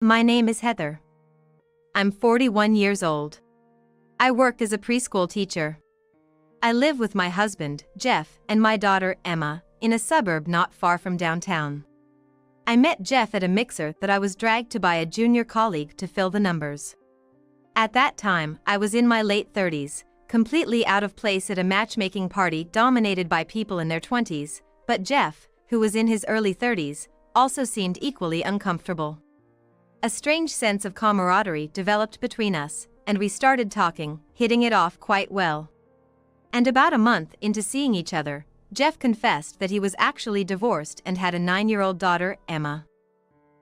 My name is Heather. I'm 41 years old. I work as a preschool teacher. I live with my husband, Jeff, and my daughter, Emma, in a suburb not far from downtown. I met Jeff at a mixer that I was dragged to by a junior colleague to fill the numbers. At that time, I was in my late 30s, completely out of place at a matchmaking party dominated by people in their 20s, but Jeff, who was in his early 30s, also seemed equally uncomfortable. A strange sense of camaraderie developed between us, and we started talking, hitting it off quite well. And about a month into seeing each other, Jeff confessed that he was actually divorced and had a 9-year-old daughter, Emma.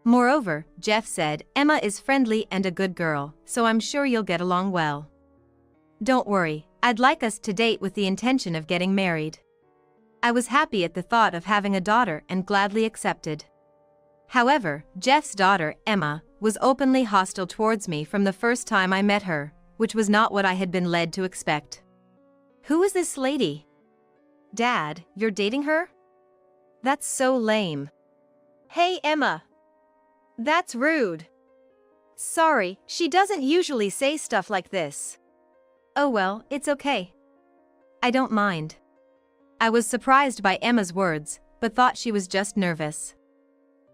Moreover, Jeff said, Emma is friendly and a good girl, so I'm sure you'll get along well. Don't worry, I'd like us to date with the intention of getting married. I was happy at the thought of having a daughter and gladly accepted. However, Jeff's daughter, Emma, was openly hostile towards me from the first time I met her, which was not what I had been led to expect. Who is this lady? Dad, you're dating her? That's so lame. Hey, Emma. That's rude. Sorry, she doesn't usually say stuff like this. Oh well, it's okay. I don't mind. I was surprised by Emma's words, but thought she was just nervous.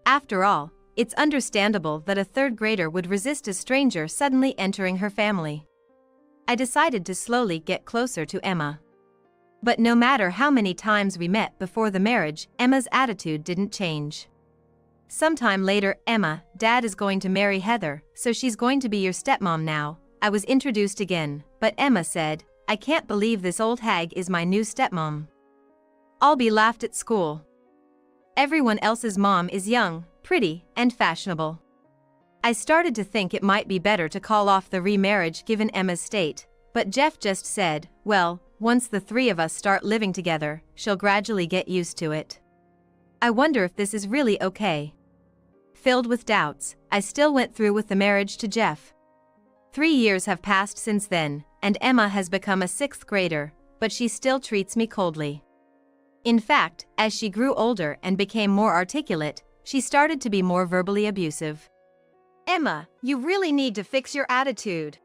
After all, it's understandable that a third grader would resist a stranger suddenly entering her family. I decided to slowly get closer to Emma. But no matter how many times we met before the marriage, Emma's attitude didn't change. Sometime later, Emma, Dad is going to marry Heather, so she's going to be your stepmom now. I was introduced again, but Emma said, I can't believe this old hag is my new stepmom. I'll be laughed at school. Everyone else's mom is young, pretty, and fashionable. I started to think it might be better to call off the remarriage given Emma's state, but Jeff just said, well, once the three of us start living together, she'll gradually get used to it. I wonder if this is really okay. Filled with doubts, I still went through with the marriage to Jeff. 3 years have passed since then, and Emma has become a 6th grader, but she still treats me coldly. In fact, as she grew older and became more articulate, she started to be more verbally abusive. Emma, you really need to fix your attitude.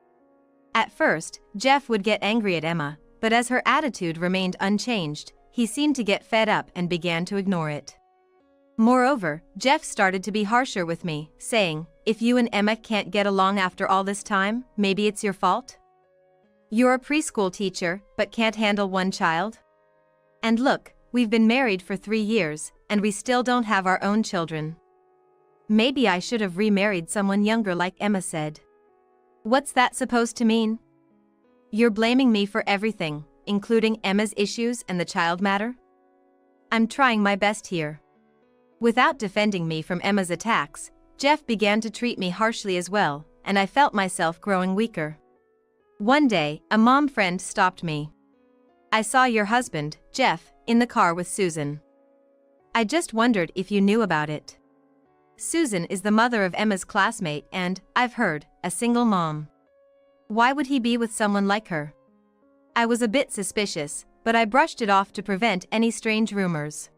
At first, Jeff would get angry at Emma, but as her attitude remained unchanged, he seemed to get fed up and began to ignore it. Moreover, Jeff started to be harsher with me, saying, if you and Emma can't get along after all this time, maybe it's your fault? You're a preschool teacher, but can't handle one child? And look, we've been married for 3 years, and we still don't have our own children. Maybe I should have remarried someone younger like Emma said. What's that supposed to mean? You're blaming me for everything, including Emma's issues and the child matter? I'm trying my best here. Without defending me from Emma's attacks, Jeff began to treat me harshly as well, and I felt myself growing weaker. One day, a mom friend stopped me. I saw your husband, Jeff, in the car with Susan. I just wondered if you knew about it. Susan is the mother of Emma's classmate and, I've heard, a single mom. Why would he be with someone like her? I was a bit suspicious, but I brushed it off to prevent any strange rumors.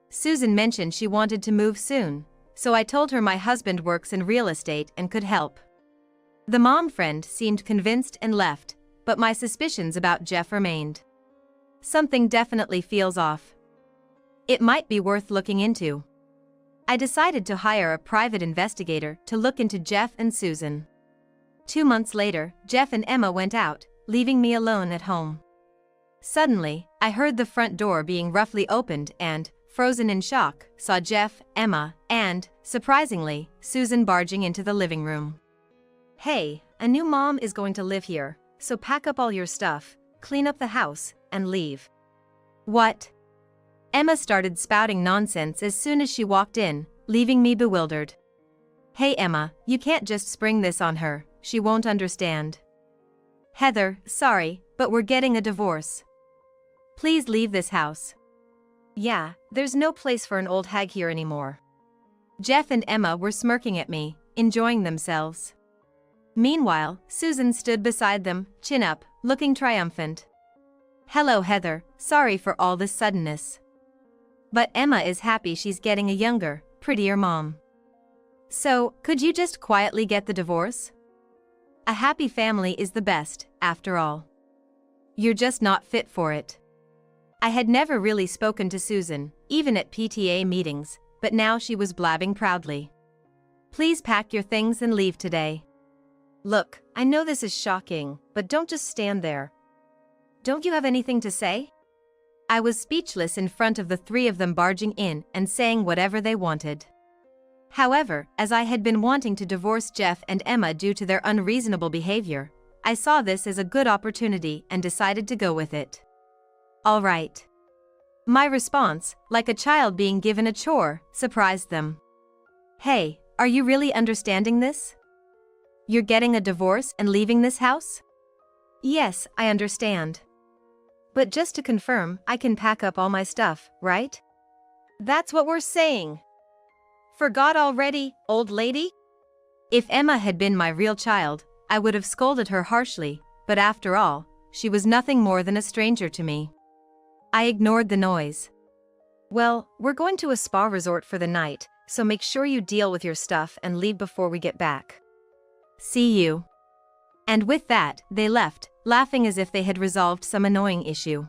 Susan mentioned she wanted to move soon, so I told her my husband works in real estate and could help. The mom friend seemed convinced and left, but my suspicions about Jeff remained. Something definitely feels off. It might be worth looking into. I decided to hire a private investigator to look into Jeff and Susan. 2 months later, Jeff and Emma went out, leaving me alone at home. Suddenly, I heard the front door being roughly opened and, frozen in shock, saw Jeff, Emma, and, surprisingly, Susan barging into the living room. Hey, a new mom is going to live here, so pack up all your stuff, clean up the house, and leave. What? Emma started spouting nonsense as soon as she walked in, leaving me bewildered. Hey Emma, you can't just spring this on her, she won't understand. Heather, sorry, but we're getting a divorce. Please leave this house. Yeah, there's no place for an old hag here anymore. Jeff and Emma were smirking at me, enjoying themselves. Meanwhile, Susan stood beside them, chin up, looking triumphant. Hello Heather, sorry for all this suddenness. But Emma is happy she's getting a younger, prettier mom. So, could you just quietly get the divorce? A happy family is the best, after all. You're just not fit for it. I had never really spoken to Susan, even at PTA meetings, but now she was blabbing proudly. Please pack your things and leave today. Look, I know this is shocking, but don't just stand there. Don't you have anything to say? I was speechless in front of the three of them barging in and saying whatever they wanted. However, as I had been wanting to divorce Jeff and Emma due to their unreasonable behavior, I saw this as a good opportunity and decided to go with it. All right. My response, like a child being given a chore, surprised them. Hey, are you really understanding this? You're getting a divorce and leaving this house? Yes, I understand. But just to confirm, I can pack up all my stuff, right? That's what we're saying. Forgot already, old lady? If Emma had been my real child, I would have scolded her harshly, but after all, she was nothing more than a stranger to me. I ignored the noise. Well, we're going to a spa resort for the night, so make sure you deal with your stuff and leave before we get back. See you. And with that, they left, laughing as if they had resolved some annoying issue.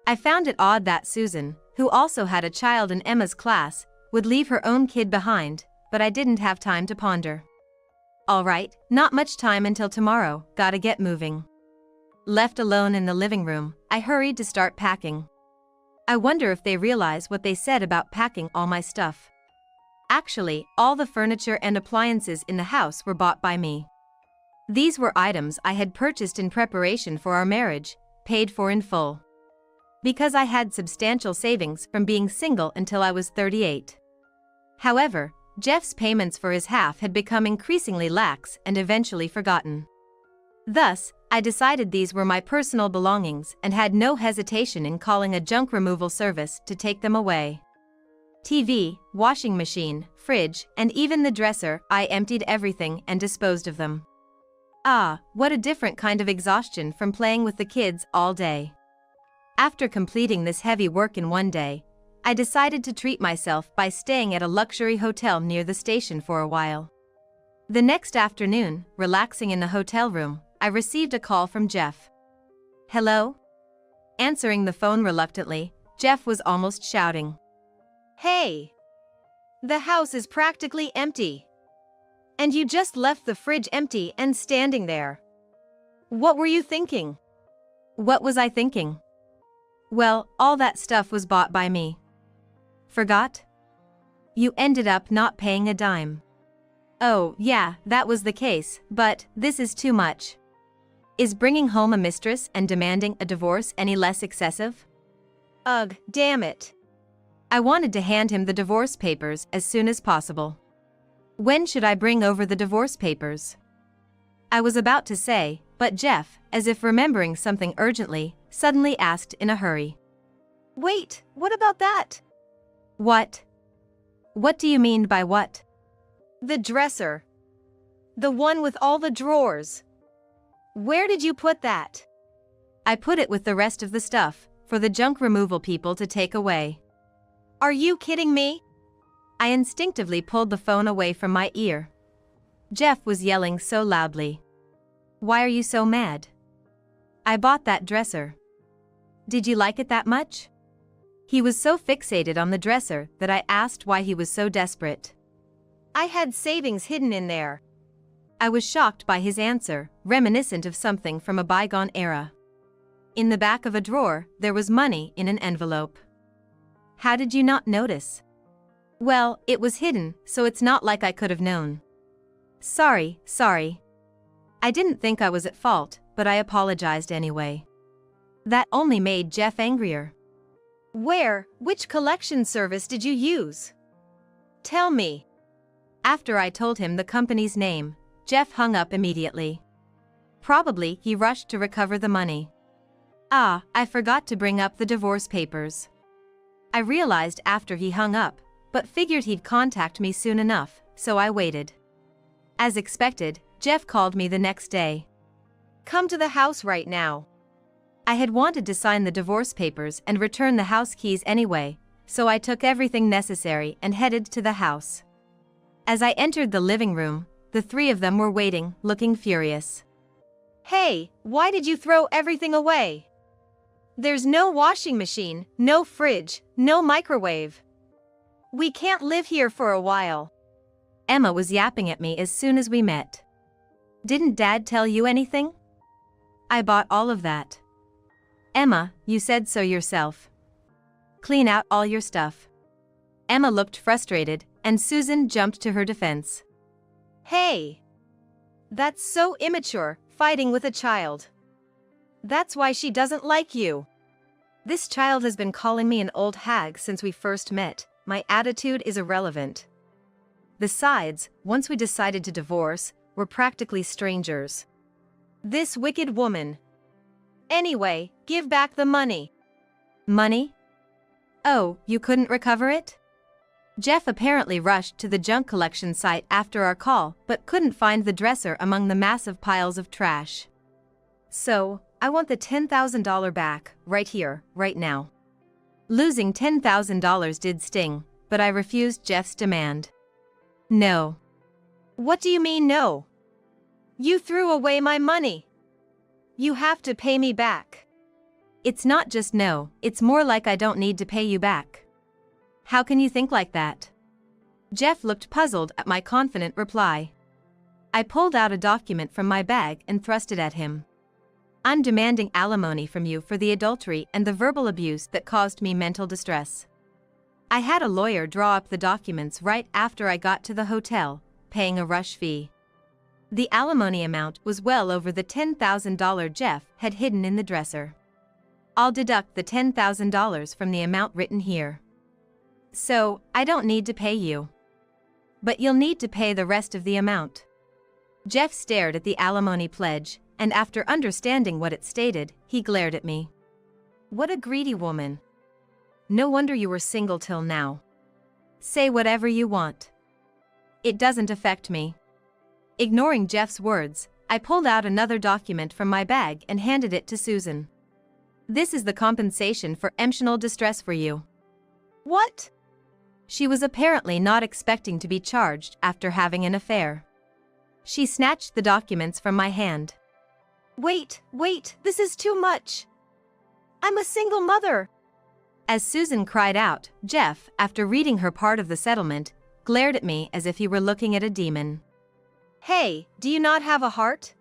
I found it odd that Susan, who also had a child in Emma's class, would leave her own kid behind, but I didn't have time to ponder. All right, not much time until tomorrow, gotta get moving. Left alone in the living room, I hurried to start packing. I wonder if they realize what they said about packing all my stuff. Actually, all the furniture and appliances in the house were bought by me. These were items I had purchased in preparation for our marriage, paid for in full. Because I had substantial savings from being single until I was 38. However, Jeff's payments for his half had become increasingly lax and eventually forgotten. Thus, I decided these were my personal belongings and had no hesitation in calling a junk removal service to take them away. TV, washing machine, fridge, and even the dresser, I emptied everything and disposed of them. Ah, what a different kind of exhaustion from playing with the kids all day. After completing this heavy work in one day, I decided to treat myself by staying at a luxury hotel near the station for a while. The next afternoon, relaxing in the hotel room, I received a call from Jeff. Hello? Answering the phone reluctantly, Jeff was almost shouting. Hey! The house is practically empty. And you just left the fridge empty and standing there. What were you thinking? What was I thinking? Well, all that stuff was bought by me. Forgot? You ended up not paying a dime. Oh, yeah, that was the case, but this is too much. Is bringing home a mistress and demanding a divorce any less excessive? Ugh, damn it. I wanted to hand him the divorce papers as soon as possible. When should I bring over the divorce papers? I was about to say, but Jeff, as if remembering something urgently, suddenly asked in a hurry. Wait, what about that? What? What do you mean by what? The dresser. The one with all the drawers. Where did you put that? I put it with the rest of the stuff, for the junk removal people to take away. Are you kidding me? I instinctively pulled the phone away from my ear. Jeff was yelling so loudly. Why are you so mad? I bought that dresser. Did you like it that much? He was so fixated on the dresser that I asked why he was so desperate. I had savings hidden in there. I was shocked by his answer, reminiscent of something from a bygone era. In the back of a drawer, there was money in an envelope. How did you not notice? Well, it was hidden, so it's not like I could have known. Sorry. I didn't think I was at fault, but I apologized anyway. That only made Jeff angrier. Which collection service did you use? Tell me. After I told him the company's name, Jeff hung up immediately. Probably he rushed to recover the money. Ah, I forgot to bring up the divorce papers. I realized after he hung up, but figured he'd contact me soon enough, so I waited. As expected, Jeff called me the next day. Come to the house right now. I had wanted to sign the divorce papers and return the house keys anyway, so I took everything necessary and headed to the house. As I entered the living room, the three of them were waiting, looking furious. "Hey, why did you throw everything away? There's no washing machine, no fridge, no microwave. We can't live here for a while." Emma was yapping at me as soon as we met. "Didn't Dad tell you anything? I bought all of that." "Emma, you said so yourself. Clean out all your stuff." Emma looked frustrated, and Susan jumped to her defense. "Hey! That's so immature, fighting with a child. That's why she doesn't like you. This child has been calling me an old hag since we first met. My attitude is irrelevant. Besides, once we decided to divorce, we're practically strangers. This wicked woman. Anyway, give back the money." "Money? Oh, you couldn't recover it?" Jeff apparently rushed to the junk collection site after our call but couldn't find the dresser among the massive piles of trash. "So, I want the $10,000 back, right here, right now." Losing $10,000 did sting, but I refused Jeff's demand. "No." "What do you mean no? You threw away my money. You have to pay me back." "It's not just no, it's more like I don't need to pay you back." "How can you think like that?" Jeff looked puzzled at my confident reply. I pulled out a document from my bag and thrust it at him. "I'm demanding alimony from you for the adultery and the verbal abuse that caused me mental distress." I had a lawyer draw up the documents right after I got to the hotel, paying a rush fee. The alimony amount was well over the $10,000 Jeff had hidden in the dresser. "I'll deduct the $10,000 from the amount written here. So, I don't need to pay you. But you'll need to pay the rest of the amount." Jeff stared at the alimony pledge, and after understanding what it stated, he glared at me. "What a greedy woman. No wonder you were single till now. Say whatever you want. It doesn't affect me." Ignoring Jeff's words, I pulled out another document from my bag and handed it to Susan. "This is the compensation for emotional distress for you." "What?" She was apparently not expecting to be charged after having an affair. She snatched the documents from my hand. Wait, this is too much. I'm a single mother." As Susan cried out, Jeff, after reading her part of the settlement, glared at me as if he were looking at a demon. "Hey, do you not have a heart?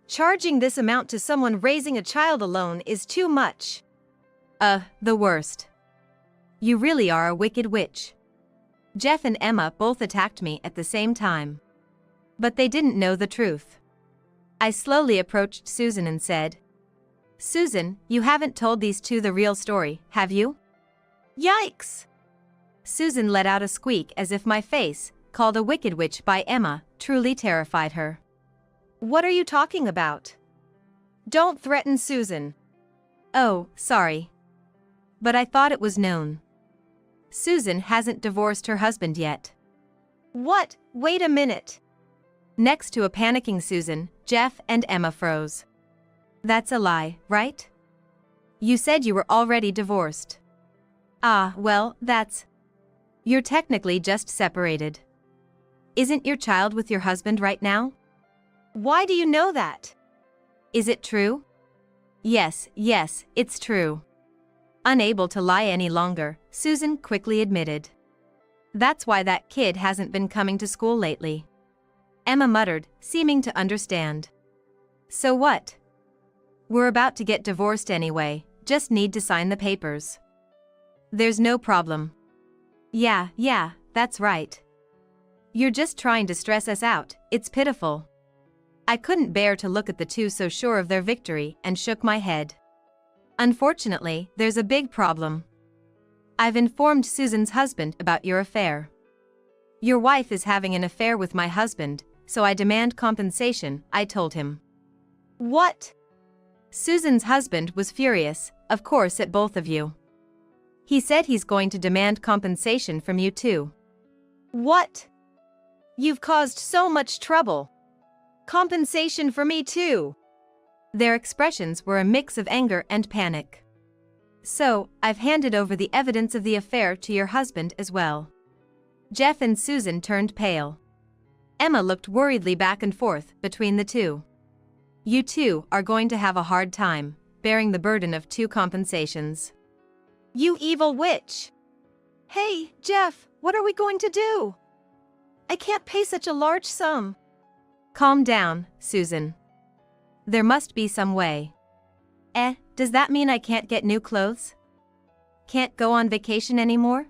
Charging this amount to someone raising a child alone is too much." The worst. You really are a wicked witch." Jeff and Emma both attacked me at the same time. But they didn't know the truth. I slowly approached Susan and said, "Susan, you haven't told these two the real story, have you?" "Yikes!" Susan let out a squeak as if my face, called a wicked witch by Emma, truly terrified her. "What are you talking about? Don't threaten Susan." "Oh, sorry. But I thought it was known. Susan hasn't divorced her husband yet." "What? Wait a minute." Next to a panicking Susan, Jeff and Emma froze. "That's a lie, right? You said you were already divorced." "Ah, well, that's... You're technically just separated. Isn't your child with your husband right now?" "Why do you know that?" "Is it true?" Yes, it's true." Unable to lie any longer, Susan quickly admitted. "That's why that kid hasn't been coming to school lately." Emma muttered, seeming to understand. "So what? We're about to get divorced anyway, just need to sign the papers." "There's no problem." Yeah, that's right. You're just trying to stress us out, it's pitiful." I couldn't bear to look at the two so sure of their victory and shook my head. "Unfortunately, there's a big problem. I've informed Susan's husband about your affair. Your wife is having an affair with my husband, so I demand compensation," I told him. "What?" Susan's husband was furious, of course, at both of you. He said he's going to demand compensation from you too. "What? You've caused so much trouble. Compensation for me too." Their expressions were a mix of anger and panic. "So, I've handed over the evidence of the affair to your husband as well. Jeff and Susan turned pale. Emma looked worriedly back and forth between the two. You two are going to have a hard time bearing the burden of two compensations. You evil witch! Hey, Jeff, what are we going to do? I can't pay such a large sum. Calm down, Susan. There must be some way. Does that mean I can't get new clothes? Can't go on vacation anymore?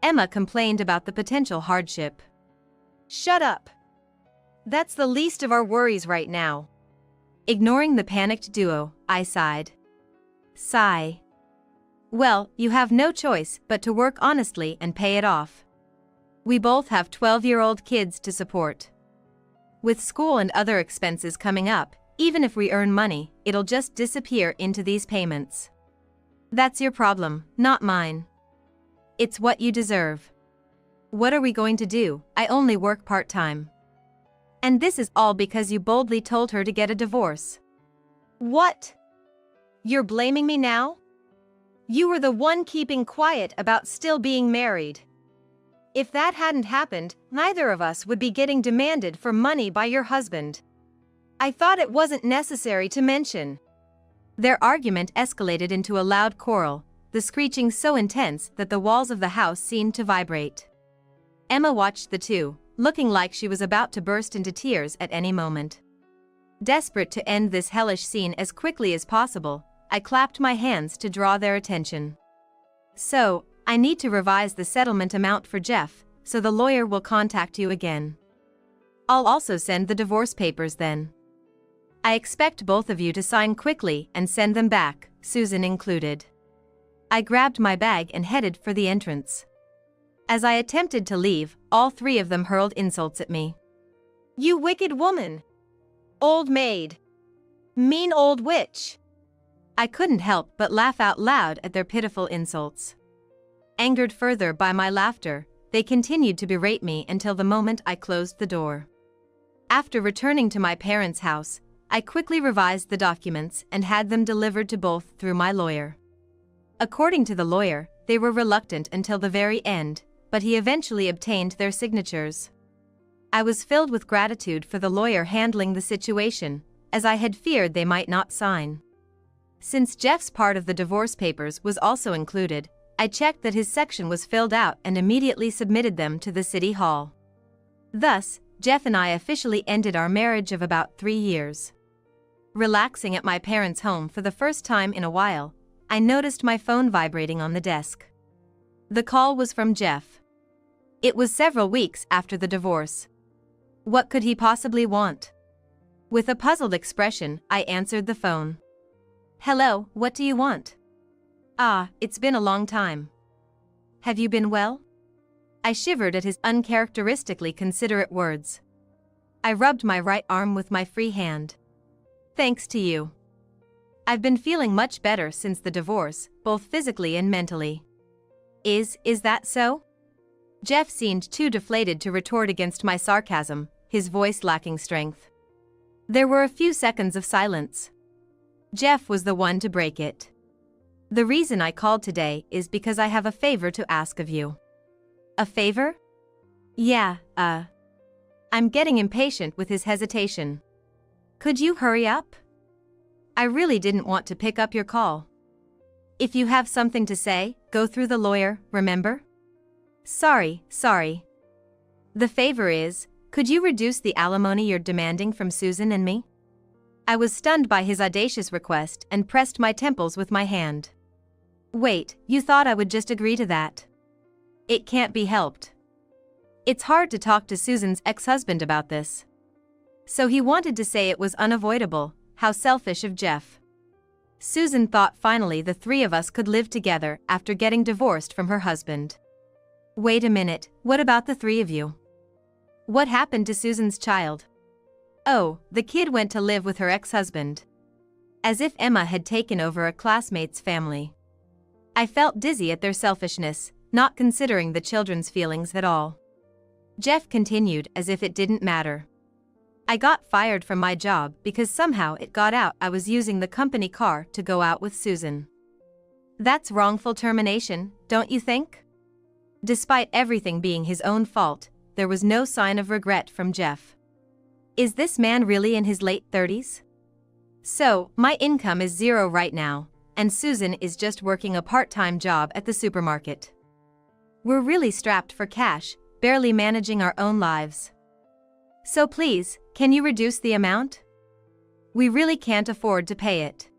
Emma complained about the potential hardship. Shut up. That's the least of our worries right now. Ignoring the panicked duo, I sighed. Sigh. Well, you have no choice but to work honestly and pay it off. We both have 12-year-old kids to support. With school and other expenses coming up, even if we earn money, it'll just disappear into these payments. That's your problem, not mine. It's what you deserve. What are we going to do? I only work part-time. And this is all because you boldly told her to get a divorce. What? You're blaming me now? You were the one keeping quiet about still being married. If that hadn't happened, neither of us would be getting demanded for money by your husband. I thought it wasn't necessary to mention. Their argument escalated into a loud quarrel, the screeching so intense that the walls of the house seemed to vibrate. Emma watched the two, looking like she was about to burst into tears at any moment. Desperate to end this hellish scene as quickly as possible, I clapped my hands to draw their attention. So, I need to revise the settlement amount for Jeff, so the lawyer will contact you again. I'll also send the divorce papers then. I expect both of you to sign quickly and send them back, Susan included. I grabbed my bag and headed for the entrance. As I attempted to leave, all three of them hurled insults at me. You wicked woman! Old maid! Mean old witch! I couldn't help but laugh out loud at their pitiful insults. Angered further by my laughter, they continued to berate me until the moment I closed the door. After returning to my parents' house, I quickly revised the documents and had them delivered to both through my lawyer. According to the lawyer, they were reluctant until the very end, but he eventually obtained their signatures. I was filled with gratitude for the lawyer handling the situation, as I had feared they might not sign. Since Jeff's part of the divorce papers was also included, I checked that his section was filled out and immediately submitted them to the city hall. Thus, Jeff and I officially ended our marriage of about 3 years. Relaxing at my parents' home for the first time in a while, I noticed my phone vibrating on the desk. The call was from Jeff. It was several weeks after the divorce. What could he possibly want? With a puzzled expression, I answered the phone. Hello, what do you want? It's been a long time. Have you been well? I shivered at his uncharacteristically considerate words. I rubbed my right arm with my free hand. Thanks to you. I've been feeling much better since the divorce, both physically and mentally. Is that so? Jeff seemed too deflated to retort against my sarcasm, his voice lacking strength. There were a few seconds of silence. Jeff was the one to break it. The reason I called today is because I have a favor to ask of you. A favor? Yeah, I'm getting impatient with his hesitation. Could you hurry up? I really didn't want to pick up your call. If you have something to say, go through the lawyer, remember? Sorry. The favor is, could you reduce the alimony you're demanding from Susan and me? I was stunned by his audacious request and pressed my temples with my hand. Wait, you thought I would just agree to that? It can't be helped. It's hard to talk to Susan's ex-husband about this. So he wanted to say it was unavoidable. How selfish of Jeff. Susan thought finally the three of us could live together after getting divorced from her husband. Wait a minute, what about the three of you? What happened to Susan's child? Oh, the kid went to live with her ex-husband. As if Emma had taken over a classmate's family. I felt dizzy at their selfishness, not considering the children's feelings at all. Jeff continued as if it didn't matter. I got fired from my job because somehow it got out I was using the company car to go out with Susan. That's wrongful termination, don't you think? Despite everything being his own fault, there was no sign of regret from Jeff. Is this man really in his late 30s? So, my income is zero right now, and Susan is just working a part-time job at the supermarket. We're really strapped for cash, barely managing our own lives. So please, can you reduce the amount? We really can't afford to pay it.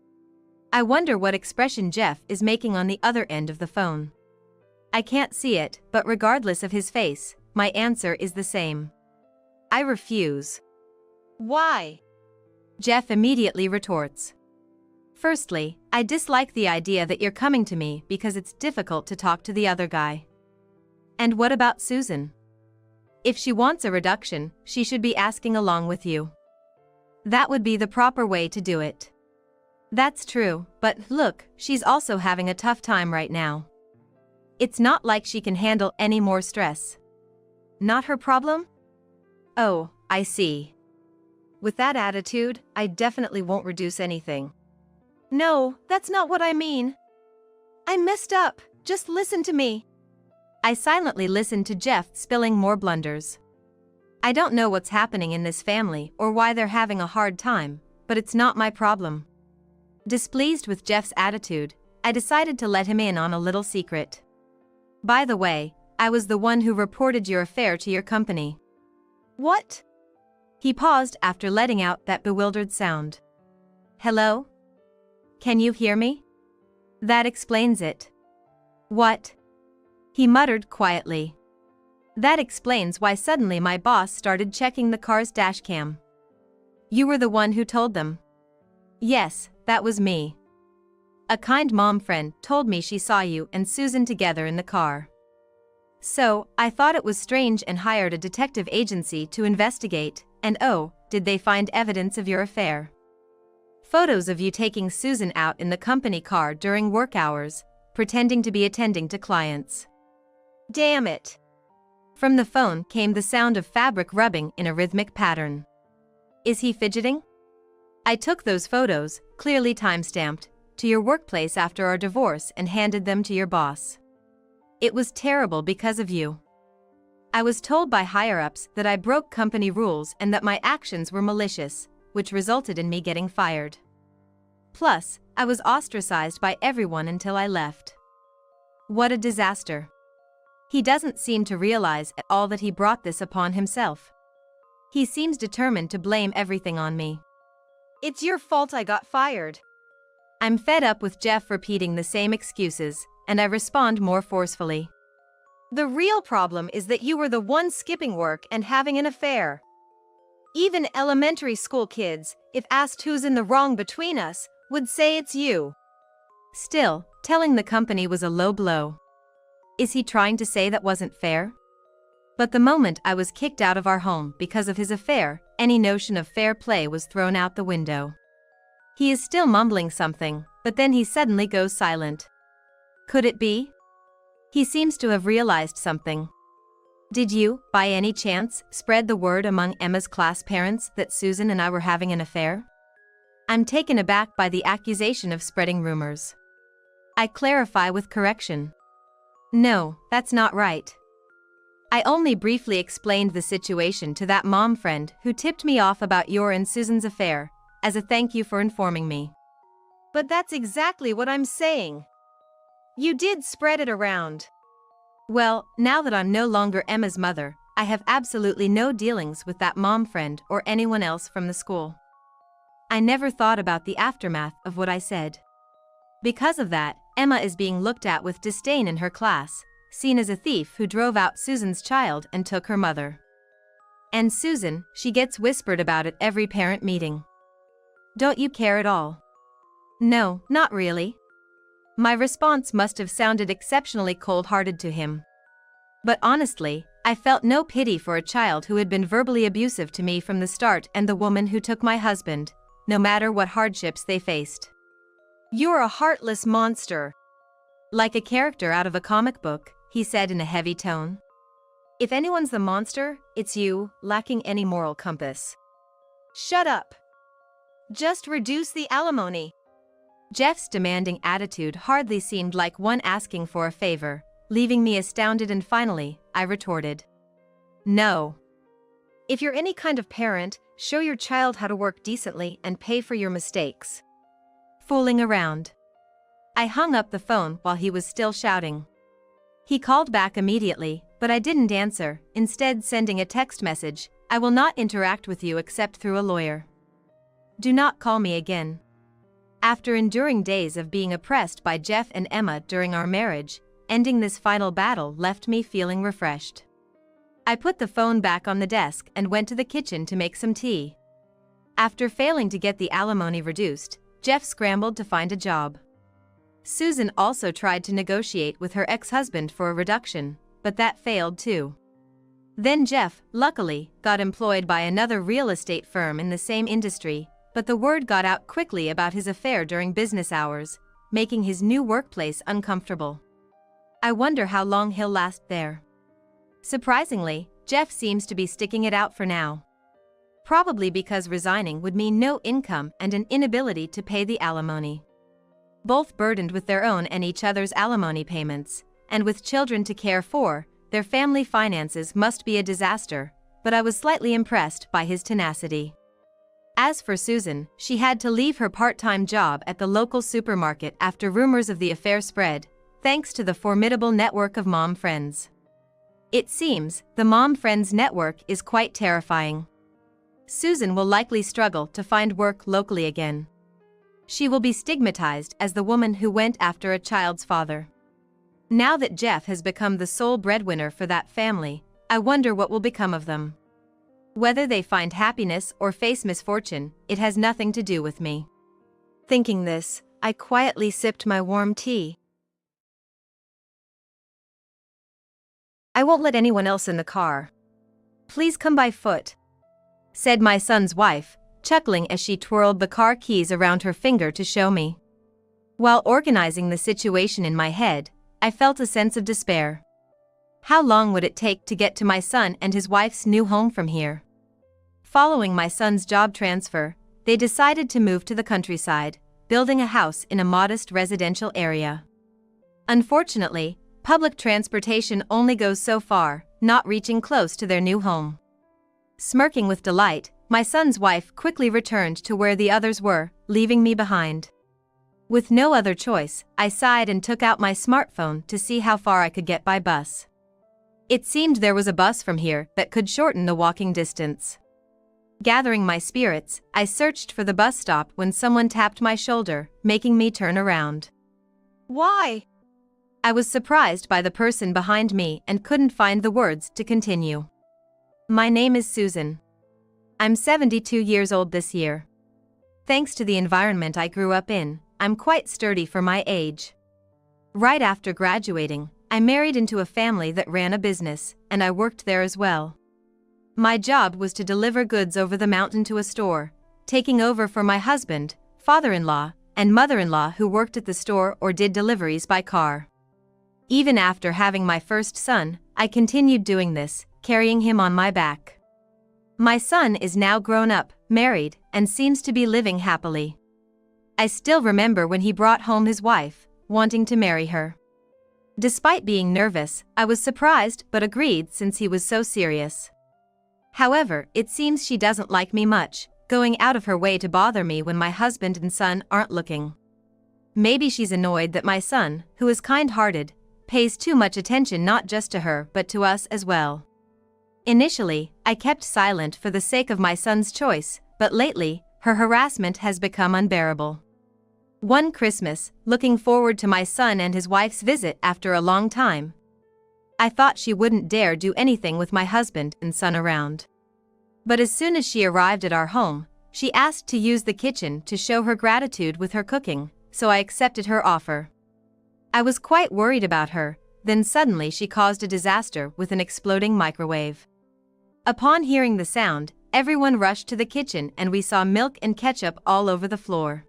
I wonder what expression Jeff is making on the other end of the phone. I can't see it, but regardless of his face, my answer is the same. I refuse. Why? Jeff immediately retorts. Firstly, I dislike the idea that you're coming to me because it's difficult to talk to the other guy. And what about Susan? If she wants a reduction, she should be asking along with you. That would be the proper way to do it. That's true, but look, she's also having a tough time right now. It's not like she can handle any more stress. Not her problem? Oh, I see. With that attitude, I definitely won't reduce anything. No, that's not what I mean. I messed up, just listen to me. I silently listened to Jeff spilling more blunders. I don't know what's happening in this family or why they're having a hard time, but it's not my problem. Displeased with Jeff's attitude, I decided to let him in on a little secret. By the way, I was the one who reported your affair to your company. What? He paused after letting out that bewildered sound. Hello? Can you hear me? That explains it. What? He muttered quietly. That explains why suddenly my boss started checking the car's dashcam. You were the one who told them. Yes, that was me. A kind mom friend told me she saw you and Susan together in the car. So, I thought it was strange and hired a detective agency to investigate, and oh, did they find evidence of your affair? Photos of you taking Susan out in the company car during work hours, pretending to be attending to clients. Damn it. From the phone came the sound of fabric rubbing in a rhythmic pattern. Is he fidgeting? I took those photos, clearly time-stamped, to your workplace after our divorce and handed them to your boss. It was terrible because of you. I was told by higher-ups that I broke company rules and that my actions were malicious, which resulted in me getting fired. Plus, I was ostracized by everyone until I left. What a disaster. He doesn't seem to realize at all that he brought this upon himself. He seems determined to blame everything on me. It's your fault I got fired. I'm fed up with Jeff repeating the same excuses, and I respond more forcefully. The real problem is that you were the one skipping work and having an affair. Even elementary school kids, if asked who's in the wrong between us, would say it's you. Still, telling the company was a low blow. Is he trying to say that wasn't fair? But the moment I was kicked out of our home because of his affair, any notion of fair play was thrown out the window. He is still mumbling something, but then he suddenly goes silent. Could it be? He seems to have realized something. Did you, by any chance, spread the word among Emma's class parents that Susan and I were having an affair? I'm taken aback by the accusation of spreading rumors. I clarify with correction. No, that's not right. I only briefly explained the situation to that mom friend who tipped me off about your and Susan's affair, as a thank you for informing me. But that's exactly what I'm saying. You did spread it around. Well, now that I'm no longer Emma's mother, I have absolutely no dealings with that mom friend or anyone else from the school. I never thought about the aftermath of what I said. Because of that, Emma is being looked at with disdain in her class, seen as a thief who drove out Susan's child and took her mother. And Susan, she gets whispered about at every parent meeting. Don't you care at all? No, not really. My response must have sounded exceptionally cold-hearted to him. But honestly, I felt no pity for a child who had been verbally abusive to me from the start and the woman who took my husband, no matter what hardships they faced. You're a heartless monster. Like a character out of a comic book, he said in a heavy tone. If anyone's the monster, it's you, lacking any moral compass. Shut up. Just reduce the alimony. Jeff's demanding attitude hardly seemed like one asking for a favor, leaving me astounded, and finally, I retorted, "No." If you're any kind of parent, show your child how to work decently and pay for your mistakes. Fooling around. I hung up the phone while he was still shouting. He called back immediately, but I didn't answer, instead sending a text message, "I will not interact with you except through a lawyer. Do not call me again." After enduring days of being oppressed by Jeff and Emma during our marriage, ending this final battle left me feeling refreshed. I put the phone back on the desk and went to the kitchen to make some tea. After failing to get the alimony reduced, Jeff scrambled to find a job. Susan also tried to negotiate with her ex-husband for a reduction, but that failed too. Then Jeff, luckily, got employed by another real estate firm in the same industry, but the word got out quickly about his affair during business hours, making his new workplace uncomfortable. I wonder how long he'll last there. Surprisingly, Jeff seems to be sticking it out for now. Probably because resigning would mean no income and an inability to pay the alimony. Both burdened with their own and each other's alimony payments, and with children to care for, their family finances must be a disaster, but I was slightly impressed by his tenacity. As for Susan, she had to leave her part-time job at the local supermarket after rumors of the affair spread, thanks to the formidable network of mom friends. It seems the mom friends network is quite terrifying. Susan will likely struggle to find work locally again. She will be stigmatized as the woman who went after a child's father. Now that Jeff has become the sole breadwinner for that family, I wonder what will become of them. Whether they find happiness or face misfortune, it has nothing to do with me. Thinking this, I quietly sipped my warm tea. "I won't let anyone else in the car. Please come by foot," said my son's wife, chuckling as she twirled the car keys around her finger to show me. While organizing the situation in my head, I felt a sense of despair. How long would it take to get to my son and his wife's new home from here? Following my son's job transfer, they decided to move to the countryside, building a house in a modest residential area. Unfortunately, public transportation only goes so far, not reaching close to their new home. Smirking with delight, my son's wife quickly returned to where the others were, leaving me behind. With no other choice, I sighed and took out my smartphone to see how far I could get by bus. It seemed there was a bus from here that could shorten the walking distance. Gathering my spirits, I searched for the bus stop when someone tapped my shoulder, making me turn around. "Why?" I was surprised by the person behind me and couldn't find the words to continue. "My name is Susan. I'm 72 years old this year. Thanks to the environment I grew up in, I'm quite sturdy for my age. Right after graduating, I married into a family that ran a business, and I worked there as well. My job was to deliver goods over the mountain to a store, taking over for my husband, father-in-law, and mother-in-law who worked at the store or did deliveries by car. Even after having my first son, I continued doing this, carrying him on my back. My son is now grown up, married, and seems to be living happily. I still remember when he brought home his wife, wanting to marry her. Despite being nervous, I was surprised but agreed since he was so serious. However, it seems she doesn't like me much, going out of her way to bother me when my husband and son aren't looking. Maybe she's annoyed that my son, who is kind-hearted, pays too much attention not just to her but to us as well. Initially, I kept silent for the sake of my son's choice, but lately, her harassment has become unbearable. One Christmas, looking forward to my son and his wife's visit after a long time, I thought she wouldn't dare do anything with my husband and son around. But as soon as she arrived at our home, she asked to use the kitchen to show her gratitude with her cooking, so I accepted her offer. I was quite worried about her, then suddenly she caused a disaster with an exploding microwave. Upon hearing the sound, everyone rushed to the kitchen and we saw milk and ketchup all over the floor.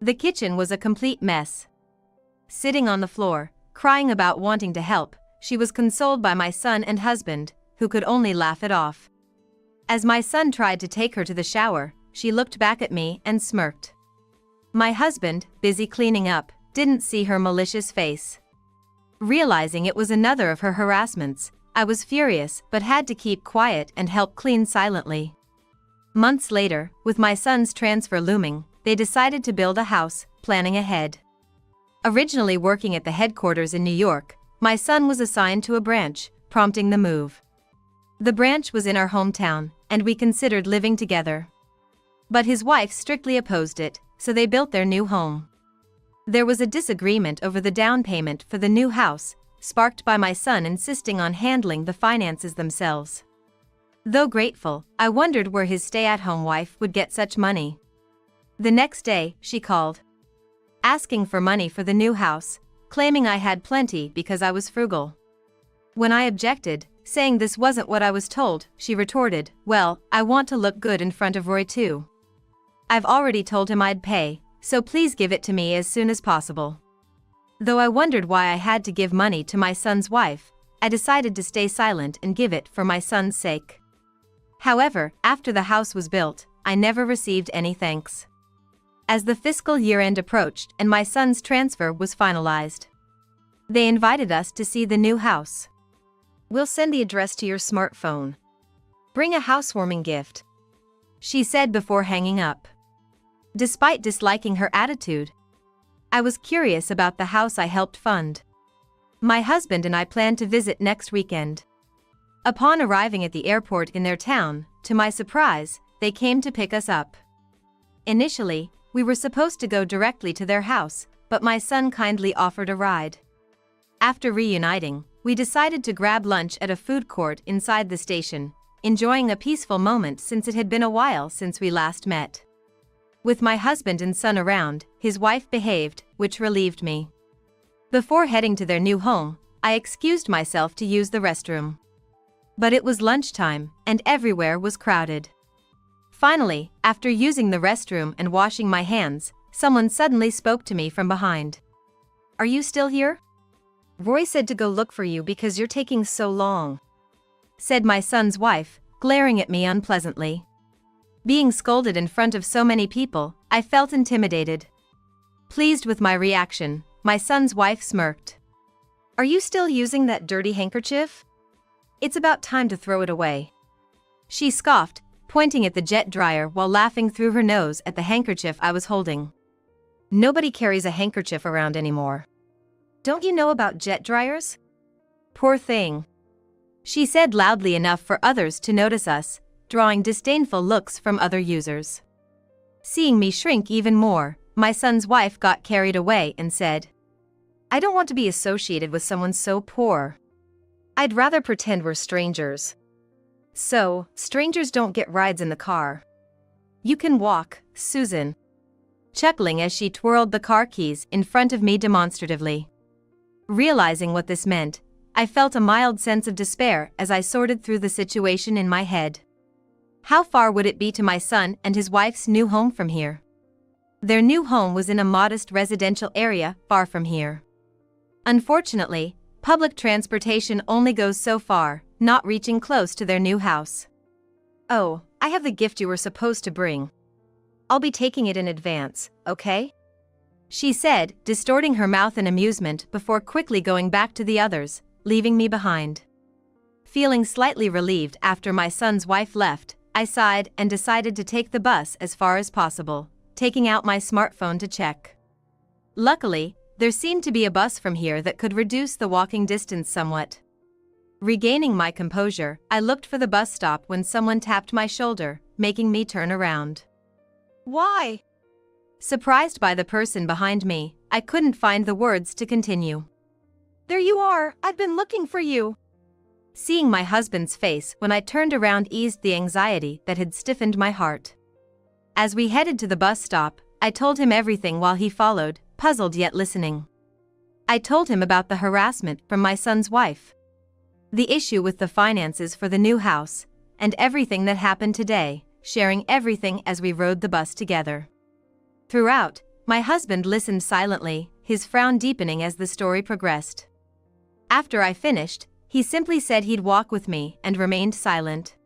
The kitchen was a complete mess. Sitting on the floor, crying about wanting to help, she was consoled by my son and husband, who could only laugh it off. As my son tried to take her to the shower, she looked back at me and smirked. My husband, busy cleaning up, didn't see her malicious face. Realizing it was another of her harassments, I was furious but had to keep quiet and help clean silently. Months later, with my son's transfer looming, they decided to build a house, planning ahead. Originally working at the headquarters in New York, my son was assigned to a branch, prompting the move. The branch was in our hometown, and we considered living together. But his wife strictly opposed it, so they built their new home. There was a disagreement over the down payment for the new house, sparked by my son insisting on handling the finances themselves. Though grateful, I wondered where his stay-at-home wife would get such money. The next day, she called, asking for money for the new house, claiming I had plenty because I was frugal. When I objected, saying this wasn't what I was told, she retorted, "Well, I want to look good in front of Roy too. I've already told him I'd pay, so please give it to me as soon as possible." Though I wondered why I had to give money to my son's wife, I decided to stay silent and give it for my son's sake. However, after the house was built, I never received any thanks. As the fiscal year-end approached and my son's transfer was finalized, they invited us to see the new house. "We'll send the address to your smartphone. Bring a housewarming gift," she said before hanging up. Despite disliking her attitude, I was curious about the house I helped fund. My husband and I planned to visit next weekend. Upon arriving at the airport in their town, to my surprise, they came to pick us up. Initially, we were supposed to go directly to their house, but my son kindly offered a ride. After reuniting, we decided to grab lunch at a food court inside the station, enjoying a peaceful moment since it had been a while since we last met. With my husband and son around, his wife behaved, which relieved me. Before heading to their new home, I excused myself to use the restroom. But it was lunchtime, and everywhere was crowded. Finally, after using the restroom and washing my hands, someone suddenly spoke to me from behind. "Are you still here? Roy said to go look for you because you're taking so long," said my son's wife, glaring at me unpleasantly. Being scolded in front of so many people, I felt intimidated. Pleased with my reaction, my son's wife smirked. "Are you still using that dirty handkerchief? It's about time to throw it away," she scoffed, pointing at the jet dryer while laughing through her nose at the handkerchief I was holding. "Nobody carries a handkerchief around anymore. Don't you know about jet dryers?" "Poor thing," she said loudly enough for others to notice us, drawing disdainful looks from other users. Seeing me shrink even more, my son's wife got carried away and said, "I don't want to be associated with someone so poor. I'd rather pretend we're strangers. So, strangers don't get rides in the car. You can walk, Susan," chuckling as she twirled the car keys in front of me demonstratively. Realizing what this meant, I felt a mild sense of despair as I sorted through the situation in my head. How far would it be to my son and his wife's new home from here? Their new home was in a modest residential area far from here. Unfortunately, public transportation only goes so far, not reaching close to their new house. "Oh, I have the gift you were supposed to bring. I'll be taking it in advance, okay?" she said, distorting her mouth in amusement before quickly going back to the others, leaving me behind. Feeling slightly relieved after my son's wife left, I sighed and decided to take the bus as far as possible, taking out my smartphone to check. Luckily, there seemed to be a bus from here that could reduce the walking distance somewhat. Regaining my composure, I looked for the bus stop when someone tapped my shoulder, making me turn around. "Why?" Surprised by the person behind me, I couldn't find the words to continue. "There you are, I've been looking for you." Seeing my husband's face when I turned around eased the anxiety that had stiffened my heart. As we headed to the bus stop, I told him everything while he followed, puzzled yet listening. I told him about the harassment from my son's wife, the issue with the finances for the new house, and everything that happened today, sharing everything as we rode the bus together. Throughout, my husband listened silently, his frown deepening as the story progressed. After I finished, he simply said he'd walk with me and remained silent.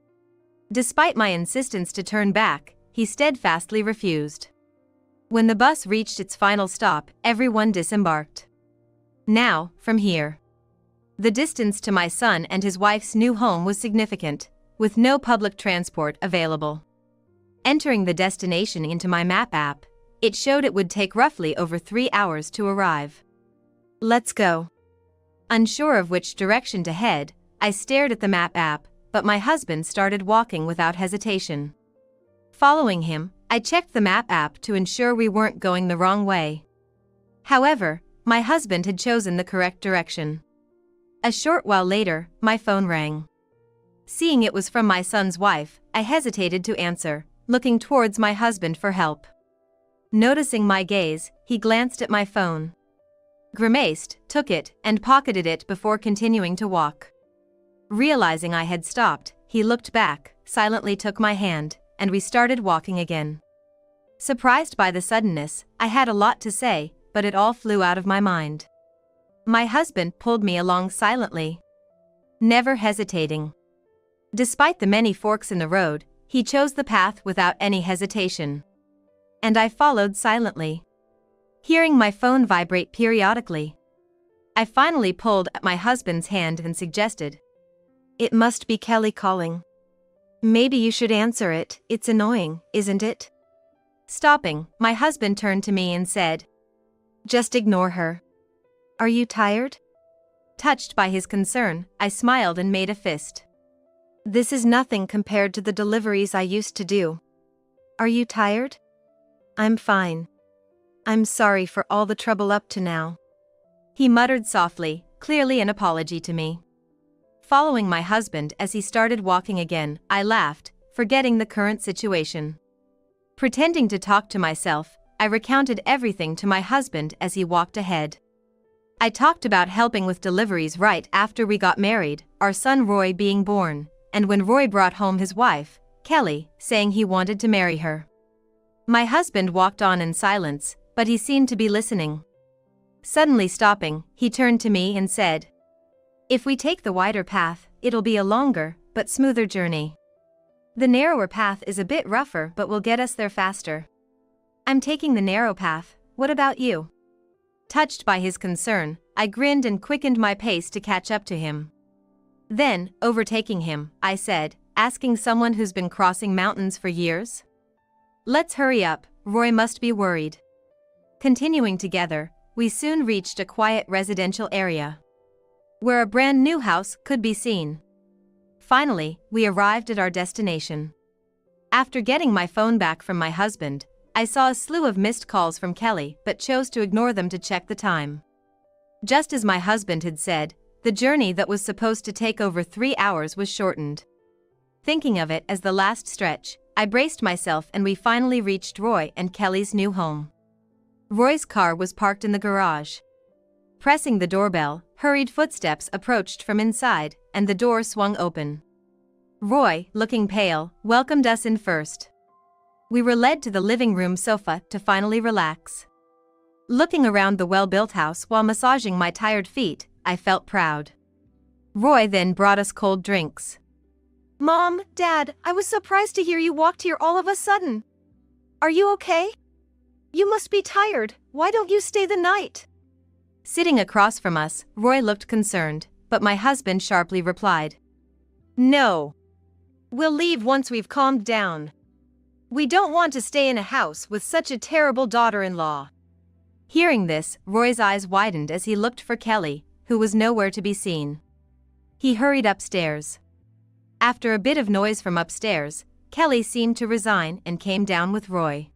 Despite my insistence to turn back, he steadfastly refused. When the bus reached its final stop, everyone disembarked. Now, from here, The distance to my son and his wife's new home was significant, with no public transport available. Entering the destination into my map app, it showed it would take roughly over 3 hours to arrive. Let's go. Unsure of which direction to head, I stared at the map app, but my husband started walking without hesitation. Following him, I checked the map app to ensure we weren't going the wrong way. However, my husband had chosen the correct direction. A short while later, my phone rang. Seeing it was from my son's wife, I hesitated to answer, looking towards my husband for help. Noticing my gaze, he glanced at my phone, grimaced, took it, and pocketed it before continuing to walk. Realizing I had stopped, he looked back, silently took my hand, and we started walking again. Surprised by the suddenness, I had a lot to say, but it all flew out of my mind. My husband pulled me along silently, never hesitating. Despite the many forks in the road, he chose the path without any hesitation. And I followed silently, hearing my phone vibrate periodically. I finally pulled at my husband's hand and suggested, "It must be Kelly calling. Maybe you should answer it, it's annoying, isn't it?" Stopping, my husband turned to me and said, "Just ignore her. Are you tired?" Touched by his concern, I smiled and made a fist. "This is nothing compared to the deliveries I used to do. Are you tired?" "I'm fine. I'm sorry for all the trouble up to now." He muttered softly, clearly an apology to me. Following my husband as he started walking again, I laughed, forgetting the current situation. Pretending to talk to myself, I recounted everything to my husband as he walked ahead. I talked about helping with deliveries right after we got married, our son Roy being born, and when Roy brought home his wife, Kelly, saying he wanted to marry her. My husband walked on in silence, but he seemed to be listening. Suddenly stopping, he turned to me and said, "If we take the wider path, it'll be a longer, but smoother journey. The narrower path is a bit rougher but will get us there faster." "I'm taking the narrow path, what about you?" Touched by his concern, I grinned and quickened my pace to catch up to him. Then, overtaking him, I said, asking someone who's been crossing mountains for years? "Let's hurry up, Roy must be worried." Continuing together, we soon reached a quiet residential area, where a brand new house could be seen. Finally, we arrived at our destination. After getting my phone back from my husband, I saw a slew of missed calls from Kelly but chose to ignore them to check the time. Just as my husband had said, the journey that was supposed to take over 3 hours was shortened. Thinking of it as the last stretch, I braced myself and we finally reached Roy and Kelly's new home. Roy's car was parked in the garage. Pressing the doorbell, hurried footsteps approached from inside, and the door swung open. Roy, looking pale, welcomed us in first. We were led to the living room sofa to finally relax. Looking around the well-built house while massaging my tired feet, I felt proud. Roy then brought us cold drinks. "Mom, Dad, I was surprised to hear you walked here all of a sudden. Are you okay? You must be tired, why don't you stay the night?" Sitting across from us, Roy looked concerned, but my husband sharply replied, "No. We'll leave once we've calmed down. We don't want to stay in a house with such a terrible daughter-in-law." Hearing this, Roy's eyes widened as he looked for Kelly, who was nowhere to be seen. He hurried upstairs. After a bit of noise from upstairs, Kelly seemed to resign and came down with Roy.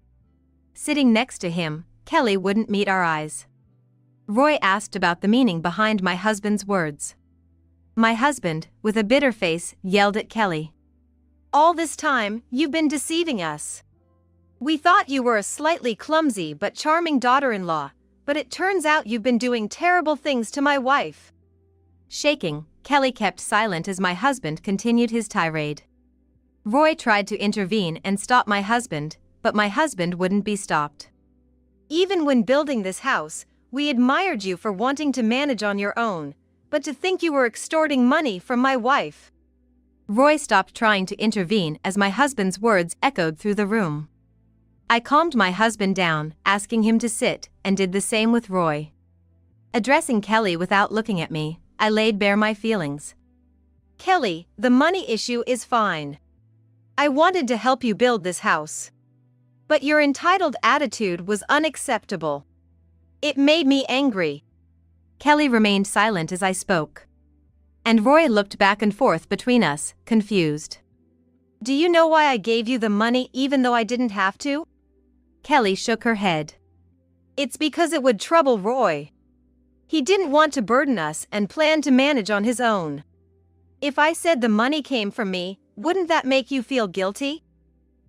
Sitting next to him, Kelly wouldn't meet our eyes. Roy asked about the meaning behind my husband's words. My husband, with a bitter face, yelled at Kelly, "All this time, you've been deceiving us. We thought you were a slightly clumsy but charming daughter-in-law, but it turns out you've been doing terrible things to my wife." Shaking, Kelly kept silent as my husband continued his tirade. Roy tried to intervene and stop my husband, but my husband wouldn't be stopped. "Even when building this house, we admired you for wanting to manage on your own, but to think you were extorting money from my wife." Roy stopped trying to intervene as my husband's words echoed through the room. I calmed my husband down, asking him to sit, and did the same with Roy. Addressing Kelly without looking at me, I laid bare my feelings. Kelly, the money issue is fine. I wanted to help you build this house. But your entitled attitude was unacceptable. It made me angry. Kelly remained silent as I spoke. And Roy looked back and forth between us, confused. Do you know why I gave you the money even though I didn't have to? Kelly shook her head. It's because it would trouble Roy. He didn't want to burden us and planned to manage on his own. If I said the money came from me, wouldn't that make you feel guilty?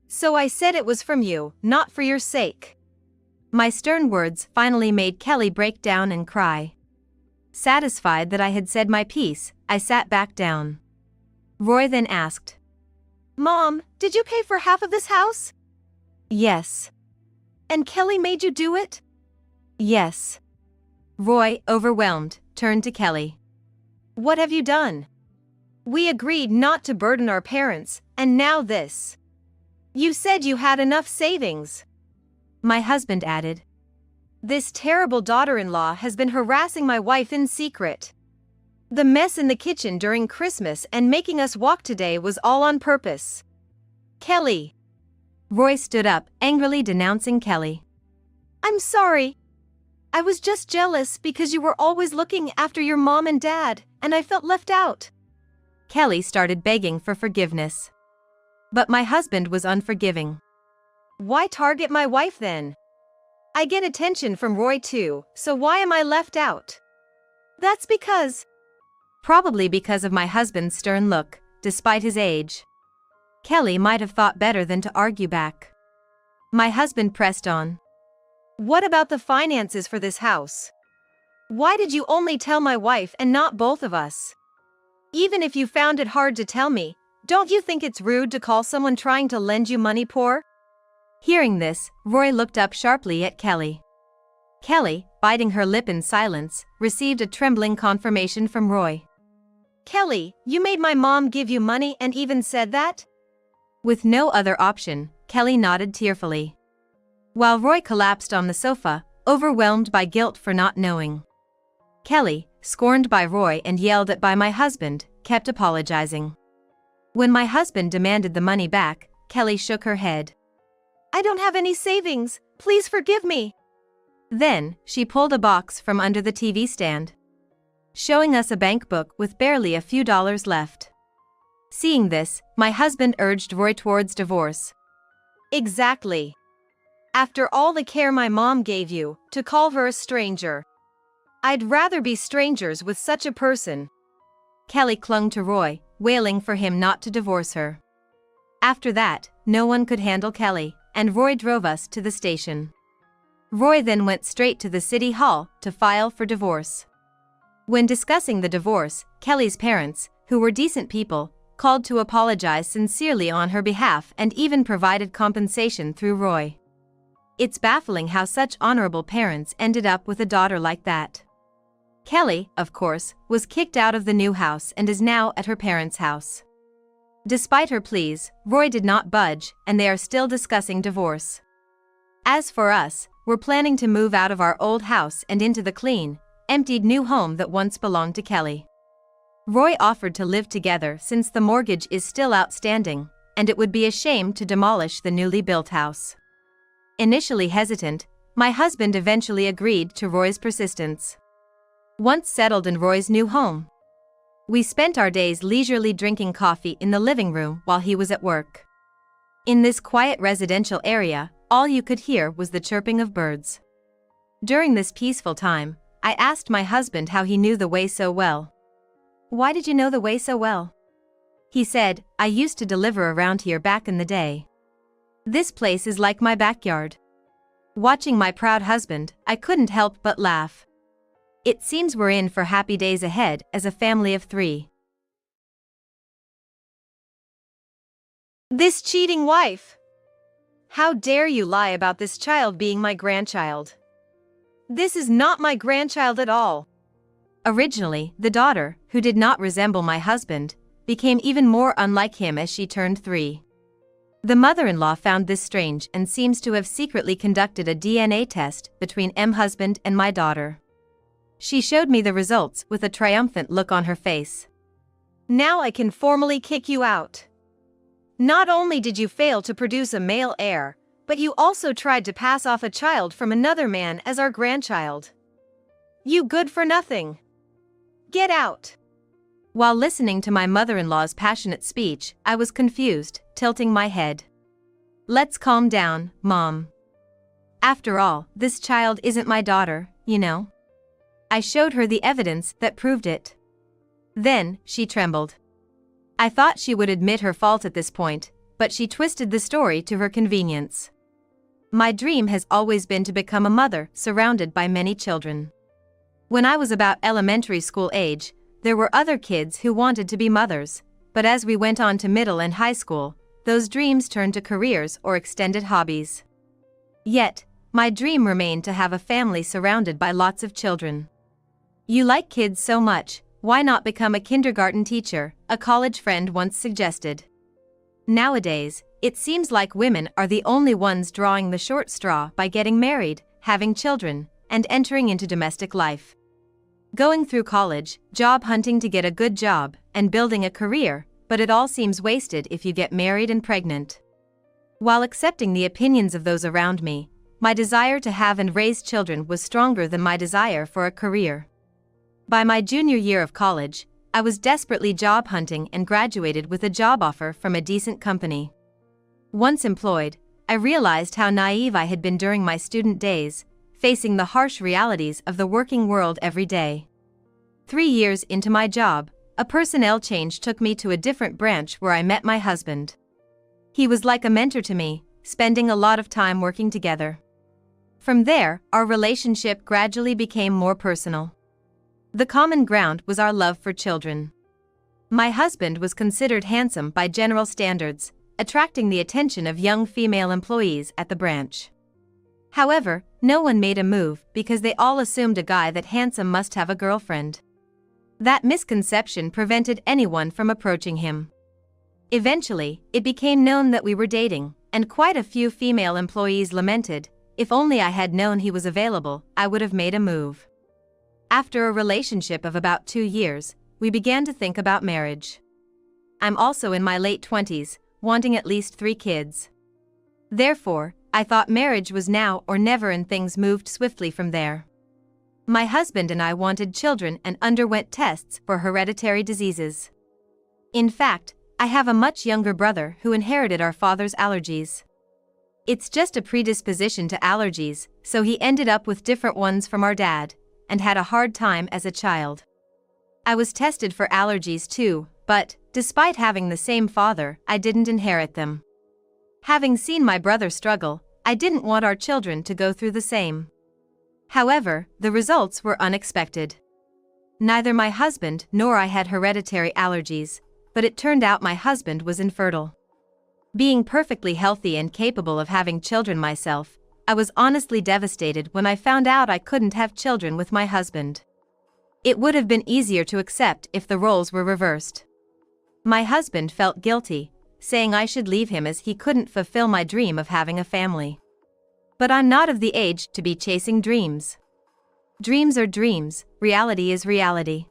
So I said it was from you, not for your sake. My stern words finally made Kelly break down and cry. Satisfied that I had said my piece, I sat back down. Roy then asked, Mom, did you pay for half of this house? Yes. And Kelly made you do it? Yes. Roy, overwhelmed, turned to Kelly. What have you done? We agreed not to burden our parents, and now this. You said you had enough savings. My husband added. This terrible daughter-in-law has been harassing my wife in secret. The mess in the kitchen during Christmas and making us walk today was all on purpose. Kelly. Roy stood up, angrily denouncing Kelly. I'm sorry. I was just jealous because you were always looking after your mom and dad, and I felt left out. Kelly started begging for forgiveness. But my husband was unforgiving. Why target my wife then? I get attention from Roy too, so why am I left out? That's because... Probably because of my husband's stern look, despite his age. Kelly might have thought better than to argue back. My husband pressed on. What about the finances for this house? Why did you only tell my wife and not both of us? Even if you found it hard to tell me, don't you think it's rude to call someone trying to lend you money poor? Hearing this, Roy looked up sharply at Kelly. Kelly, biting her lip in silence, received a trembling confirmation from Roy. Kelly, you made my mom give you money and even said that? With no other option, Kelly nodded tearfully. While Roy collapsed on the sofa, overwhelmed by guilt for not knowing. Kelly, scorned by Roy and yelled at by my husband, kept apologizing. When my husband demanded the money back, Kelly shook her head. I don't have any savings, please forgive me. Then, she pulled a box from under the TV stand, showing us a bank book with barely a few dollars left. Seeing this, my husband urged Roy towards divorce. Exactly. After all the care my mom gave you, to call her a stranger. I'd rather be strangers with such a person. Kelly clung to Roy, wailing for him not to divorce her. After that, no one could handle Kelly, and Roy drove us to the station. Roy then went straight to the city hall to file for divorce. When discussing the divorce, Kelly's parents, who were decent people, called to apologize sincerely on her behalf and even provided compensation through Roy. It's baffling how such honorable parents ended up with a daughter like that. Kelly, of course, was kicked out of the new house and is now at her parents' house. Despite her pleas, Roy did not budge, and they are still discussing divorce. As for us, we're planning to move out of our old house and into the clean, emptied new home that once belonged to Kelly. Roy offered to live together since the mortgage is still outstanding, and it would be a shame to demolish the newly built house. Initially hesitant, my husband eventually agreed to Roy's persistence. Once settled in Roy's new home, we spent our days leisurely drinking coffee in the living room while he was at work. In this quiet residential area, all you could hear was the chirping of birds. During this peaceful time, I asked my husband how he knew the way so well. Why did you know the way so well? He said, I used to deliver around here back in the day. This place is like my backyard. Watching my proud husband, I couldn't help but laugh. It seems we're in for happy days ahead as a family of 3. This cheating wife! How dare you lie about this child being my grandchild? This is not my grandchild at all. Originally, the daughter, who did not resemble my husband, became even more unlike him as she turned 3. The mother-in-law found this strange and seems to have secretly conducted a DNA test between husband and my daughter. She showed me the results with a triumphant look on her face. Now I can formally kick you out. Not only did you fail to produce a male heir, but you also tried to pass off a child from another man as our grandchild. You good for nothing. Get out. While listening to my mother-in-law's passionate speech, I was confused, tilting my head. Let's calm down, Mom. After all, this child isn't my daughter, you know. I showed her the evidence that proved it. Then, she trembled. I thought she would admit her fault at this point, but she twisted the story to her convenience. My dream has always been to become a mother surrounded by many children. When I was about elementary school age, there were other kids who wanted to be mothers, but as we went on to middle and high school, those dreams turned to careers or extended hobbies. Yet, my dream remained to have a family surrounded by lots of children. You like kids so much, why not become a kindergarten teacher, a college friend once suggested. Nowadays, it seems like women are the only ones drawing the short straw by getting married, having children, and entering into domestic life. Going through college, job hunting to get a good job, and building a career, but it all seems wasted if you get married and pregnant. While accepting the opinions of those around me, my desire to have and raise children was stronger than my desire for a career. By my junior year of college, I was desperately job hunting and graduated with a job offer from a decent company. Once employed, I realized how naive I had been during my student days, facing the harsh realities of the working world every day. 3 years into my job, a personnel change took me to a different branch where I met my husband. He was like a mentor to me, spending a lot of time working together. From there, our relationship gradually became more personal. The common ground was our love for children. My husband was considered handsome by general standards, attracting the attention of young female employees at the branch. However, no one made a move because they all assumed a guy that handsome must have a girlfriend. That misconception prevented anyone from approaching him. Eventually, it became known that we were dating, and quite a few female employees lamented, if only I had known he was available, I would have made a move. After a relationship of about 2 years, we began to think about marriage. I'm also in my late 20s, wanting at least 3 kids. Therefore, I thought marriage was now or never, and things moved swiftly from there. My husband and I wanted children and underwent tests for hereditary diseases. In fact, I have a much younger brother who inherited our father's allergies. It's just a predisposition to allergies, so he ended up with different ones from our dad, and had a hard time as a child. I was tested for allergies too, but, despite having the same father, I didn't inherit them. Having seen my brother struggle, I didn't want our children to go through the same. However, the results were unexpected. Neither my husband nor I had hereditary allergies, but it turned out my husband was infertile. Being perfectly healthy and capable of having children myself, I was honestly devastated when I found out I couldn't have children with my husband. It would have been easier to accept if the roles were reversed. My husband felt guilty, saying I should leave him as he couldn't fulfill my dream of having a family. But I'm not of the age to be chasing dreams. Dreams are dreams, reality is reality.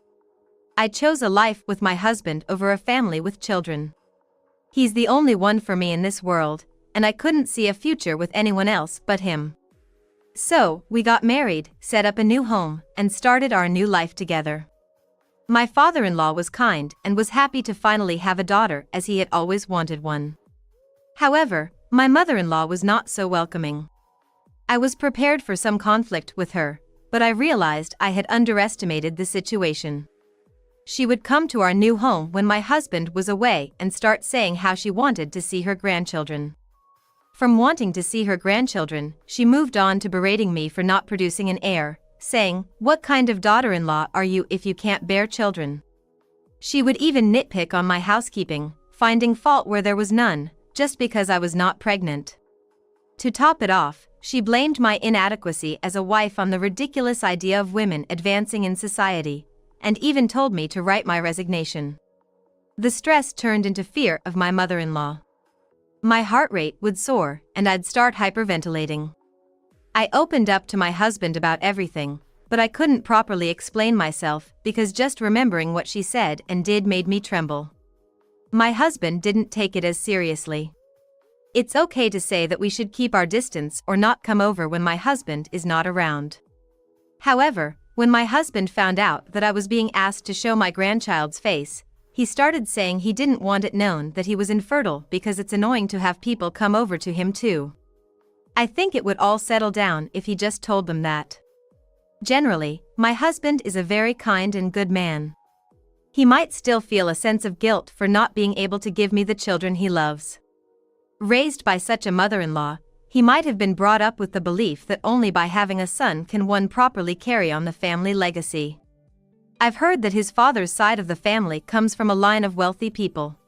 I chose a life with my husband over a family with children. He's the only one for me in this world, and I couldn't see a future with anyone else but him. So, we got married, set up a new home, and started our new life together. My father-in-law was kind and was happy to finally have a daughter as he had always wanted one. However, my mother-in-law was not so welcoming. I was prepared for some conflict with her, but I realized I had underestimated the situation. She would come to our new home when my husband was away and start saying how she wanted to see her grandchildren. From wanting to see her grandchildren, she moved on to berating me for not producing an heir, saying, "What kind of daughter-in-law are you if you can't bear children?" She would even nitpick on my housekeeping, finding fault where there was none, just because I was not pregnant. To top it off, she blamed my inadequacy as a wife on the ridiculous idea of women advancing in society, and even told me to write my resignation. The stress turned into fear of my mother-in-law. My heart rate would soar, and I'd start hyperventilating. I opened up to my husband about everything, but I couldn't properly explain myself because just remembering what she said and did made me tremble. My husband didn't take it as seriously. It's okay to say that we should keep our distance or not come over when my husband is not around. However, when my husband found out that I was being asked to show my grandchild's face, he started saying he didn't want it known that he was infertile because it's annoying to have people come over to him too. I think it would all settle down if he just told them that. Generally, my husband is a very kind and good man. He might still feel a sense of guilt for not being able to give me the children he loves. Raised by such a mother-in-law, he might have been brought up with the belief that only by having a son can one properly carry on the family legacy. I've heard that his father's side of the family comes from a line of wealthy people.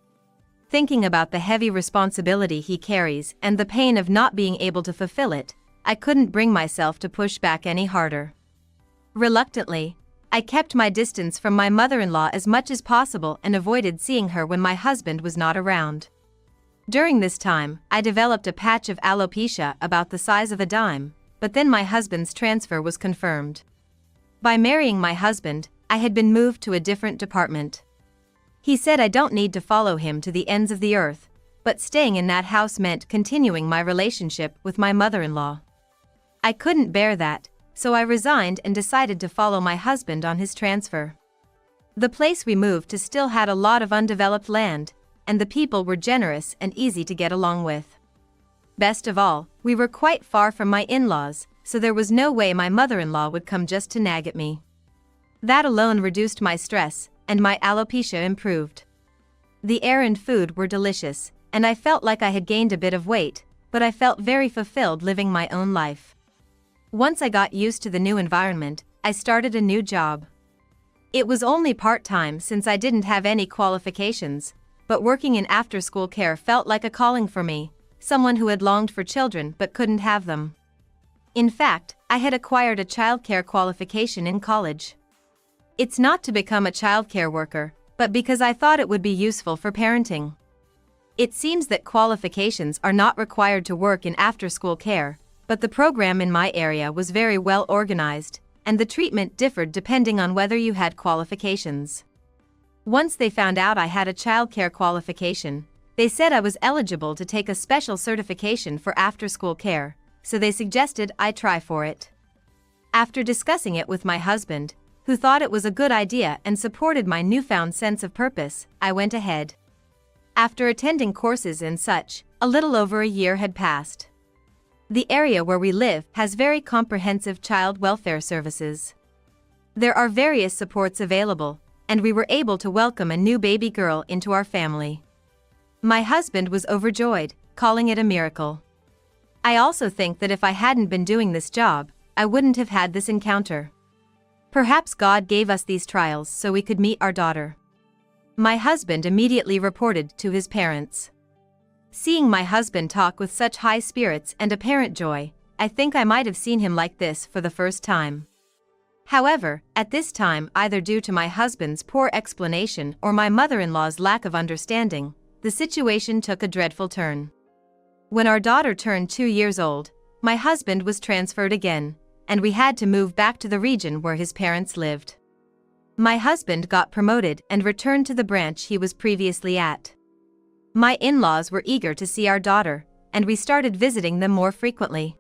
Thinking about the heavy responsibility he carries and the pain of not being able to fulfill it, I couldn't bring myself to push back any harder. Reluctantly, I kept my distance from my mother-in-law as much as possible and avoided seeing her when my husband was not around. During this time, I developed a patch of alopecia about the size of a dime, but then my husband's transfer was confirmed. By marrying my husband, I had been moved to a different department. He said I don't need to follow him to the ends of the earth, but staying in that house meant continuing my relationship with my mother-in-law. I couldn't bear that, so I resigned and decided to follow my husband on his transfer. The place we moved to still had a lot of undeveloped land, and the people were generous and easy to get along with. Best of all, we were quite far from my in-laws, so there was no way my mother-in-law would come just to nag at me. That alone reduced my stress, and my alopecia improved. The air and food were delicious, and I felt like I had gained a bit of weight, but I felt very fulfilled living my own life. Once I got used to the new environment, I started a new job. It was only part-time since I didn't have any qualifications, but working in after-school care felt like a calling for me, someone who had longed for children but couldn't have them. In fact, I had acquired a childcare qualification in college. It's not to become a childcare worker, but because I thought it would be useful for parenting. It seems that qualifications are not required to work in after-school care, but the program in my area was very well organized, and the treatment differed depending on whether you had qualifications. Once they found out I had a childcare qualification, they said I was eligible to take a special certification for after-school care, so they suggested I try for it. After discussing it with my husband, who thought it was a good idea and supported my newfound sense of purpose, I went ahead. After attending courses and such, a little over a year had passed. The area where we live has very comprehensive child welfare services. There are various supports available, and we were able to welcome a new baby girl into our family. My husband was overjoyed, calling it a miracle. I also think that if I hadn't been doing this job, I wouldn't have had this encounter. Perhaps God gave us these trials so we could meet our daughter. My husband immediately reported to his parents. Seeing my husband talk with such high spirits and apparent joy, I think I might have seen him like this for the first time. However, at this time, either due to my husband's poor explanation or my mother-in-law's lack of understanding, the situation took a dreadful turn. When our daughter turned 2 years old, my husband was transferred again, and we had to move back to the region where his parents lived. My husband got promoted and returned to the branch he was previously at. My in-laws were eager to see our daughter, and we started visiting them more frequently.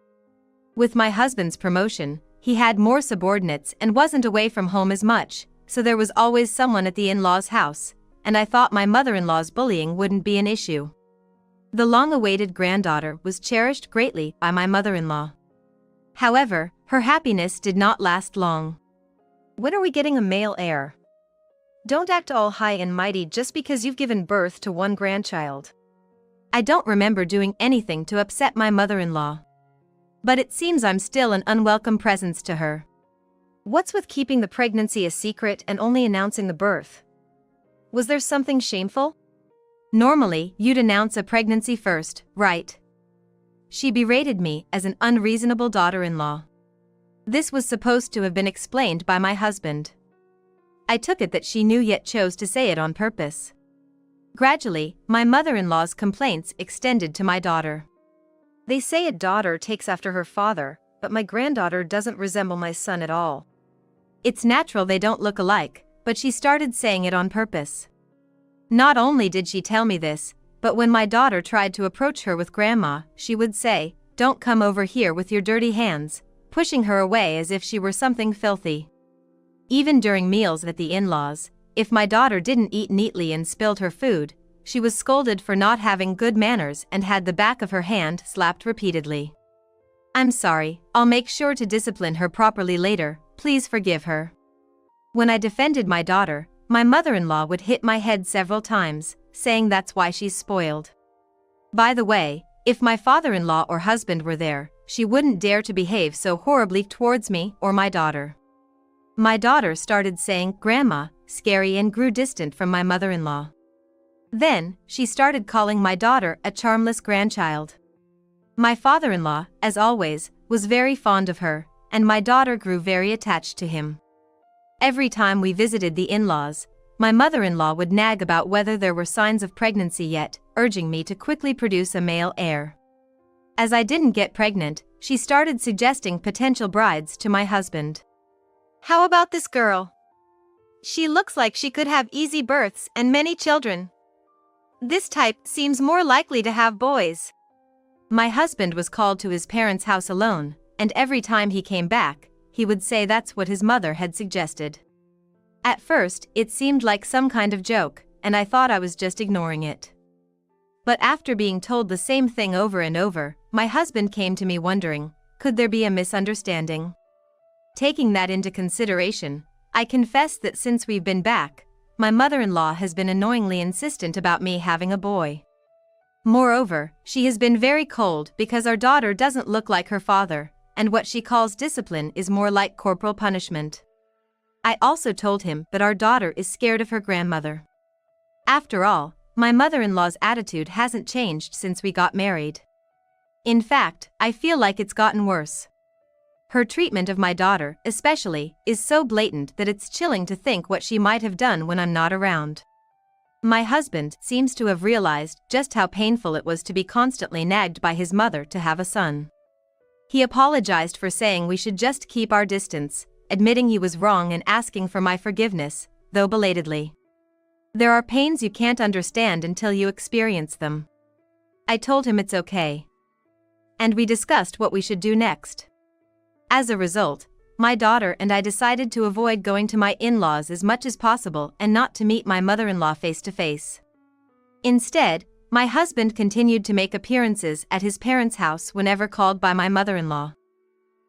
With my husband's promotion, he had more subordinates and wasn't away from home as much, so there was always someone at the in-laws' house, and I thought my mother-in-law's bullying wouldn't be an issue. The long-awaited granddaughter was cherished greatly by my mother-in-law. However, her happiness did not last long. When are we getting a male heir? Don't act all high and mighty just because you've given birth to one grandchild. I don't remember doing anything to upset my mother-in-law. But it seems I'm still an unwelcome presence to her. What's with keeping the pregnancy a secret and only announcing the birth? Was there something shameful? Normally, you'd announce a pregnancy first, right? She berated me as an unreasonable daughter-in-law. This was supposed to have been explained by my husband. I took it that she knew yet chose to say it on purpose. Gradually, my mother-in-law's complaints extended to my daughter. They say a daughter takes after her father, but my granddaughter doesn't resemble my son at all. It's natural they don't look alike, but she started saying it on purpose. Not only did she tell me this, but when my daughter tried to approach her with grandma, she would say, "Don't come over here with your dirty hands," pushing her away as if she were something filthy. Even during meals at the in-laws, if my daughter didn't eat neatly and spilled her food, she was scolded for not having good manners and had the back of her hand slapped repeatedly. "I'm sorry, I'll make sure to discipline her properly later, please forgive her." When I defended my daughter, my mother-in-law would hit my head several times, saying that's why she's spoiled. By the way, if my father-in-law or husband were there, she wouldn't dare to behave so horribly towards me or my daughter. My daughter started saying, "Grandma," scary, and grew distant from my mother-in-law. Then, she started calling my daughter a charmless grandchild. My father-in-law, as always, was very fond of her, and my daughter grew very attached to him. Every time we visited the in-laws, my mother-in-law would nag about whether there were signs of pregnancy yet, urging me to quickly produce a male heir. As I didn't get pregnant, she started suggesting potential brides to my husband. "How about this girl? She looks like she could have easy births and many children. This type seems more likely to have boys." My husband was called to his parents' house alone, and every time he came back, he would say that's what his mother had suggested. At first, it seemed like some kind of joke, and I thought I was just ignoring it. But after being told the same thing over and over, my husband came to me wondering, could there be a misunderstanding? Taking that into consideration, I confess that since we've been back, my mother-in-law has been annoyingly insistent about me having a boy. Moreover, she has been very cold because our daughter doesn't look like her father, and what she calls discipline is more like corporal punishment. I also told him that our daughter is scared of her grandmother. After all, my mother-in-law's attitude hasn't changed since we got married. In fact, I feel like it's gotten worse. Her treatment of my daughter, especially, is so blatant that it's chilling to think what she might have done when I'm not around. My husband seems to have realized just how painful it was to be constantly nagged by his mother to have a son. He apologized for saying we should just keep our distance, admitting he was wrong and asking for my forgiveness, though belatedly. There are pains you can't understand until you experience them. I told him it's okay. And we discussed what we should do next. As a result, my daughter and I decided to avoid going to my in-laws as much as possible and not to meet my mother-in-law face to face. Instead, my husband continued to make appearances at his parents' house whenever called by my mother-in-law.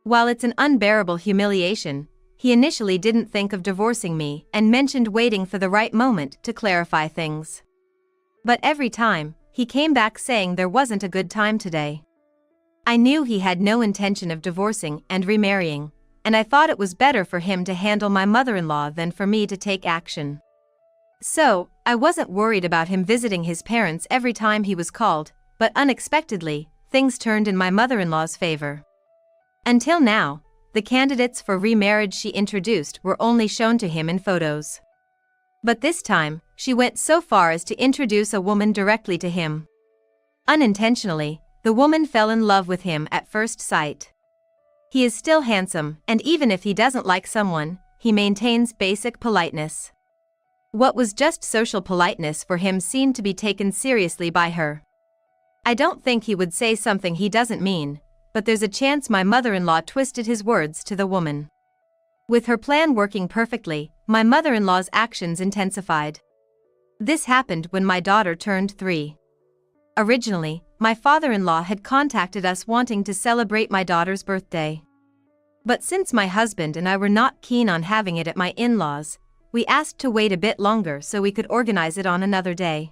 While it's an unbearable humiliation, he initially didn't think of divorcing me and mentioned waiting for the right moment to clarify things. But every time, he came back saying there wasn't a good time today. I knew he had no intention of divorcing and remarrying, and I thought it was better for him to handle my mother-in-law than for me to take action. So, I wasn't worried about him visiting his parents every time he was called, but unexpectedly, things turned in my mother-in-law's favor. Until now, the candidates for remarriage she introduced were only shown to him in photos. But this time, she went so far as to introduce a woman directly to him. Unintentionally, the woman fell in love with him at first sight. He is still handsome, and even if he doesn't like someone, he maintains basic politeness. What was just social politeness for him seemed to be taken seriously by her. I don't think he would say something he doesn't mean, but there's a chance my mother-in-law twisted his words to the woman. With her plan working perfectly, my mother-in-law's actions intensified. This happened when my daughter turned 3. Originally, my father-in-law had contacted us wanting to celebrate my daughter's birthday. But since my husband and I were not keen on having it at my in-laws, we asked to wait a bit longer so we could organize it on another day.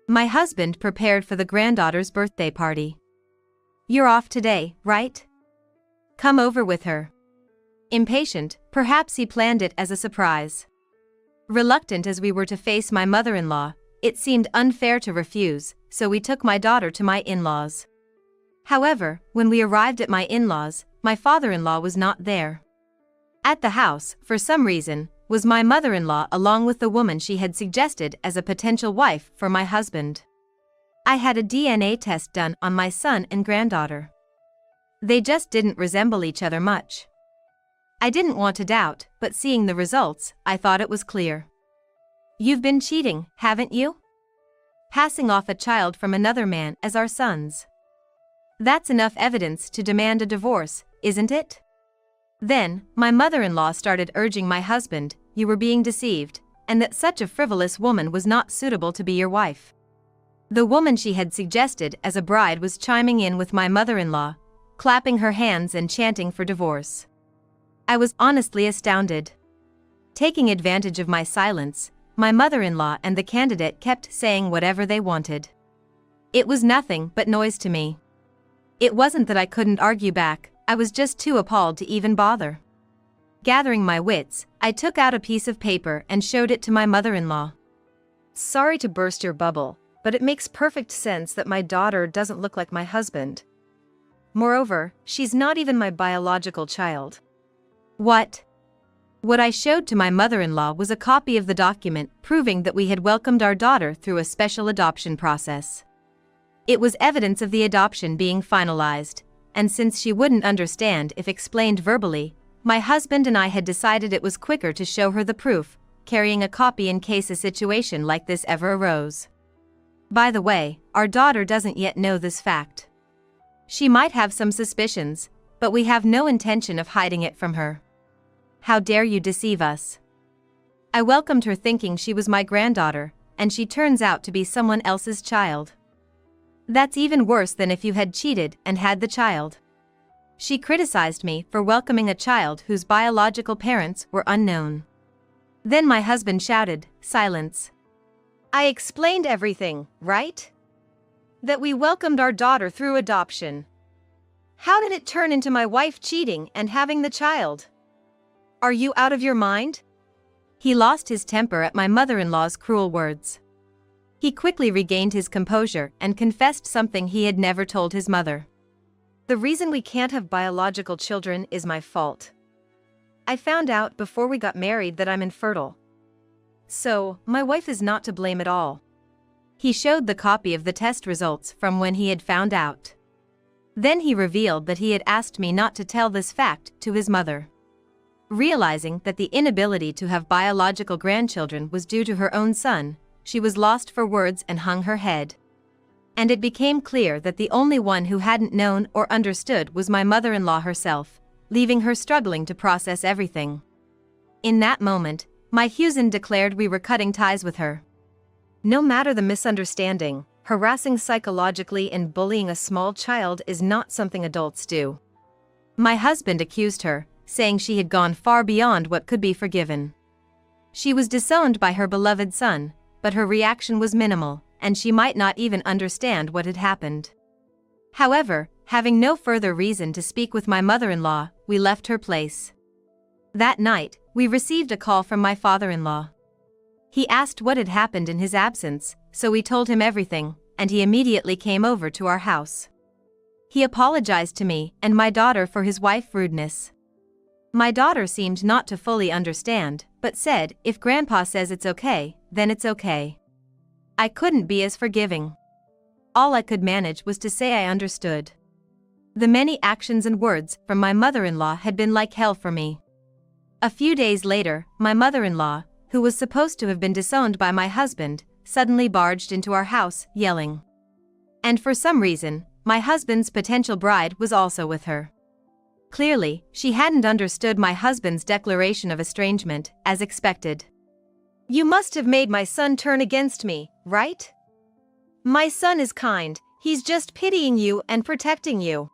My husband prepared for the granddaughter's birthday party. "You're off today, right? Come over with her." Impatient, perhaps he planned it as a surprise. Reluctant as we were to face my mother-in-law, it seemed unfair to refuse, so we took my daughter to my in-laws. However, when we arrived at my in-laws, my father-in-law was not there. At the house, for some reason, was my mother-in-law along with the woman she had suggested as a potential wife for my husband. I had a DNA test done on my son and granddaughter. They just didn't resemble each other much. I didn't want to doubt, but seeing the results, I thought it was clear. You've been cheating, haven't you? Passing off a child from another man as our son's. That's enough evidence to demand a divorce, isn't it? Then, my mother-in-law started urging my husband, you were being deceived, and that such a frivolous woman was not suitable to be your wife. The woman she had suggested as a bride was chiming in with my mother-in-law, clapping her hands and chanting for divorce. I was honestly astounded. Taking advantage of my silence, my mother-in-law and the candidate kept saying whatever they wanted. It was nothing but noise to me. It wasn't that I couldn't argue back, I was just too appalled to even bother. Gathering my wits, I took out a piece of paper and showed it to my mother-in-law. Sorry to burst your bubble, but it makes perfect sense that my daughter doesn't look like my husband. Moreover, she's not even my biological child. What? What I showed to my mother-in-law was a copy of the document proving that we had welcomed our daughter through a special adoption process. It was evidence of the adoption being finalized, and since she wouldn't understand if explained verbally, my husband and I had decided it was quicker to show her the proof, carrying a copy in case a situation like this ever arose. By the way, our daughter doesn't yet know this fact. She might have some suspicions, but we have no intention of hiding it from her. How dare you deceive us? I welcomed her thinking she was my granddaughter, and she turns out to be someone else's child. That's even worse than if you had cheated and had the child. She criticized me for welcoming a child whose biological parents were unknown. Then my husband shouted, "Silence." I explained everything, right? That we welcomed our daughter through adoption. How did it turn into my wife cheating and having the child? Are you out of your mind? He lost his temper at my mother-in-law's cruel words. He quickly regained his composure and confessed something he had never told his mother. The reason we can't have biological children is my fault. I found out before we got married that I'm infertile. So, my wife is not to blame at all. He showed the copy of the test results from when he had found out. Then he revealed that he had asked me not to tell this fact to his mother. Realizing that the inability to have biological grandchildren was due to her own son, she was lost for words and hung her head. And it became clear that the only one who hadn't known or understood was my mother-in-law herself, leaving her struggling to process everything. In that moment, my husband declared we were cutting ties with her. No matter the misunderstanding, harassing psychologically and bullying a small child is not something adults do. My husband accused her, saying she had gone far beyond what could be forgiven. She was disowned by her beloved son, but her reaction was minimal, and she might not even understand what had happened. However, having no further reason to speak with my mother-in-law, we left her place. That night, we received a call from my father-in-law. He asked what had happened in his absence, so we told him everything, and he immediately came over to our house. He apologized to me and my daughter for his wife's rudeness. My daughter seemed not to fully understand, but said, if Grandpa says it's okay, then it's okay. I couldn't be as forgiving. All I could manage was to say I understood. The many actions and words from my mother-in-law had been like hell for me. A few days later, my mother-in-law, who was supposed to have been disowned by my husband, suddenly barged into our house, yelling. And for some reason, my husband's potential bride was also with her. Clearly, she hadn't understood my husband's declaration of estrangement, as expected. You must have made my son turn against me, right? My son is kind, he's just pitying you and protecting you.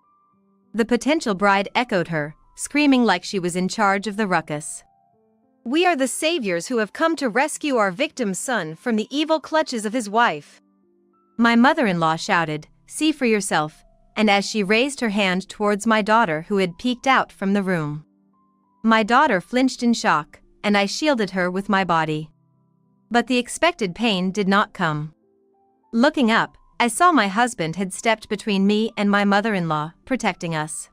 The potential bride echoed her, screaming like she was in charge of the ruckus. We are the saviors who have come to rescue our victim's son from the evil clutches of his wife. My mother-in-law shouted, see for yourself, and as she raised her hand towards my daughter who had peeked out from the room. My daughter flinched in shock, and I shielded her with my body. But the expected pain did not come. Looking up, I saw my husband had stepped between me and my mother-in-law, protecting us.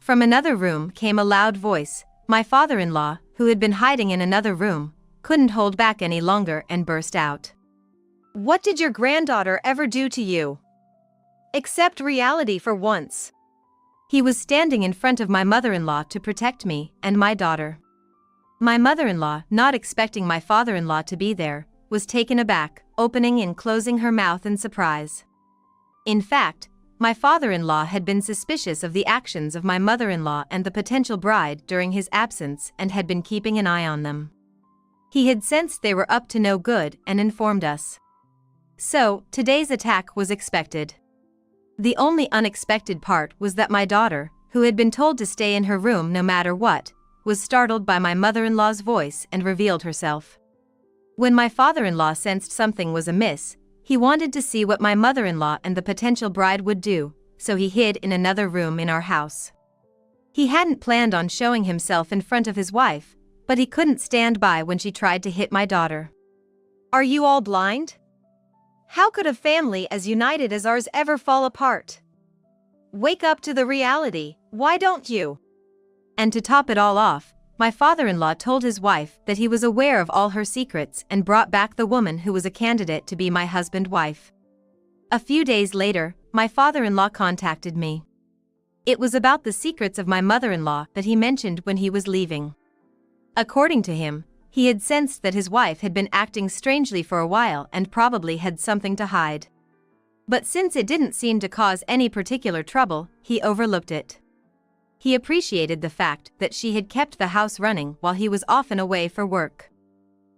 From another room came a loud voice. My father-in-law, who had been hiding in another room, couldn't hold back any longer and burst out. What did your granddaughter ever do to you? Accept reality for once. He was standing in front of my mother-in-law to protect me and my daughter. My mother-in-law, not expecting my father-in-law to be there, was taken aback, opening and closing her mouth in surprise. In fact, my father-in-law had been suspicious of the actions of my mother-in-law and the potential bride during his absence and had been keeping an eye on them. He had sensed they were up to no good and informed us. So, today's attack was expected. The only unexpected part was that my daughter, who had been told to stay in her room no matter what, was startled by my mother-in-law's voice and revealed herself. When my father-in-law sensed something was amiss, he wanted to see what my mother-in-law and the potential bride would do, so he hid in another room in our house. He hadn't planned on showing himself in front of his wife, but he couldn't stand by when she tried to hit my daughter. Are you all blind? How could a family as united as ours ever fall apart? Wake up to the reality, why don't you? And to top it all off, my father-in-law told his wife that he was aware of all her secrets and brought back the woman who was a candidate to be my husband's wife. A few days later, my father-in-law contacted me. It was about the secrets of my mother-in-law that he mentioned when he was leaving. According to him, he had sensed that his wife had been acting strangely for a while and probably had something to hide. But since it didn't seem to cause any particular trouble, he overlooked it. He appreciated the fact that she had kept the house running while he was often away for work.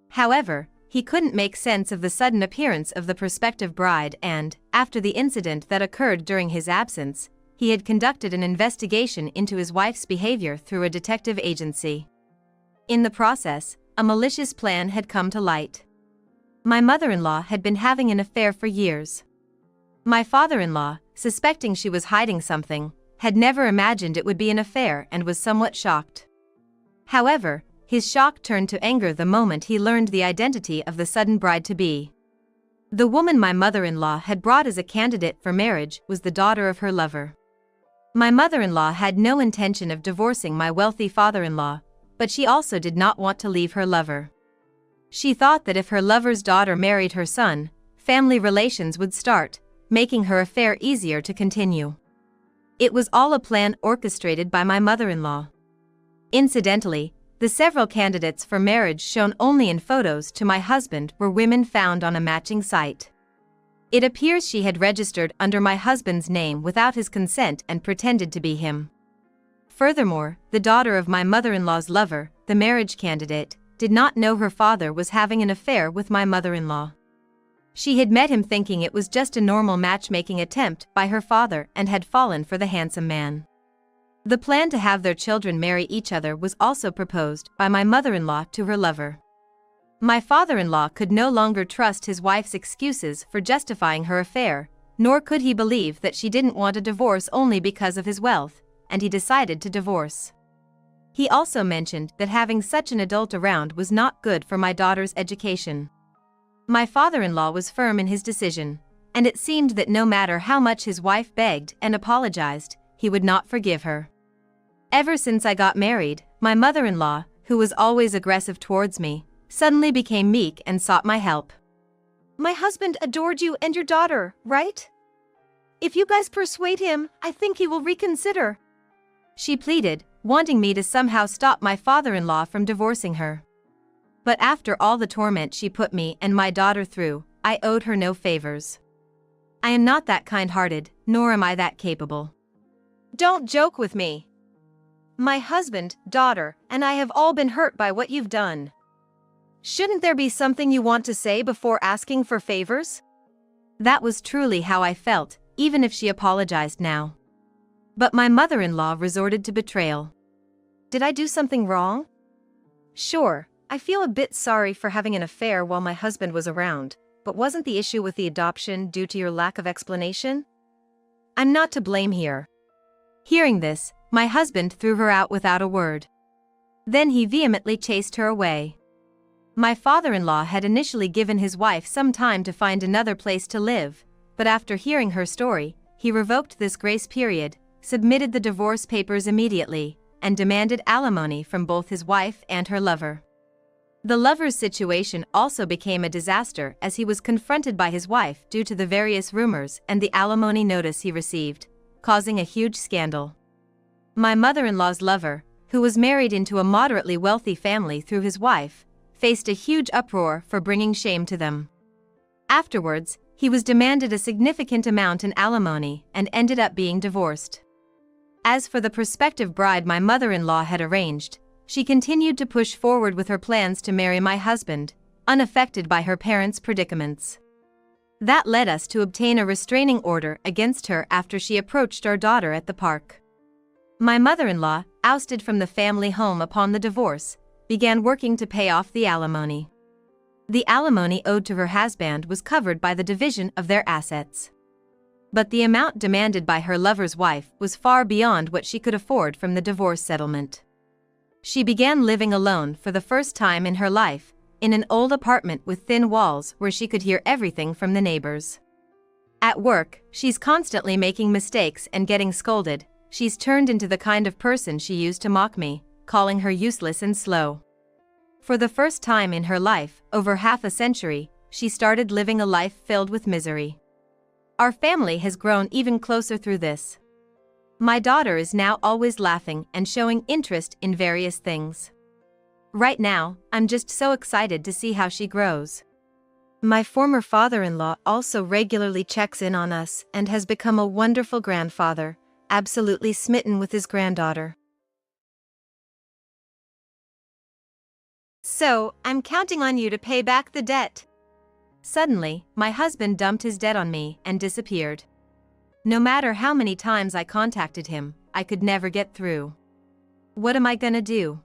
However, he couldn't make sense of the sudden appearance of the prospective bride and, after the incident that occurred during his absence, he had conducted an investigation into his wife's behavior through a detective agency. In the process, a malicious plan had come to light. My mother-in-law had been having an affair for years. My father-in-law, suspecting she was hiding something, had never imagined it would be an affair and was somewhat shocked. However, his shock turned to anger the moment he learned the identity of the sudden bride-to-be. The woman my mother-in-law had brought as a candidate for marriage was the daughter of her lover. My mother-in-law had no intention of divorcing my wealthy father-in-law, but she also did not want to leave her lover. She thought that if her lover's daughter married her son, family relations would start, making her affair easier to continue. It was all a plan orchestrated by my mother-in-law. Incidentally, the several candidates for marriage shown only in photos to my husband were women found on a matching site. It appears she had registered under my husband's name without his consent and pretended to be him. Furthermore, the daughter of my mother-in-law's lover, the marriage candidate, did not know her father was having an affair with my mother-in-law. She had met him thinking it was just a normal matchmaking attempt by her father and had fallen for the handsome man. The plan to have their children marry each other was also proposed by my mother-in-law to her lover. My father-in-law could no longer trust his wife's excuses for justifying her affair, nor could he believe that she didn't want a divorce only because of his wealth, and he decided to divorce. He also mentioned that having such an adult around was not good for my daughter's education. My father-in-law was firm in his decision, and it seemed that no matter how much his wife begged and apologized, he would not forgive her. Ever since I got married, my mother-in-law, who was always aggressive towards me, suddenly became meek and sought my help. My husband adored you and your daughter, right? If you guys persuade him, I think he will reconsider. She pleaded, wanting me to somehow stop my father-in-law from divorcing her. But after all the torment she put me and my daughter through, I owed her no favors. I am not that kind-hearted, nor am I that capable. Don't joke with me. My husband, daughter, and I have all been hurt by what you've done. Shouldn't there be something you want to say before asking for favors? That was truly how I felt, even if she apologized now. But my mother-in-law resorted to betrayal. Did I do something wrong? Sure, I feel a bit sorry for having an affair while my husband was around, but wasn't the issue with the adoption due to your lack of explanation? I'm not to blame here. Hearing this, my husband threw her out without a word. Then he vehemently chased her away. My father-in-law had initially given his wife some time to find another place to live, but after hearing her story, he revoked this grace period, submitted the divorce papers immediately, and demanded alimony from both his wife and her lover. The lover's situation also became a disaster as he was confronted by his wife due to the various rumors and the alimony notice he received, causing a huge scandal. My mother-in-law's lover, who was married into a moderately wealthy family through his wife, faced a huge uproar for bringing shame to them. Afterwards, he was demanded a significant amount in alimony and ended up being divorced. As for the prospective bride my mother-in-law had arranged, she continued to push forward with her plans to marry my husband, unaffected by her parents' predicaments. That led us to obtain a restraining order against her after she approached our daughter at the park. My mother-in-law, ousted from the family home upon the divorce, began working to pay off the alimony. The alimony owed to her husband was covered by the division of their assets. But the amount demanded by her lover's wife was far beyond what she could afford from the divorce settlement. She began living alone for the first time in her life, in an old apartment with thin walls where she could hear everything from the neighbors. At work, she's constantly making mistakes and getting scolded. She's turned into the kind of person she used to mock me, calling her useless and slow. For the first time in her life, over half a century, she started living a life filled with misery. Our family has grown even closer through this. My daughter is now always laughing and showing interest in various things. Right now, I'm just so excited to see how she grows. My former father-in-law also regularly checks in on us and has become a wonderful grandfather, absolutely smitten with his granddaughter. So, I'm counting on you to pay back the debt. Suddenly, my husband dumped his debt on me and disappeared. No matter how many times I contacted him, I could never get through. What am I gonna do?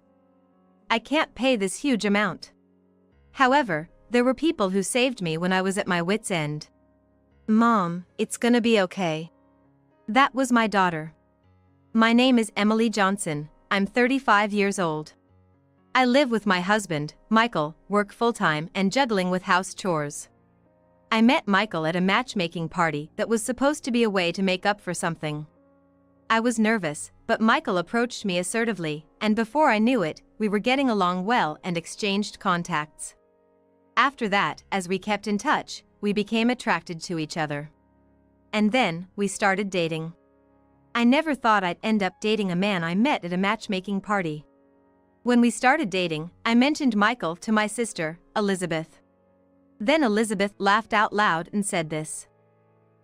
I can't pay this huge amount. However, there were people who saved me when I was at my wit's end. Mom, it's gonna be okay. That was my daughter. My name is Emily Johnson, I'm 35 years old. I live with my husband, Michael, work full-time and juggling with house chores. I met Michael at a matchmaking party that was supposed to be a way to make up for something. I was nervous, but Michael approached me assertively, and before I knew it, we were getting along well and exchanged contacts. After that, as we kept in touch, we became attracted to each other. And then, we started dating. I never thought I'd end up dating a man I met at a matchmaking party. When we started dating, I mentioned Michael to my sister, Elizabeth. Then Elizabeth laughed out loud and said this.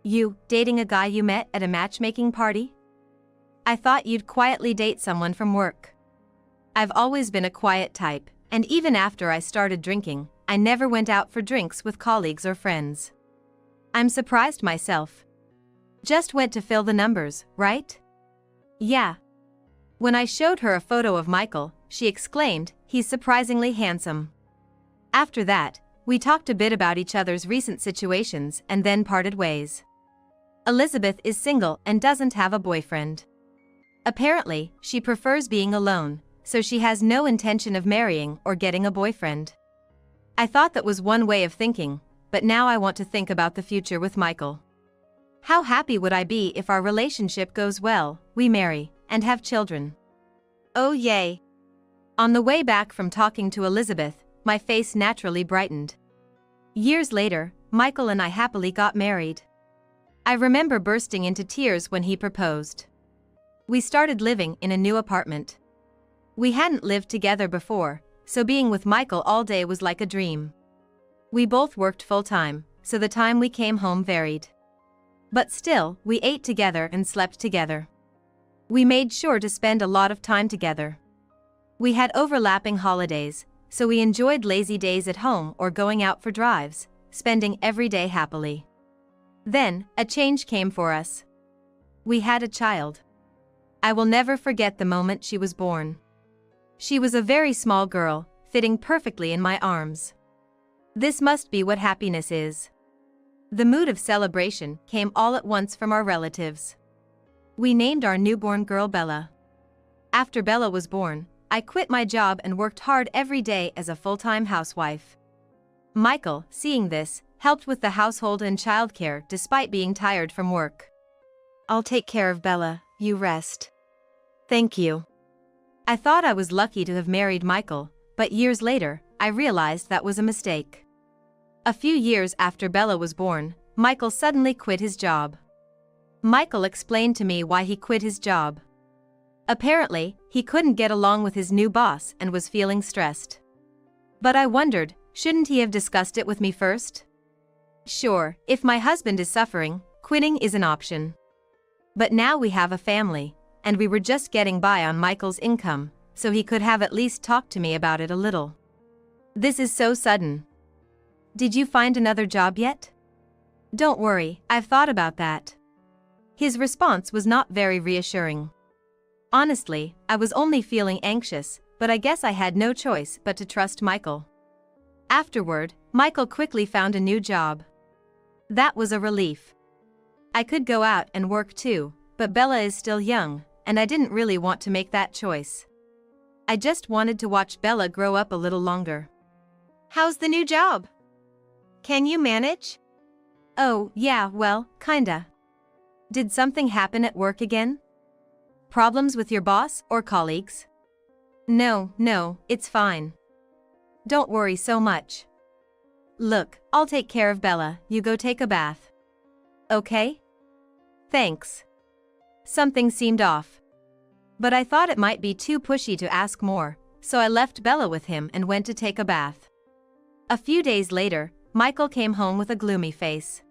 You, dating a guy you met at a matchmaking party? I thought you'd quietly date someone from work. I've always been a quiet type, and even after I started drinking, I never went out for drinks with colleagues or friends. I'm surprised myself. Just went to fill the numbers, right? Yeah. When I showed her a photo of Michael, she exclaimed, he's surprisingly handsome. After that, we talked a bit about each other's recent situations and then parted ways. Elizabeth is single and doesn't have a boyfriend. Apparently, she prefers being alone, so she has no intention of marrying or getting a boyfriend. I thought that was one way of thinking, but now I want to think about the future with Michael. How happy would I be if our relationship goes well, we marry, and have children? Oh yay! On the way back from talking to Elizabeth, my face naturally brightened. Years later, Michael and I happily got married. I remember bursting into tears when he proposed. We started living in a new apartment. We hadn't lived together before, so being with Michael all day was like a dream. We both worked full-time, so the time we came home varied. But still, we ate together and slept together. We made sure to spend a lot of time together. We had overlapping holidays, so we enjoyed lazy days at home or going out for drives, spending every day happily. Then, a change came for us. We had a child. I will never forget the moment she was born. She was a very small girl, fitting perfectly in my arms. This must be what happiness is. The mood of celebration came all at once from our relatives. We named our newborn girl Bella. After Bella was born, I quit my job and worked hard every day as a full-time housewife. Michael, seeing this, helped with the household and childcare despite being tired from work. I'll take care of Bella, you rest. Thank you. I thought I was lucky to have married Michael, but years later, I realized that was a mistake. A few years after Bella was born, Michael suddenly quit his job. Michael explained to me why he quit his job. Apparently, he couldn't get along with his new boss and was feeling stressed. But I wondered, shouldn't he have discussed it with me first? Sure, if my husband is suffering, quitting is an option. But now we have a family, and we were just getting by on Michael's income, so he could have at least talked to me about it a little. This is so sudden. Did you find another job yet? Don't worry, I've thought about that. His response was not very reassuring. Honestly, I was only feeling anxious, but I guess I had no choice but to trust Michael. Afterward, Michael quickly found a new job. That was a relief. I could go out and work too, but Bella is still young, and I didn't really want to make that choice. I just wanted to watch Bella grow up a little longer. How's the new job? Can you manage? Oh, yeah, well, kinda. Did something happen at work again? Problems with your boss or colleagues? No, it's fine. Don't worry so much. Look, I'll take care of Bella, you go take a bath. Okay? Thanks. Something seemed off. But I thought it might be too pushy to ask more, so I left Bella with him and went to take a bath. A few days later, Michael came home with a gloomy face.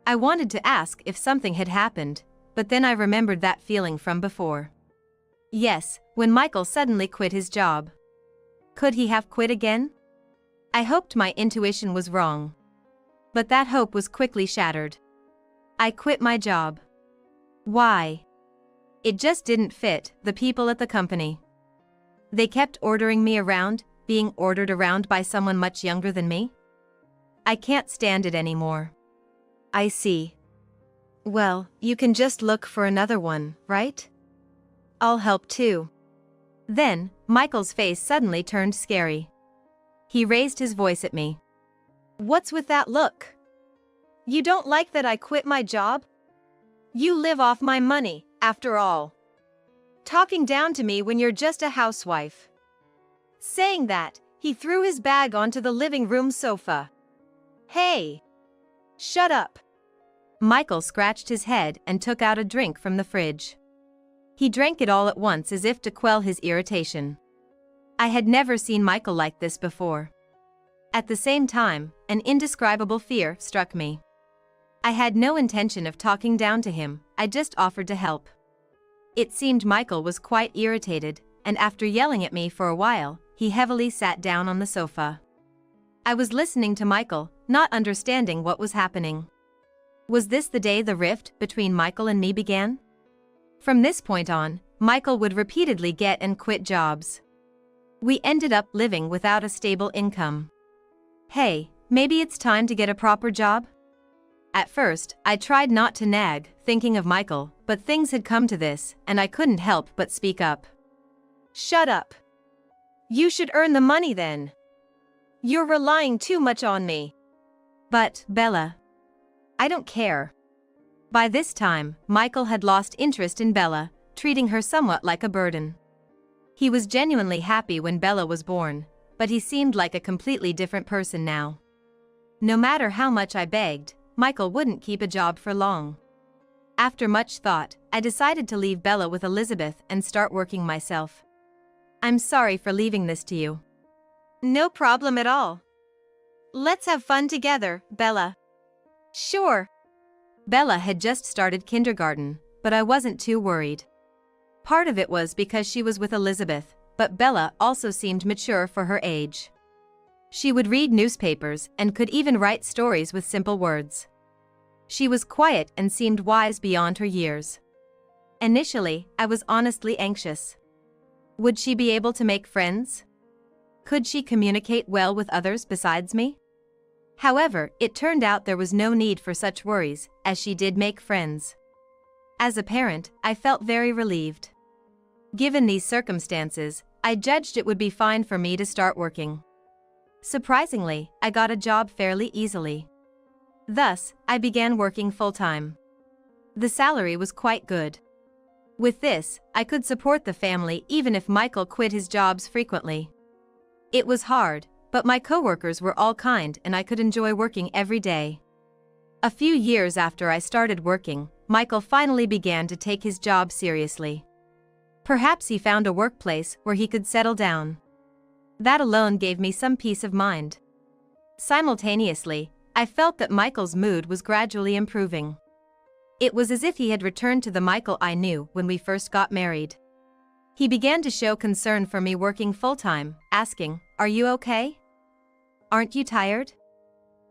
I wanted to ask if something had happened, but then I remembered that feeling from before. Yes, when Michael suddenly quit his job. Could he have quit again? I hoped my intuition was wrong. But that hope was quickly shattered. I quit my job. Why? It just didn't fit the people at the company. They kept ordering me around, being ordered around by someone much younger than me. I can't stand it anymore. I see. Well, you can just look for another one, right? I'll help too. Then, Michael's face suddenly turned scary. He raised his voice at me. What's with that look? You don't like that I quit my job? You live off my money, after all. Talking down to me when you're just a housewife. Saying that, he threw his bag onto the living room sofa. Hey! Shut up! Michael scratched his head and took out a drink from the fridge. He drank it all at once as if to quell his irritation. I had never seen Michael like this before. At the same time, an indescribable fear struck me. I had no intention of talking down to him, I just offered to help. It seemed Michael was quite irritated, and after yelling at me for a while, he heavily sat down on the sofa. I was listening to Michael, not understanding what was happening. Was this the day the rift between Michael and me began? From this point on, Michael would repeatedly get and quit jobs. We ended up living without a stable income. Hey, maybe it's time to get a proper job? At first, I tried not to nag, thinking of Michael, but things had come to this, and I couldn't help but speak up. Shut up. You should earn the money then. You're relying too much on me. But, Bella. I don't care. By this time, Michael had lost interest in Bella, treating her somewhat like a burden. He was genuinely happy when Bella was born, but he seemed like a completely different person now. No matter how much I begged, Michael wouldn't keep a job for long. After much thought, I decided to leave Bella with Elizabeth and start working myself. I'm sorry for leaving this to you. No problem at all. Let's have fun together, Bella. Sure. Bella had just started kindergarten, but I wasn't too worried. Part of it was because she was with Elizabeth, but Bella also seemed mature for her age. She would read newspapers and could even write stories with simple words. She was quiet and seemed wise beyond her years. Initially, I was honestly anxious. Would she be able to make friends? Could she communicate well with others besides me? However, it turned out there was no need for such worries, as she did make friends. As a parent, I felt very relieved. Given these circumstances, I judged it would be fine for me to start working. Surprisingly, I got a job fairly easily. Thus, I began working full-time. The salary was quite good. With this, I could support the family even if Michael quit his jobs frequently. It was hard, but my coworkers were all kind and I could enjoy working every day. A few years after I started working, Michael finally began to take his job seriously. Perhaps he found a workplace where he could settle down. That alone gave me some peace of mind. Simultaneously, I felt that Michael's mood was gradually improving. It was as if he had returned to the Michael I knew when we first got married. He began to show concern for me working full-time, asking, "Are you okay? Aren't you tired?"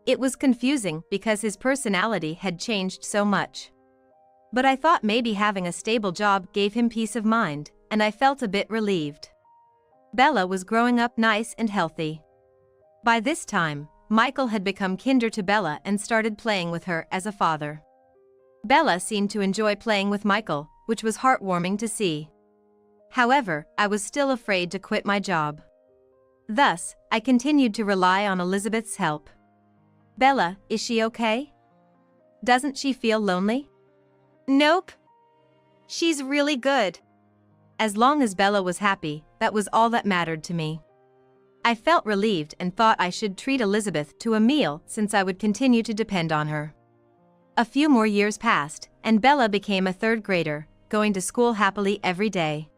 It was confusing because his personality had changed so much. But I thought maybe having a stable job gave him peace of mind, and I felt a bit relieved. Bella was growing up nice and healthy. By this time, Michael had become kinder to Bella and started playing with her as a father. Bella seemed to enjoy playing with Michael, which was heartwarming to see. However, I was still afraid to quit my job. Thus, I continued to rely on Elizabeth's help. "Bella, is she okay? Doesn't she feel lonely?" Nope. She's really good. As long as Bella was happy, that was all that mattered to me. I felt relieved and thought I should treat Elizabeth to a meal since I would continue to depend on her. A few more years passed, and Bella became a third grader, going to school happily every day.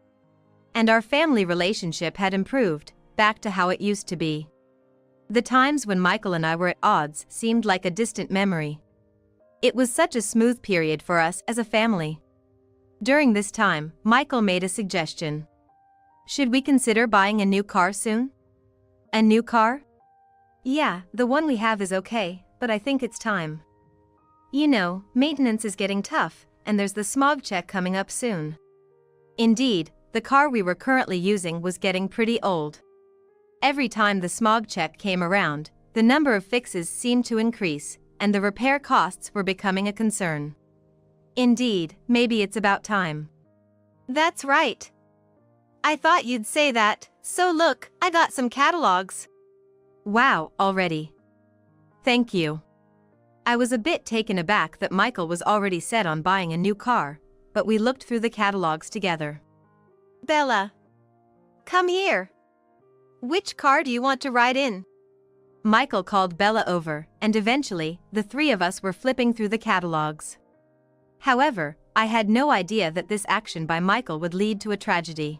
And our family relationship had improved, back to how it used to be. The times when Michael and I were at odds seemed like a distant memory. It was such a smooth period for us as a family. During this time, Michael made a suggestion. "Should we consider buying a new car soon?" "A new car?" "Yeah, the one we have is okay, but I think it's time. You know, maintenance is getting tough, and there's the smog check coming up soon." Indeed, the car we were currently using was getting pretty old. Every time the smog check came around, the number of fixes seemed to increase, and the repair costs were becoming a concern. Indeed, maybe it's about time. That's right. I thought you'd say that, so look, I got some catalogs. Wow, already. Thank you. I was a bit taken aback that Michael was already set on buying a new car, but we looked through the catalogs together. "Bella, come here. Which car do you want to ride in?" Michael called Bella over, and eventually, the three of us were flipping through the catalogs. However, I had no idea that this action by Michael would lead to a tragedy.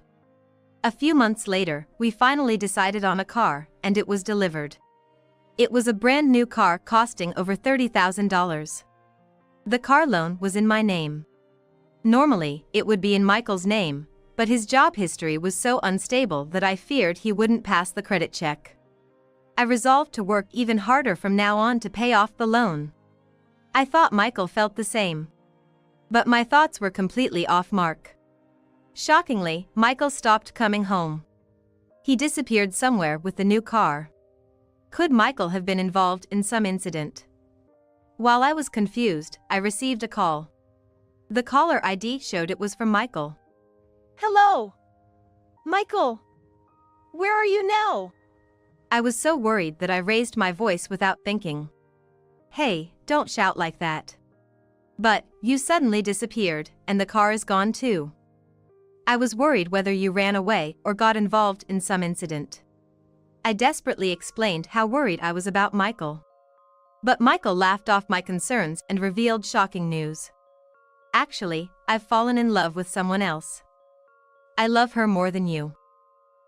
A few months later, we finally decided on a car, and it was delivered. It was a brand new car costing over $30,000. The car loan was in my name. Normally, it would be in Michael's name, but his job history was so unstable that I feared he wouldn't pass the credit check. I resolved to work even harder from now on to pay off the loan. I thought Michael felt the same. But my thoughts were completely off mark. Shockingly, Michael stopped coming home. He disappeared somewhere with the new car. Could Michael have been involved in some incident? While I was confused, I received a call. The caller ID showed it was from Michael. "Hello. Michael. Where are you now?" I was so worried that I raised my voice without thinking. "Hey, don't shout like that. But, you suddenly disappeared, and the car is gone too. I was worried whether you ran away or got involved in some incident." I desperately explained how worried I was about Michael. But Michael laughed off my concerns and revealed shocking news. "Actually, I've fallen in love with someone else. I love her more than you."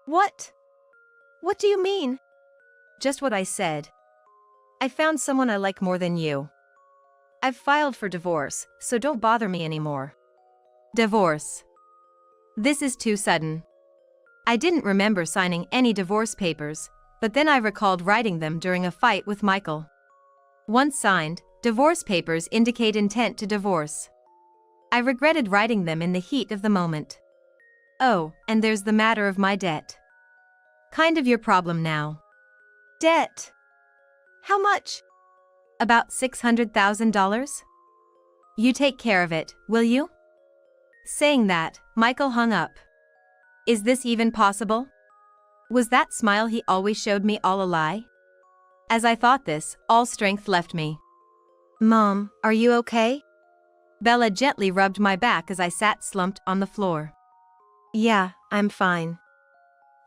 "What? What do you mean?" Just what I said. I found someone I like more than you. I've filed for divorce, so don't bother me anymore. Divorce. This is too sudden. I didn't remember signing any divorce papers, but then I recalled writing them during a fight with Michael. Once signed, divorce papers indicate intent to divorce. I regretted writing them in the heat of the moment. Oh, and there's the matter of my debt. Kind of your problem now. "Debt? How much?" About $600,000? You take care of it, will you? Saying that, Michael hung up. Is this even possible? Was that smile he always showed me all a lie? As I thought this, all strength left me. "Mom, are you okay?" Bella gently rubbed my back as I sat slumped on the floor. "Yeah, I'm fine.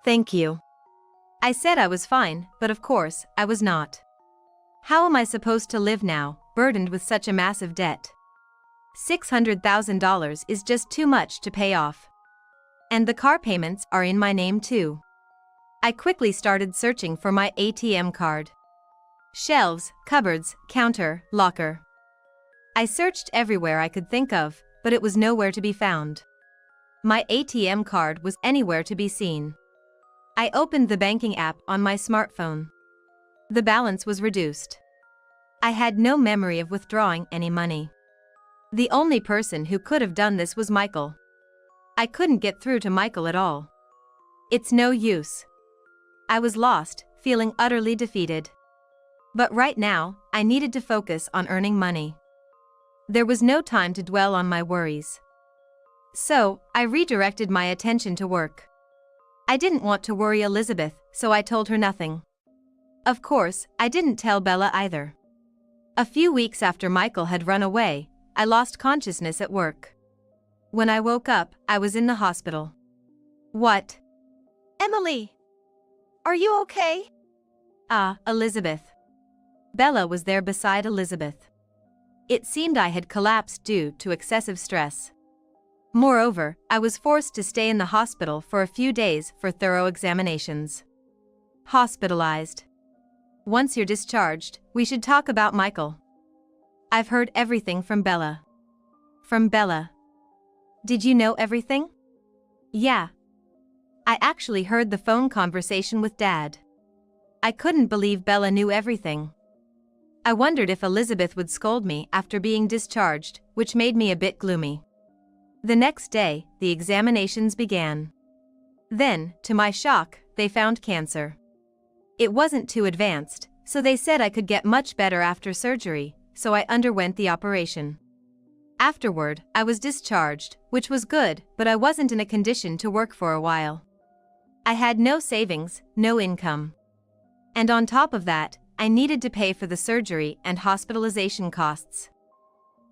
Thank you." I said I was fine, but of course, I was not. How am I supposed to live now, burdened with such a massive debt? $600,000 is just too much to pay off. And the car payments are in my name too. I quickly started searching for my ATM card. Shelves, cupboards, counter, locker. I searched everywhere I could think of, but it was nowhere to be found. My ATM card was anywhere to be seen. I opened the banking app on my smartphone. The balance was reduced. I had no memory of withdrawing any money. The only person who could have done this was Michael. I couldn't get through to Michael at all. It's no use. I was lost, feeling utterly defeated. But right now, I needed to focus on earning money. There was no time to dwell on my worries. So, I redirected my attention to work. I didn't want to worry Elizabeth, so I told her nothing. Of course, I didn't tell Bella either. A few weeks after Michael had run away, I lost consciousness at work. When I woke up, I was in the hospital. What? Emily! Are you okay? Elizabeth. Bella was there beside Elizabeth. It seemed I had collapsed due to excessive stress. Moreover, I was forced to stay in the hospital for a few days for thorough examinations. Hospitalized. Once you're discharged, we should talk about Michael. I've heard everything from Bella. From Bella. Did you know everything? Yeah. I actually heard the phone conversation with Dad. I couldn't believe Bella knew everything. I wondered if Elizabeth would scold me after being discharged, which made me a bit gloomy. The next day, the examinations began. Then, to my shock, they found cancer. It wasn't too advanced, so they said I could get much better after surgery, so I underwent the operation. Afterward, I was discharged, which was good, but I wasn't in a condition to work for a while. I had no savings, no income. And on top of that, I needed to pay for the surgery and hospitalization costs.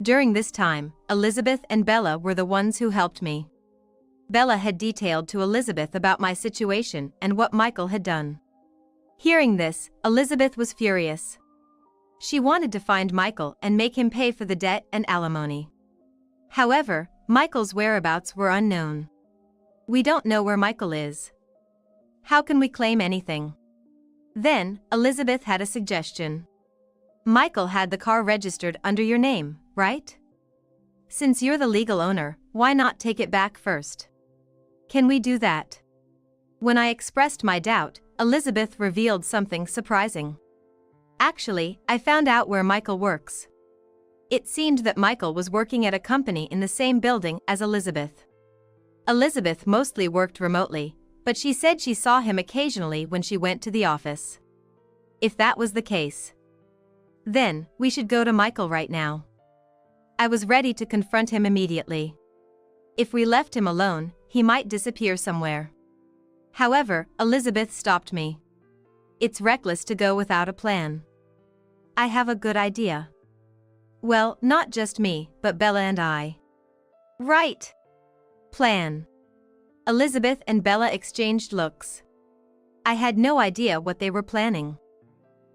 During this time, Elizabeth and Bella were the ones who helped me. Bella had detailed to Elizabeth about my situation and what Michael had done. Hearing this, Elizabeth was furious. She wanted to find Michael and make him pay for the debt and alimony. However, Michael's whereabouts were unknown. We don't know where Michael is. How can we claim anything? Then, Elizabeth had a suggestion. Michael had the car registered under your name, right? Since you're the legal owner, why not take it back first? Can we do that? When I expressed my doubt, Elizabeth revealed something surprising. Actually, I found out where Michael works. It seemed that Michael was working at a company in the same building as Elizabeth. Elizabeth mostly worked remotely, but she said she saw him occasionally when she went to the office. If that was the case, then we should go to Michael right now. I was ready to confront him immediately. If we left him alone, he might disappear somewhere. However, Elizabeth stopped me. It's reckless to go without a plan. I have a good idea. Well, not just me, but Bella and I. Right. Plan. Elizabeth and Bella exchanged looks. I had no idea what they were planning.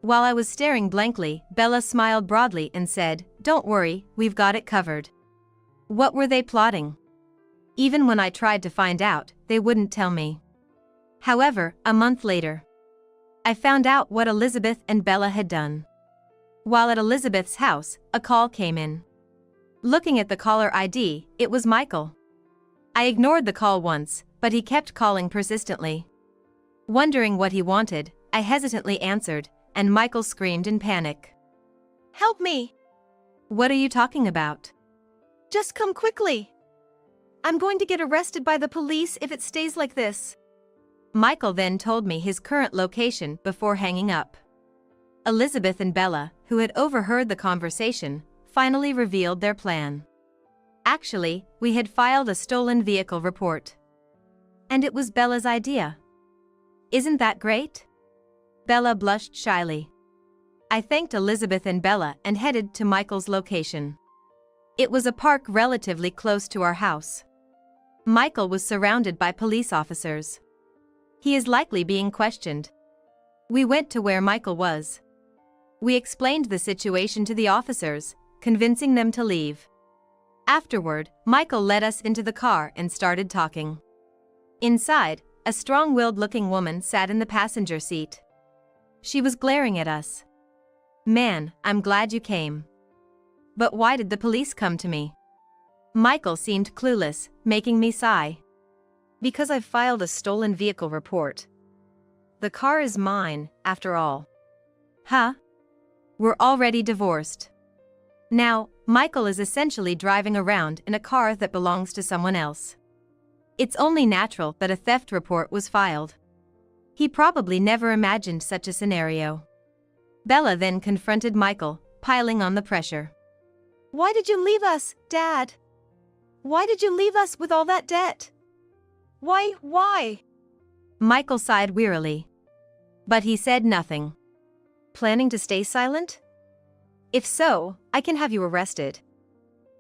While I was staring blankly, Bella smiled broadly and said, "Don't worry, we've got it covered." What were they plotting? Even when I tried to find out, they wouldn't tell me. However, a month later, I found out what Elizabeth and Bella had done. While at Elizabeth's house, a call came in. Looking at the caller ID, it was Michael. I ignored the call once, but he kept calling persistently. Wondering what he wanted, I hesitantly answered, and Michael screamed in panic. Help me! What are you talking about? Just come quickly. I'm going to get arrested by the police if it stays like this. Michael then told me his current location before hanging up. Elizabeth and Bella, who had overheard the conversation, finally revealed their plan. Actually, we had filed a stolen vehicle report. And it was Bella's idea. Isn't that great? Bella blushed shyly. I thanked Elizabeth and Bella and headed to Michael's location. It was a park relatively close to our house. Michael was surrounded by police officers. He is likely being questioned. We went to where Michael was. We explained the situation to the officers, convincing them to leave. Afterward, Michael led us into the car and started talking. Inside, a strong-willed-looking woman sat in the passenger seat. She was glaring at us. "Man, I'm glad you came. But why did the police come to me?" Michael seemed clueless, making me sigh. "Because I've filed a stolen vehicle report. The car is mine, after all." Huh? We're already divorced. Now, Michael is essentially driving around in a car that belongs to someone else. It's only natural that a theft report was filed. He probably never imagined such a scenario. Bella then confronted Michael, piling on the pressure. "Why did you leave us, Dad? Why did you leave us with all that debt? Why?" Michael sighed wearily. But he said nothing. "Planning to stay silent? If so, I can have you arrested.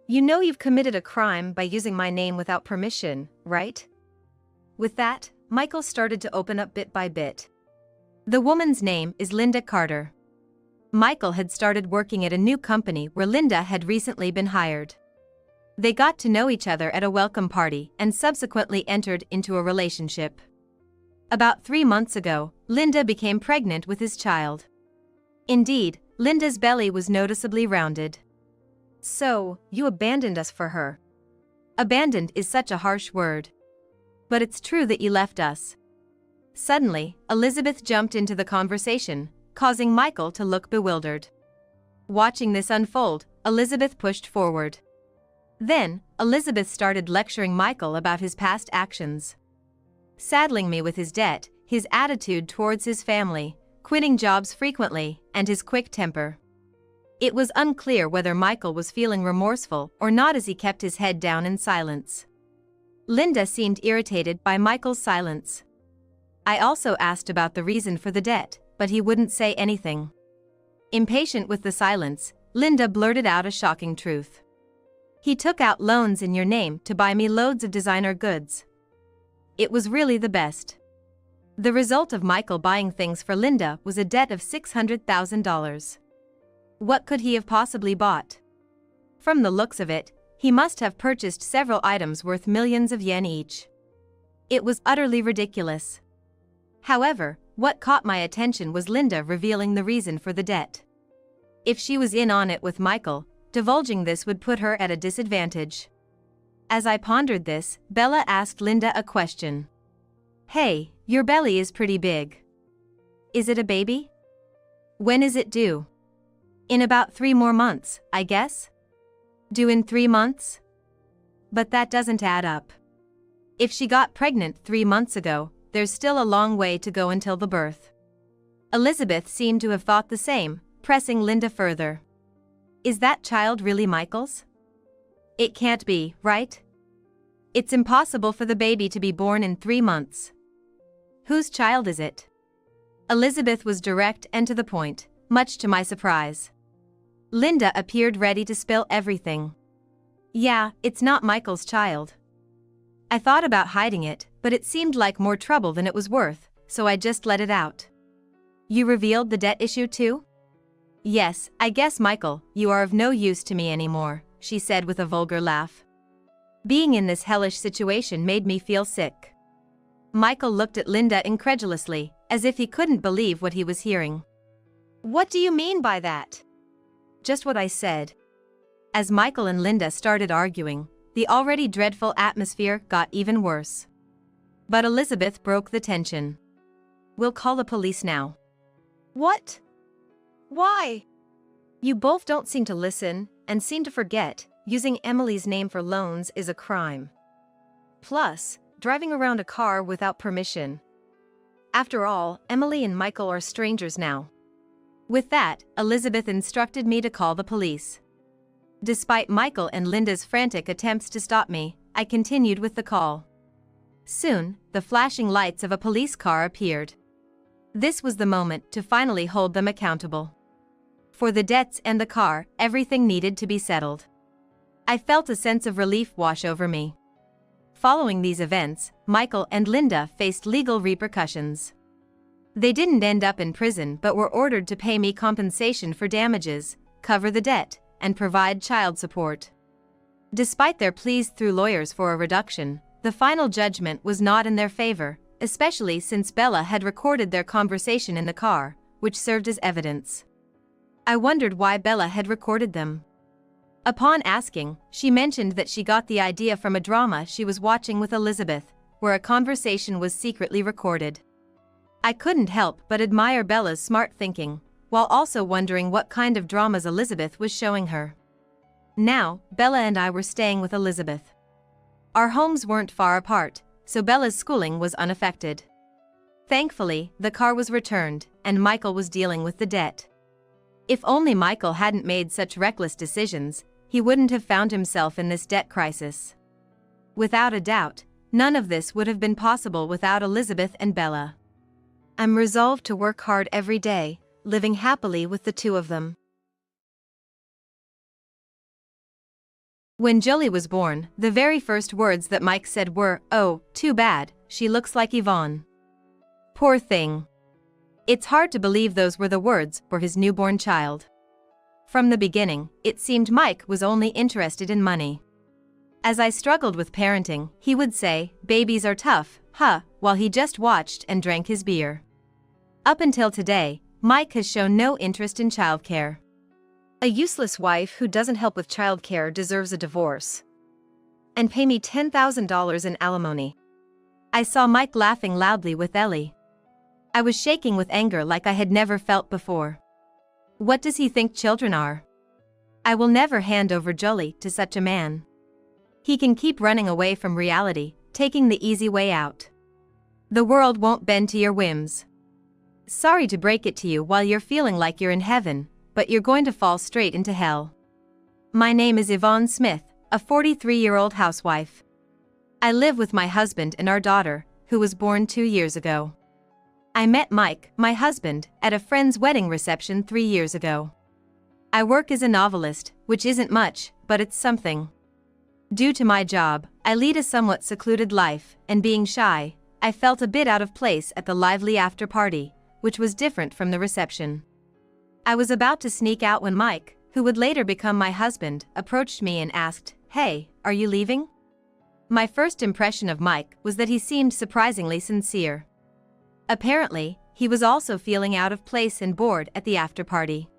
You know you've committed a crime by using my name without permission, right?" With that, Michael started to open up bit by bit. The woman's name is Linda Carter. Michael had started working at a new company where Linda had recently been hired. They got to know each other at a welcome party and subsequently entered into a relationship. About 3 months ago, Linda became pregnant with his child. Indeed, Linda's belly was noticeably rounded. "So, you abandoned us for her." Abandoned is such a harsh word. But it's true that you left us. Suddenly, Elizabeth jumped into the conversation, causing Michael to look bewildered. Watching this unfold, Elizabeth pushed forward. Then, Elizabeth started lecturing Michael about his past actions. Saddling me with his debt, his attitude towards his family, quitting jobs frequently, and his quick temper. It was unclear whether Michael was feeling remorseful or not as he kept his head down in silence. Linda seemed irritated by Michael's silence. I also asked about the reason for the debt, but he wouldn't say anything. Impatient with the silence, Linda blurted out a shocking truth. "He took out loans in your name to buy me loads of designer goods. It was really the best." The result of Michael buying things for Linda was a debt of $600,000. What could he have possibly bought? From the looks of it, he must have purchased several items worth millions of yen each. It was utterly ridiculous. However, what caught my attention was Linda revealing the reason for the debt. If she was in on it with Michael, divulging this would put her at a disadvantage. As I pondered this, Bella asked Linda a question. "Hey, your belly is pretty big. Is it a baby? When is it due?" "In about 3 more months, I guess." "Due in 3 months? But that doesn't add up. If she got pregnant 3 months ago, there's still a long way to go until the birth." Elizabeth seemed to have thought the same, pressing Linda further. "Is that child really Michael's? It can't be, right? It's impossible for the baby to be born in 3 months. Whose child is it?" Elizabeth was direct and to the point, much to my surprise. Linda appeared ready to spill everything. "Yeah, it's not Michael's child. I thought about hiding it, but it seemed like more trouble than it was worth, so I just let it out." "You revealed the debt issue too?" "Yes, I guess Michael, you are of no use to me anymore," she said with a vulgar laugh. Being in this hellish situation made me feel sick. Michael looked at Linda incredulously, as if he couldn't believe what he was hearing. "What do you mean by that?" "Just what I said." As Michael and Linda started arguing, the already dreadful atmosphere got even worse. But Elizabeth broke the tension. "We'll call the police now." "What? Why?" "You both don't seem to listen, and seem to forget, using Emily's name for loans is a crime. Plus, driving around a car without permission. After all, Emily and Michael are strangers now." With that, Elizabeth instructed me to call the police. Despite Michael and Linda's frantic attempts to stop me, I continued with the call. Soon, the flashing lights of a police car appeared. This was the moment to finally hold them accountable. For the debts and the car, everything needed to be settled. I felt a sense of relief wash over me. Following these events, Michael and Linda faced legal repercussions. They didn't end up in prison but were ordered to pay me compensation for damages, cover the debt, and provide child support. Despite their pleas through lawyers for a reduction, the final judgment was not in their favor, especially since Bella had recorded their conversation in the car, which served as evidence. I wondered why Bella had recorded them. Upon asking, she mentioned that she got the idea from a drama she was watching with Elizabeth, where a conversation was secretly recorded. I couldn't help but admire Bella's smart thinking, while also wondering what kind of dramas Elizabeth was showing her. Now, Bella and I were staying with Elizabeth. Our homes weren't far apart, so Bella's schooling was unaffected. Thankfully, the car was returned, and Michael was dealing with the debt. If only Michael hadn't made such reckless decisions, he wouldn't have found himself in this debt crisis. Without a doubt, none of this would have been possible without Elizabeth and Bella. I'm resolved to work hard every day, living happily with the two of them. When Jolie was born, the very first words that Mike said were, "Oh, too bad, she looks like Yvonne." Poor thing. It's hard to believe those were the words for his newborn child. From the beginning, it seemed Mike was only interested in money. As I struggled with parenting, he would say, "Babies are tough, huh," while he just watched and drank his beer. Up until today, Mike has shown no interest in childcare. A useless wife who doesn't help with childcare deserves a divorce. And pay me $10,000 in alimony. I saw Mike laughing loudly with Ellie. I was shaking with anger like I had never felt before. What does he think children are? I will never hand over Jolie to such a man. He can keep running away from reality, taking the easy way out. The world won't bend to your whims. Sorry to break it to you while you're feeling like you're in heaven, but you're going to fall straight into hell. My name is Yvonne Smith, a 43-year-old housewife. I live with my husband and our daughter, who was born 2 years ago. I met Mike, my husband, at a friend's wedding reception 3 years ago. I work as a novelist, which isn't much, but it's something. Due to my job, I lead a somewhat secluded life, and being shy, I felt a bit out of place at the lively after-party, which was different from the reception. I was about to sneak out when Mike, who would later become my husband, approached me and asked, "Hey, are you leaving?" My first impression of Mike was that he seemed surprisingly sincere. Apparently, he was also feeling out of place and bored at the after-party.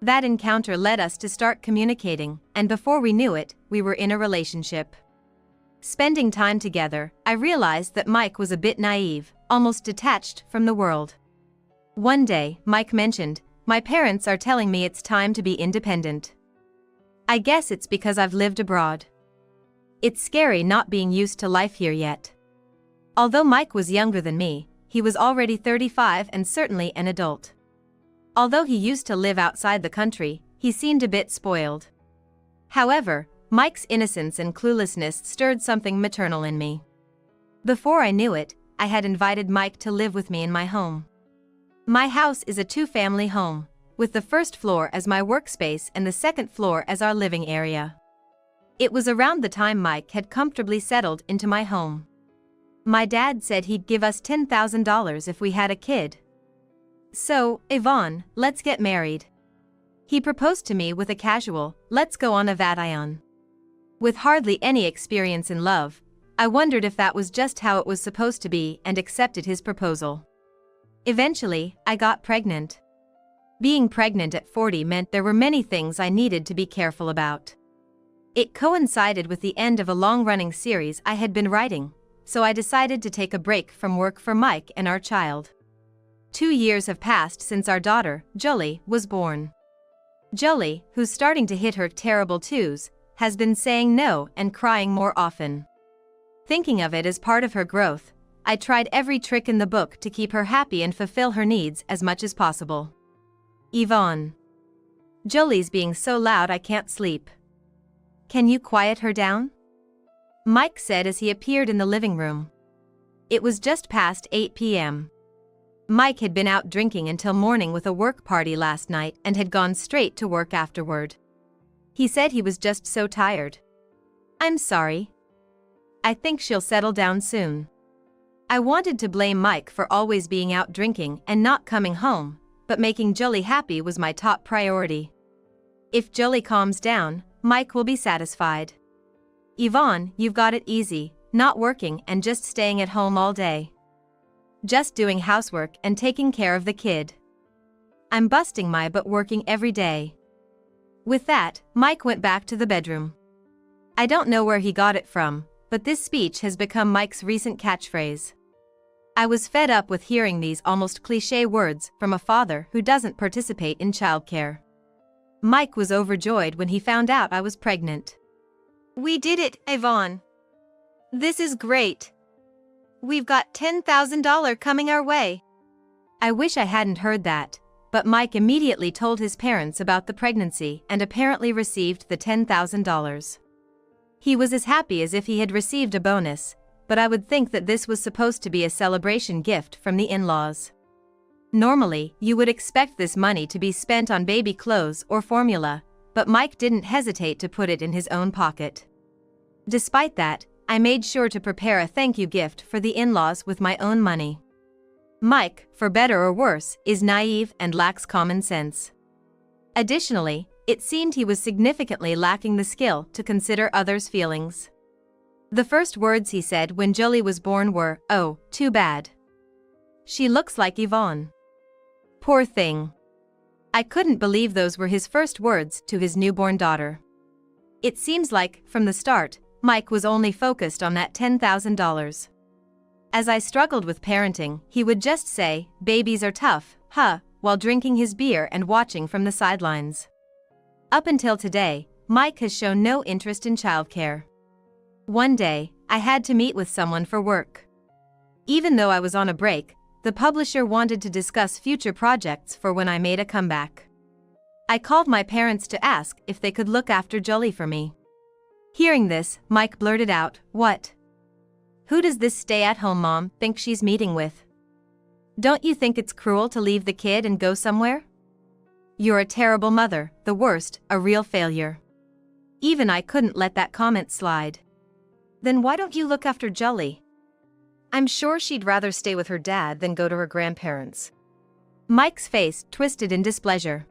That encounter led us to start communicating, and before we knew it, we were in a relationship. Spending time together, I realized that Mike was a bit naive, almost detached from the world. One day, Mike mentioned, "My parents are telling me it's time to be independent. I guess it's because I've lived abroad. It's scary not being used to life here yet." Although Mike was younger than me, he was already 35 and certainly an adult. Although he used to live outside the country, he seemed a bit spoiled. However, Mike's innocence and cluelessness stirred something maternal in me. Before I knew it, I had invited Mike to live with me in my home. My house is a 2-family home, with the first floor as my workspace and the second floor as our living area. It was around the time Mike had comfortably settled into my home. My dad said he'd give us $10,000 if we had a kid. "So, Yvonne, let's get married." He proposed to me with a casual, "Let's go on a vacation." With hardly any experience in love, I wondered if that was just how it was supposed to be and accepted his proposal. Eventually, I got pregnant. Being pregnant at 40 meant there were many things I needed to be careful about. It coincided with the end of a long-running series I had been writing, so I decided to take a break from work for Mike and our child. 2 years have passed since our daughter, Jolie, was born. Jolie, who's starting to hit her terrible twos, has been saying no and crying more often. Thinking of it as part of her growth, I tried every trick in the book to keep her happy and fulfill her needs as much as possible. "Yvonne. Jolie's being so loud I can't sleep. Can you quiet her down?" Mike said as he appeared in the living room. It was just past 8 p.m. Mike had been out drinking until morning with a work party last night and had gone straight to work afterward. He said he was just so tired. "I'm sorry. I think she'll settle down soon." I wanted to blame Mike for always being out drinking and not coming home, but making Jolie happy was my top priority. If Jolie calms down, Mike will be satisfied. "Yvonne, you've got it easy. not working and just staying at home all day. Just doing housework and taking care of the kid. I'm busting my butt working every day. With that, Mike went back to the bedroom. I don't know where he got it from, but this speech has become Mike's recent catchphrase. I was fed up with hearing these almost cliché words from a father who doesn't participate in childcare. Mike was overjoyed when he found out I was pregnant. We did it, Yvonne. This is great. We've got $10,000 coming our way. I wish I hadn't heard that, but Mike immediately told his parents about the pregnancy and apparently received the $10,000. He was as happy as if he had received a bonus, but I would think that this was supposed to be a celebration gift from the in-laws. Normally, you would expect this money to be spent on baby clothes or formula, but Mike didn't hesitate to put it in his own pocket. Despite that, I made sure to prepare a thank you gift for the in-laws with my own money. Mike, for better or worse, is naive and lacks common sense. Additionally, it seemed he was significantly lacking the skill to consider others' feelings. The first words he said when Jolie was born were, "Oh, too bad. She looks like Yvonne. Poor thing." I couldn't believe those were his first words to his newborn daughter. It seems like, from the start, Mike was only focused on that $10,000. As I struggled with parenting, he would just say, "Babies are tough, huh," while drinking his beer and watching from the sidelines. Up until today, Mike has shown no interest in childcare. One day, I had to meet with someone for work. Even though I was on a break, the publisher wanted to discuss future projects for when I made a comeback. I called my parents to ask if they could look after Jolie for me. Hearing this, Mike blurted out, "What? Who does this stay-at-home mom think she's meeting with? Don't you think it's cruel to leave the kid and go somewhere? You're a terrible mother, the worst, a real failure." Even I couldn't let that comment slide. Then why don't you look after Jolie? I'm sure she'd rather stay with her dad than go to her grandparents. Mike's face twisted in displeasure.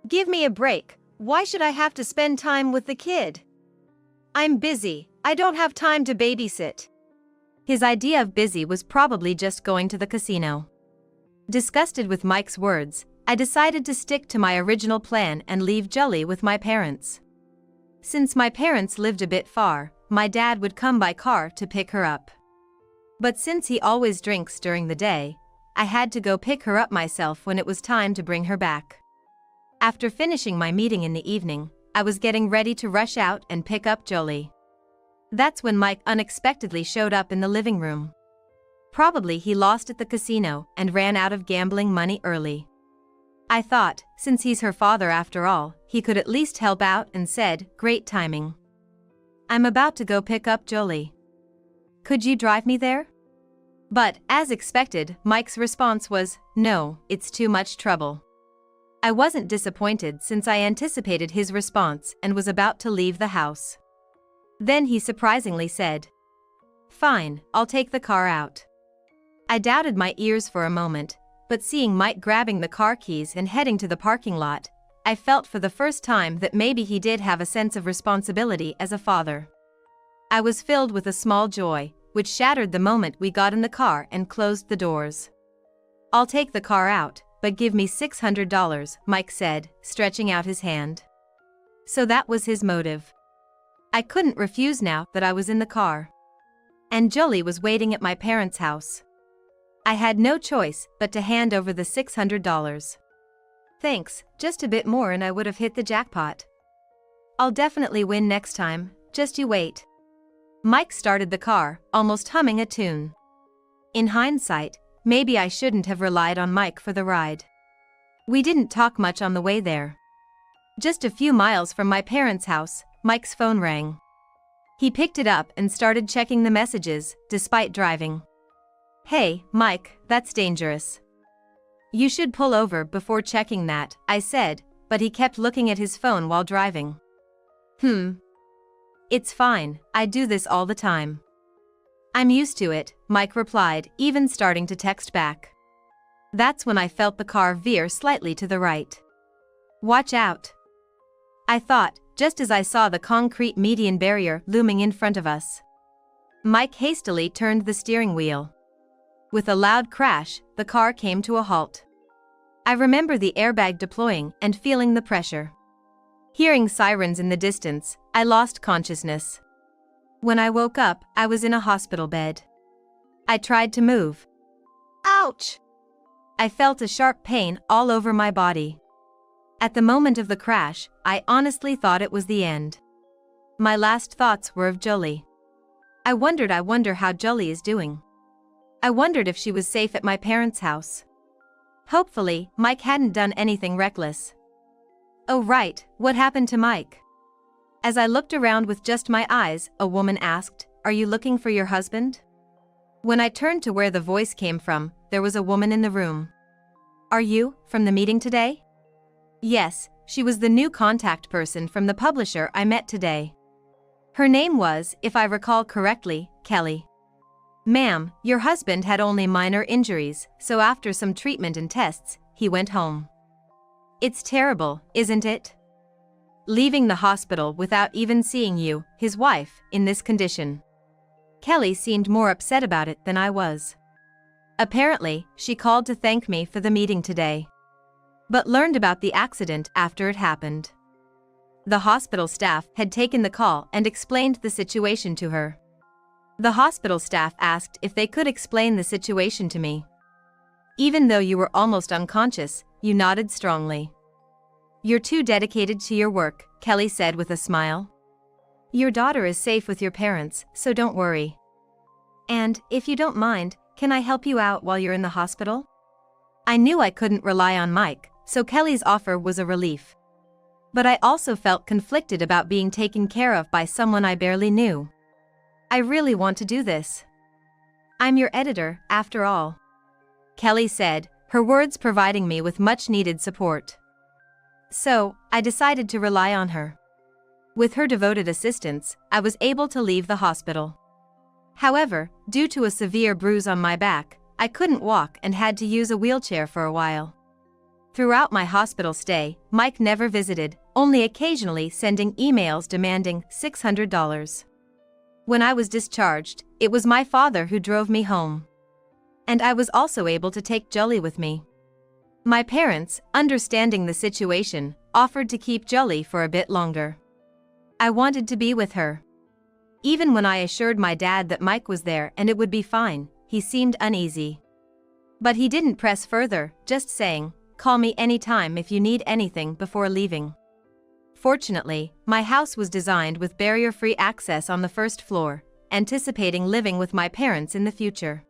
Give me a break. Why should I have to spend time with the kid? I'm busy. I don't have time to babysit. His idea of busy was probably just going to the casino. Disgusted with Mike's words, I decided to stick to my original plan and leave Jolie with my parents. Since my parents lived a bit far, my dad would come by car to pick her up. But since he always drinks during the day, I had to go pick her up myself when it was time to bring her back. After finishing my meeting in the evening, I was getting ready to rush out and pick up Jolie. That's when Mike unexpectedly showed up in the living room. Probably he lost at the casino and ran out of gambling money early. I thought, since he's her father after all, he could at least help out and said, "Great timing. I'm about to go pick up Jolie. Could you drive me there?" But, as expected, Mike's response was, "No, it's too much trouble." I wasn't disappointed since I anticipated his response and was about to leave the house. Then he surprisingly said, "Fine, I'll take the car out." I doubted my ears for a moment, but seeing Mike grabbing the car keys and heading to the parking lot, I felt for the first time that maybe he did have a sense of responsibility as a father. I was filled with a small joy, which shattered the moment we got in the car and closed the doors. "I'll take the car out, but give me $600, Mike said, stretching out his hand. So that was his motive. I couldn't refuse now that I was in the car. And Jolie was waiting at my parents' house. I had no choice but to hand over the $600. "Thanks, just a bit more and I would have hit the jackpot. I'll definitely win next time, just you wait." Mike started the car, almost humming a tune. In hindsight, maybe I shouldn't have relied on Mike for the ride. We didn't talk much on the way there. Just a few miles from my parents' house, Mike's phone rang. He picked it up and started checking the messages, despite driving. "Hey, Mike, that's dangerous. You should pull over before checking that," I said, but he kept looking at his phone while driving. It's fine, I do this all the time." "I'm used to it," Mike replied, even starting to text back. That's when I felt the car veer slightly to the right. "Watch out," I thought, just as I saw the concrete median barrier looming in front of us. Mike hastily turned the steering wheel. With a loud crash, the car came to a halt. I remember the airbag deploying and feeling the pressure. Hearing sirens in the distance, I lost consciousness. When I woke up, I was in a hospital bed. I tried to move. Ouch! I felt a sharp pain all over my body. At the moment of the crash, I honestly thought it was the end. My last thoughts were of Jolie. I wonder how Jolie is doing. I wondered if she was safe at my parents' house. Hopefully, Mike hadn't done anything reckless. Oh right, what happened to Mike? As I looked around with just my eyes, a woman asked, "Are you looking for your husband?" When I turned to where the voice came from, there was a woman in the room. "Are you from the meeting today?" Yes, she was the new contact person from the publisher I met today. Her name was, if I recall correctly, Kelly. "Ma'am, your husband had only minor injuries, so after some treatment and tests, he went home." It's terrible, isn't it? Leaving the hospital without even seeing you, his wife, in this condition. Kelly seemed more upset about it than I was. Apparently, she called to thank me for the meeting today, but learned about the accident after it happened. The hospital staff had taken the call and explained the situation to her. The hospital staff asked if they could explain the situation to me. "Even though you were almost unconscious, you nodded strongly. You're too dedicated to your work," Kelly said with a smile. "Your daughter is safe with your parents, so don't worry. And, if you don't mind, can I help you out while you're in the hospital?" I knew I couldn't rely on Mike, so Kelly's offer was a relief. But I also felt conflicted about being taken care of by someone I barely knew. "I really want to do this. I'm your editor, after all," Kelly said, her words providing me with much-needed support. So, I decided to rely on her. With her devoted assistance, I was able to leave the hospital. However, due to a severe bruise on my back, I couldn't walk and had to use a wheelchair for a while. Throughout my hospital stay, Mike never visited, only occasionally sending emails demanding $600. When I was discharged, it was my father who drove me home. And I was also able to take Jolie with me. My parents, understanding the situation, offered to keep Jolie for a bit longer. I wanted to be with her. Even when I assured my dad that Mike was there and it would be fine, he seemed uneasy. But he didn't press further, just saying, "Call me anytime if you need anything," before leaving. Fortunately, my house was designed with barrier-free access on the first floor, anticipating living with my parents in the future.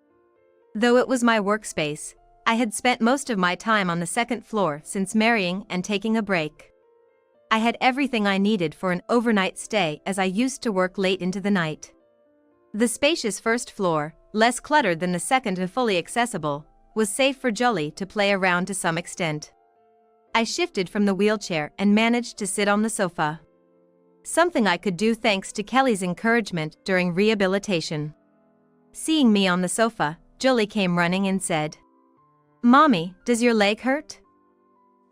Though it was my workspace, I had spent most of my time on the second floor since marrying and taking a break. I had everything I needed for an overnight stay as I used to work late into the night. The spacious first floor, less cluttered than the second and fully accessible, was safe for Jolie to play around to some extent. I shifted from the wheelchair and managed to sit on the sofa. Something I could do thanks to Kelly's encouragement during rehabilitation. Seeing me on the sofa, Jolie came running and said, "Mommy, does your leg hurt?"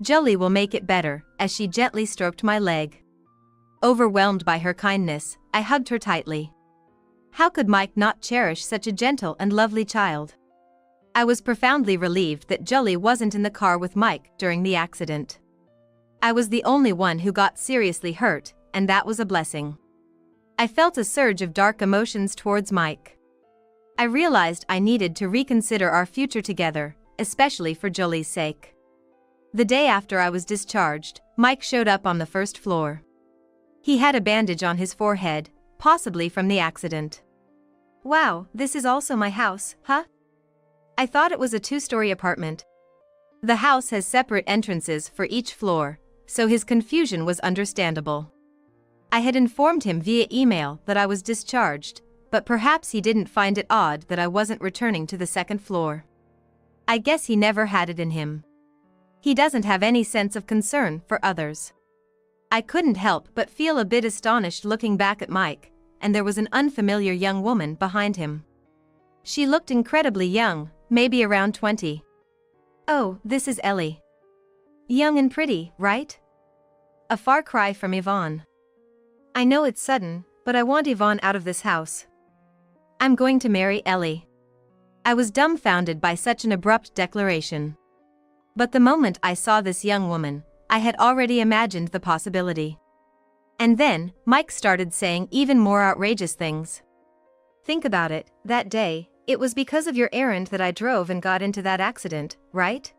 Jolie will make it better, as she gently stroked my leg. Overwhelmed by her kindness, I hugged her tightly. How could Mike not cherish such a gentle and lovely child? I was profoundly relieved that Jolie wasn't in the car with Mike during the accident. I was the only one who got seriously hurt, and that was a blessing. I felt a surge of dark emotions towards Mike. I realized I needed to reconsider our future together, especially for Jolie's sake. The day after I was discharged, Mike showed up on the first floor. He had a bandage on his forehead, possibly from the accident. "Wow, this is also my house, huh?" I thought it was a two-story apartment. The house has separate entrances for each floor, so his confusion was understandable. I had informed him via email that I was discharged, but perhaps he didn't find it odd that I wasn't returning to the second floor. I guess he never had it in him. He doesn't have any sense of concern for others. I couldn't help but feel a bit astonished looking back at Mike, and there was an unfamiliar young woman behind him. She looked incredibly young, maybe around 20. Oh, this is Ellie. Young and pretty, right? A far cry from Yvonne. I know it's sudden, but I want Yvonne out of this house. I'm going to marry Ellie. I was dumbfounded by such an abrupt declaration. But the moment I saw this young woman, I had already imagined the possibility. And then, Mike started saying even more outrageous things. Think about it, that day, it was because of your errand that I drove and got into that accident, right?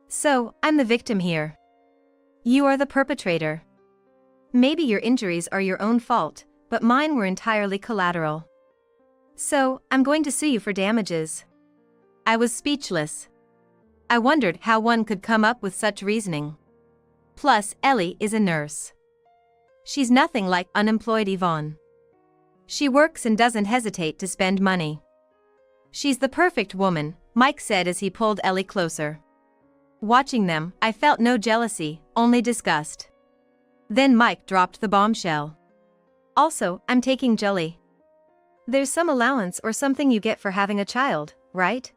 So, I'm the victim here. You are the perpetrator. Maybe your injuries are your own fault, but mine were entirely collateral. So, I'm going to sue you for damages. I was speechless. I wondered how one could come up with such reasoning. Plus, Ellie is a nurse. She's nothing like unemployed Yvonne. She works and doesn't hesitate to spend money. She's the perfect woman, Mike said as he pulled Ellie closer. Watching them, I felt no jealousy, only disgust. Then Mike dropped the bombshell. Also, I'm taking Jelly. There's some allowance or something you get for having a child, right?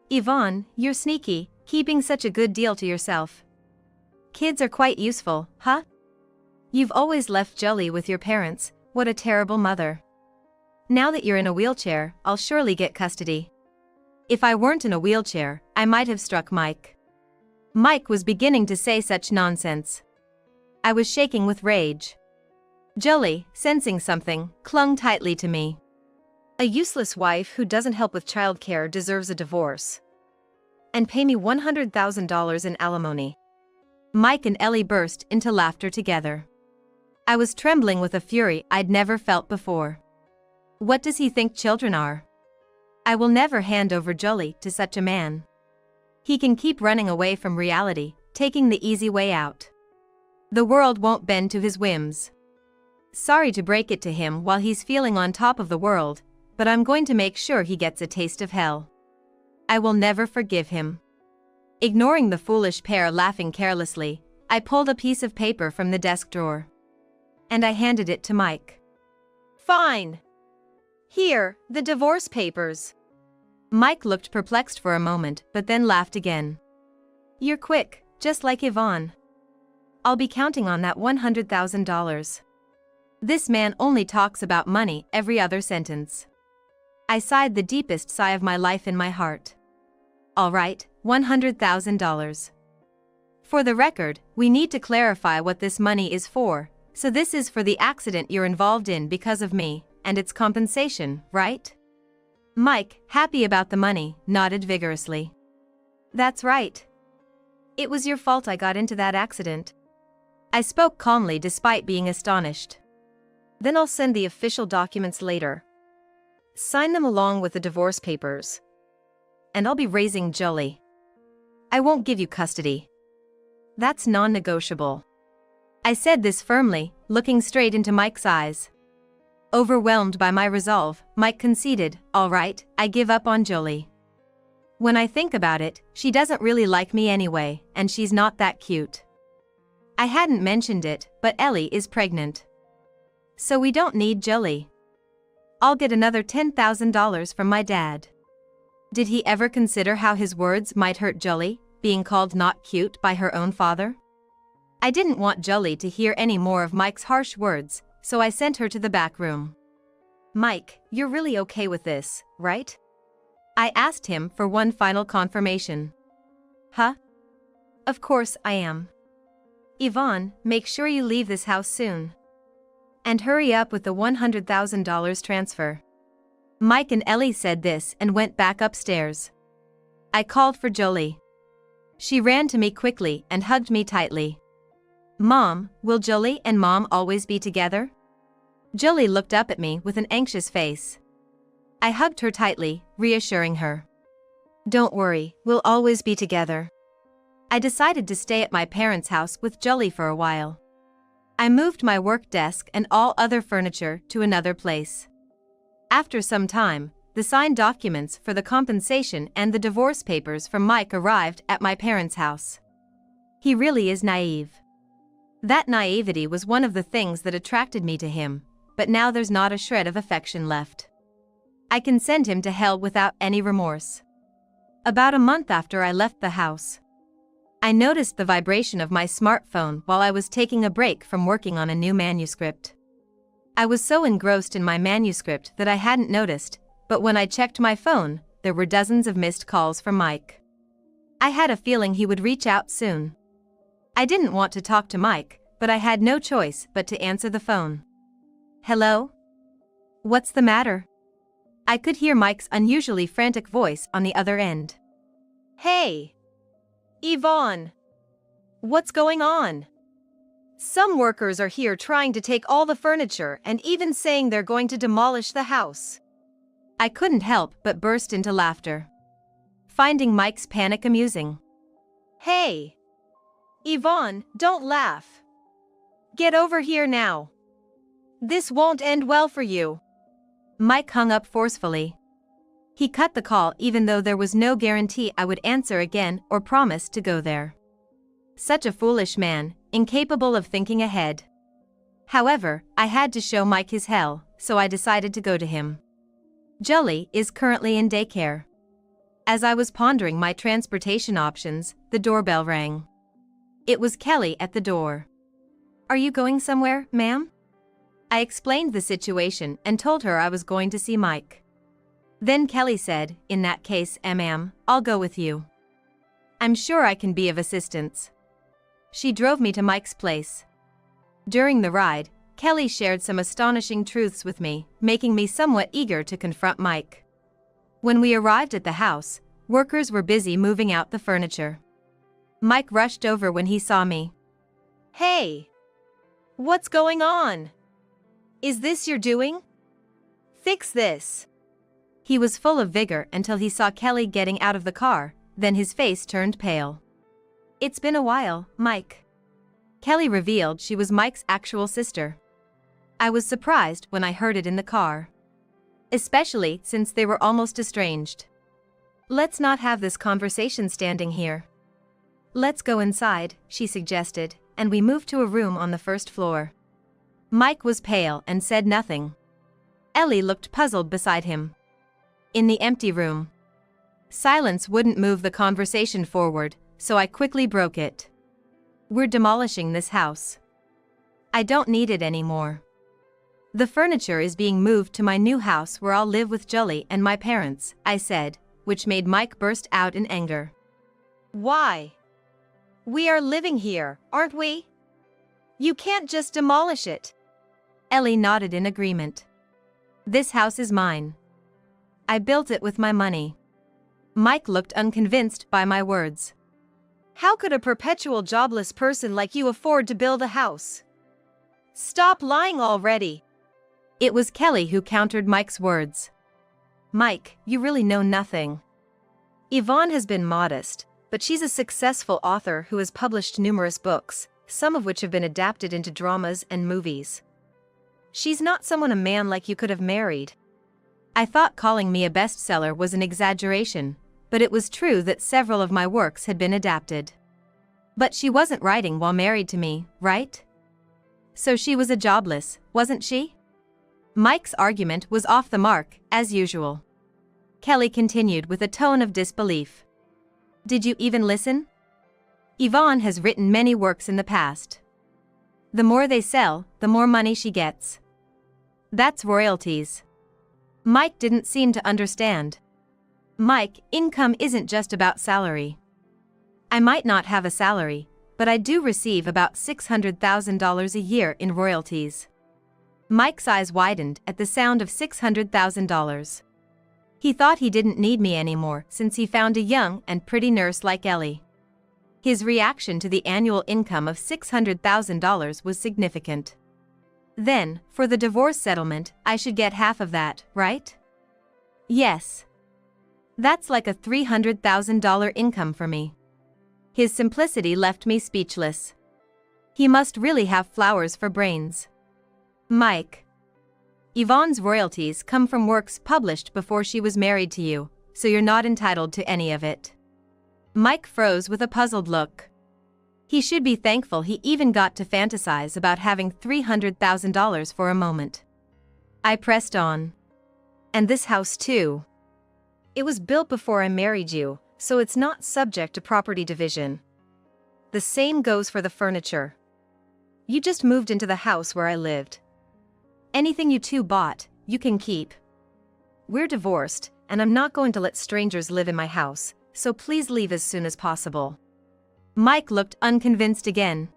Yvonne, you're sneaky, keeping such a good deal to yourself. Kids are quite useful, huh? You've always left Jelly with your parents, what a terrible mother. Now that you're in a wheelchair, I'll surely get custody. If I weren't in a wheelchair, I might have struck Mike. Mike was beginning to say such nonsense. I was shaking with rage. Jelly, sensing something, clung tightly to me. A useless wife who doesn't help with childcare deserves a divorce. And pay me $100,000 in alimony. Mike and Ellie burst into laughter together. I was trembling with a fury I'd never felt before. What does he think children are? I will never hand over Jolie to such a man. He can keep running away from reality, taking the easy way out. The world won't bend to his whims. Sorry to break it to him while he's feeling on top of the world, but I'm going to make sure he gets a taste of hell. I will never forgive him. Ignoring the foolish pair laughing carelessly, I pulled a piece of paper from the desk drawer. And I handed it to Mike. Fine. Here, the divorce papers. Mike looked perplexed for a moment, but then laughed again. You're quick, just like Yvonne. I'll be counting on that $100,000. This man only talks about money every other sentence. I sighed the deepest sigh of my life in my heart. All right, $100,000. For the record, we need to clarify what this money is for, so this is for the accident you're involved in because of me, and it's compensation, right? Mike, happy about the money, nodded vigorously. That's right. It was your fault I got into that accident. I spoke calmly despite being astonished. Then I'll send the official documents later. Sign them along with the divorce papers. And I'll be raising Jolie. I won't give you custody. That's non-negotiable. I said this firmly, looking straight into Mike's eyes. Overwhelmed by my resolve, Mike conceded, all right, I give up on Jolie. When I think about it, she doesn't really like me anyway, and she's not that cute. I hadn't mentioned it, but Ellie is pregnant. So we don't need Jolie. I'll get another $10,000 from my dad. Did he ever consider how his words might hurt Jolie, being called not cute by her own father? I didn't want Jolie to hear any more of Mike's harsh words, so I sent her to the back room. Mike, you're really okay with this, right? I asked him for one final confirmation. Huh? Of course I am. Yvonne, make sure you leave this house soon. And hurry up with the $100,000 transfer. Mike and Ellie said this and went back upstairs. I called for Jolie. She ran to me quickly and hugged me tightly. Mom, will Jolie and Mom always be together? Jolie looked up at me with an anxious face. I hugged her tightly, reassuring her. Don't worry, we'll always be together. I decided to stay at my parents' house with Jolie for a while. I moved my work desk and all other furniture to another place. After some time, the signed documents for the compensation and the divorce papers from Mike arrived at my parents' house. He really is naive. That naivety was one of the things that attracted me to him, but now there's not a shred of affection left. I can send him to hell without any remorse. About a month after I left the house, I noticed the vibration of my smartphone while I was taking a break from working on a new manuscript. I was so engrossed in my manuscript that I hadn't noticed, but when I checked my phone, there were dozens of missed calls from Mike. I had a feeling he would reach out soon. I didn't want to talk to Mike, but I had no choice but to answer the phone. Hello? What's the matter? I could hear Mike's unusually frantic voice on the other end. Hey! Yvonne! What's going on? Some workers are here trying to take all the furniture and even saying they're going to demolish the house. I couldn't help but burst into laughter, finding Mike's panic amusing. Hey! Yvonne, don't laugh. Get over here now. This won't end well for you. Mike hung up forcefully. He cut the call even though there was no guarantee I would answer again or promise to go there. Such a foolish man, incapable of thinking ahead. However, I had to show Mike his hell, so I decided to go to him. Jolie is currently in daycare. As I was pondering my transportation options, the doorbell rang. It was Kelly at the door. Are you going somewhere, ma'am? I explained the situation and told her I was going to see Mike. Then Kelly said, in that case, ma'am, I'll go with you. I'm sure I can be of assistance. She drove me to Mike's place. During the ride, Kelly shared some astonishing truths with me, making me somewhat eager to confront Mike. When we arrived at the house, workers were busy moving out the furniture. Mike rushed over when he saw me. Hey! What's going on? Is this your doing? Fix this. He was full of vigor until he saw Kelly getting out of the car, then his face turned pale. It's been a while, Mike. Kelly revealed she was Mike's actual sister. I was surprised when I heard it in the car. Especially since they were almost estranged. Let's not have this conversation standing here. Let's go inside, she suggested, and we moved to a room on the first floor. Mike was pale and said nothing. Ellie looked puzzled beside him. In the empty room, silence wouldn't move the conversation forward, so I quickly broke it. We're demolishing this house. I don't need it anymore. The furniture is being moved to my new house where I'll live with Jolie and my parents, I said, which made Mike burst out in anger. Why? We are living here, aren't we? You can't just demolish it. Ellie nodded in agreement. This house is mine. I built it with my money. Mike looked unconvinced by my words. How could a perpetual jobless person like you afford to build a house? Stop lying already. It was Kelly who countered Mike's words. Mike, you really know nothing. Yvonne has been modest, but she's a successful author who has published numerous books, some of which have been adapted into dramas and movies. She's not someone a man like you could have married. I thought calling me a bestseller was an exaggeration, but it was true that several of my works had been adapted. But she wasn't writing while married to me, right? So she was a jobless, wasn't she? Mike's argument was off the mark, as usual. Kelly continued with a tone of disbelief. Did you even listen? Yvonne has written many works in the past. The more they sell, the more money she gets. That's royalties. Mike didn't seem to understand. Mike, income isn't just about salary. I might not have a salary, but I do receive about $600,000 a year in royalties. Mike's eyes widened at the sound of $600,000. He thought he didn't need me anymore since he found a young and pretty nurse like Ellie. His reaction to the annual income of $600,000 was significant. Then, for the divorce settlement, I should get half of that, right? Yes. That's like a $300,000 income for me. His simplicity left me speechless. He must really have flowers for brains. Mike. Yvonne's royalties come from works published before she was married to you, so you're not entitled to any of it. Mike froze with a puzzled look. He should be thankful he even got to fantasize about having $300,000 for a moment. I pressed on. And this house too. It was built before I married you, so it's not subject to property division. The same goes for the furniture. You just moved into the house where I lived. Anything you two bought, you can keep. We're divorced, and I'm not going to let strangers live in my house, so please leave as soon as possible. Mike looked unconvinced again.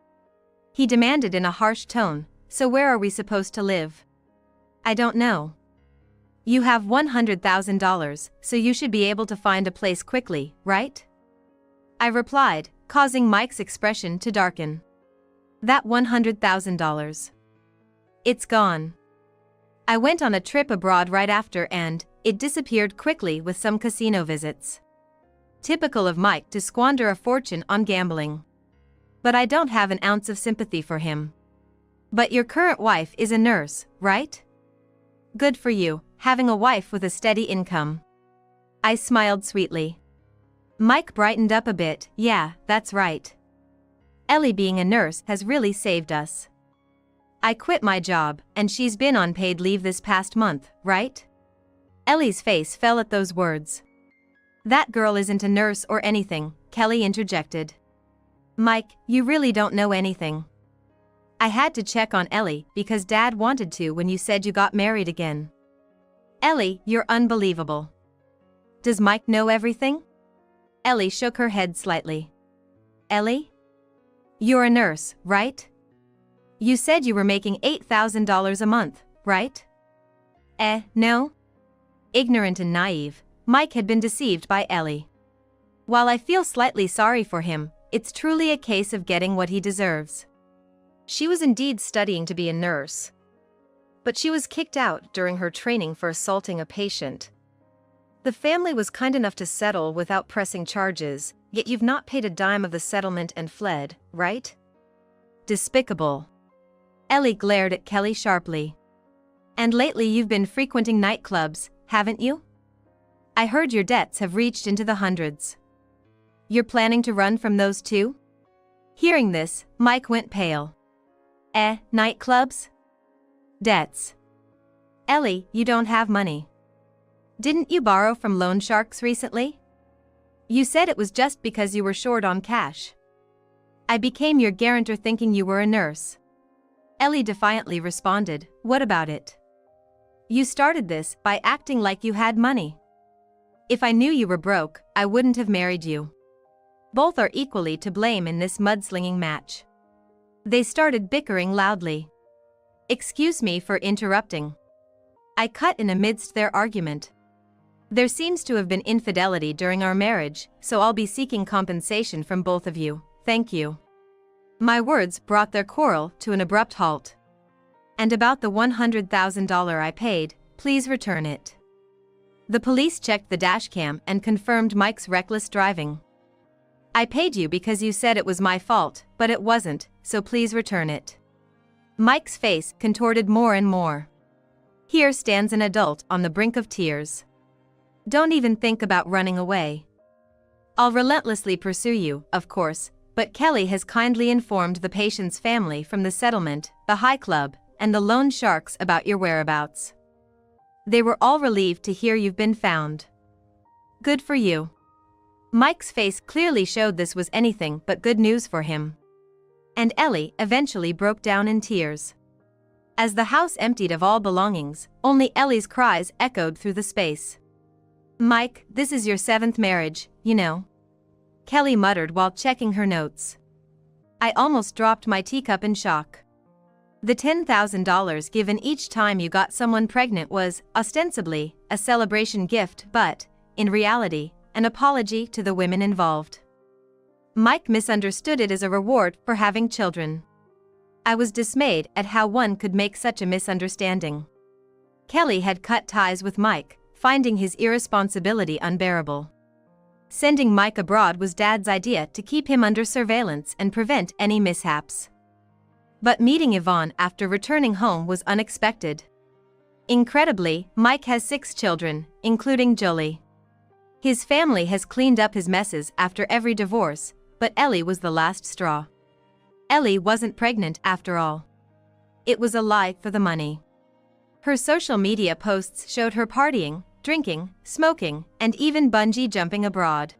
He demanded in a harsh tone, so where are we supposed to live? I don't know. You have $100,000, so you should be able to find a place quickly, right? I replied, causing Mike's expression to darken. That $100,000. It's gone. I went on a trip abroad right after and it disappeared quickly with some casino visits. Typical of Mike to squander a fortune on gambling. But I don't have an ounce of sympathy for him. But your current wife is a nurse, right? Good for you, having a wife with a steady income. I smiled sweetly. Mike brightened up a bit. Yeah, that's right. Ellie being a nurse has really saved us. I quit my job, and she's been on paid leave this past month, right? Ellie's face fell at those words. That girl isn't a nurse or anything, Kelly interjected. Mike, you really don't know anything. I had to check on Ellie because Dad wanted to when you said you got married again. Ellie, you're unbelievable. Does Mike know everything? Ellie shook her head slightly. Ellie? You're a nurse, right? You said you were making $8,000 a month, right? No? Ignorant and naive, Mike had been deceived by Ellie. While I feel slightly sorry for him, it's truly a case of getting what he deserves. She was indeed studying to be a nurse. But she was kicked out during her training for assaulting a patient. The family was kind enough to settle without pressing charges, yet you've not paid a dime of the settlement and fled, right? Despicable. Ellie glared at Kelly sharply. And lately you've been frequenting nightclubs, haven't you? I heard your debts have reached into the hundreds. You're planning to run from those too? Hearing this, Mike went pale. Nightclubs? Debts. Ellie, you don't have money. Didn't you borrow from loan sharks recently? You said it was just because you were short on cash. I became your guarantor thinking you were a nurse. Ellie defiantly responded, what about it? You started this by acting like you had money. If I knew you were broke, I wouldn't have married you. Both are equally to blame in this mudslinging match. They started bickering loudly. Excuse me for interrupting. I cut in amidst their argument. There seems to have been infidelity during our marriage, so I'll be seeking compensation from both of you, thank you. My words brought their quarrel to an abrupt halt. And about the $100,000 I paid, please return it. The police checked the dashcam and confirmed Mike's reckless driving. I paid you because you said it was my fault, but it wasn't, so please return it. Mike's face contorted more and more. Here stands an adult on the brink of tears. Don't even think about running away. I'll relentlessly pursue you, of course, but Kelly has kindly informed the patient's family from the settlement, the high club, and the loan sharks about your whereabouts. They were all relieved to hear you've been found. Good for you. Mike's face clearly showed this was anything but good news for him. And Ellie eventually broke down in tears. As the house emptied of all belongings, only Ellie's cries echoed through the space. Mike, this is your 7th marriage, you know. Kelly muttered while checking her notes. I almost dropped my teacup in shock. The $10,000 given each time you got someone pregnant was, ostensibly, a celebration gift but, in reality, an apology to the women involved. Mike misunderstood it as a reward for having children. I was dismayed at how one could make such a misunderstanding. Kelly had cut ties with Mike, finding his irresponsibility unbearable. Sending Mike abroad was Dad's idea to keep him under surveillance and prevent any mishaps. But meeting Yvonne after returning home was unexpected. Incredibly, Mike has 6 children, including Jolie. His family has cleaned up his messes after every divorce, but Ellie was the last straw. Ellie wasn't pregnant after all. It was a lie for the money. Her social media posts showed her partying, drinking, smoking, and even bungee jumping abroad.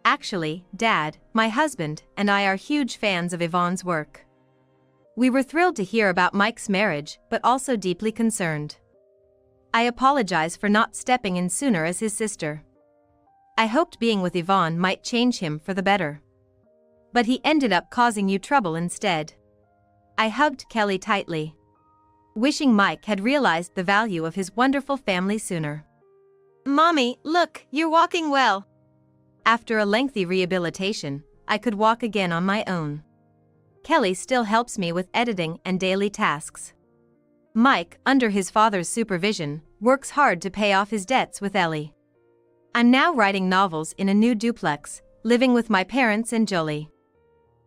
Actually, Dad, my husband, and I are huge fans of Yvonne's work. We were thrilled to hear about Mike's marriage, but also deeply concerned. I apologize for not stepping in sooner as his sister. I hoped being with Yvonne might change him for the better. But he ended up causing you trouble instead. I hugged Kelly tightly, wishing Mike had realized the value of his wonderful family sooner. Mommy, look, you're walking well. After a lengthy rehabilitation, I could walk again on my own. Kelly still helps me with editing and daily tasks. Mike, under his father's supervision, works hard to pay off his debts with Ellie. I'm now writing novels in a new duplex, living with my parents and Jolie.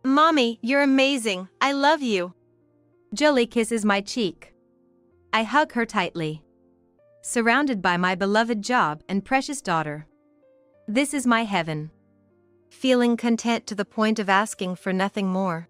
Mommy, you're amazing. I love you. Jolie kisses my cheek. I hug her tightly, surrounded by my beloved job and precious daughter. This is my heaven. Feeling content to the point of asking for nothing more.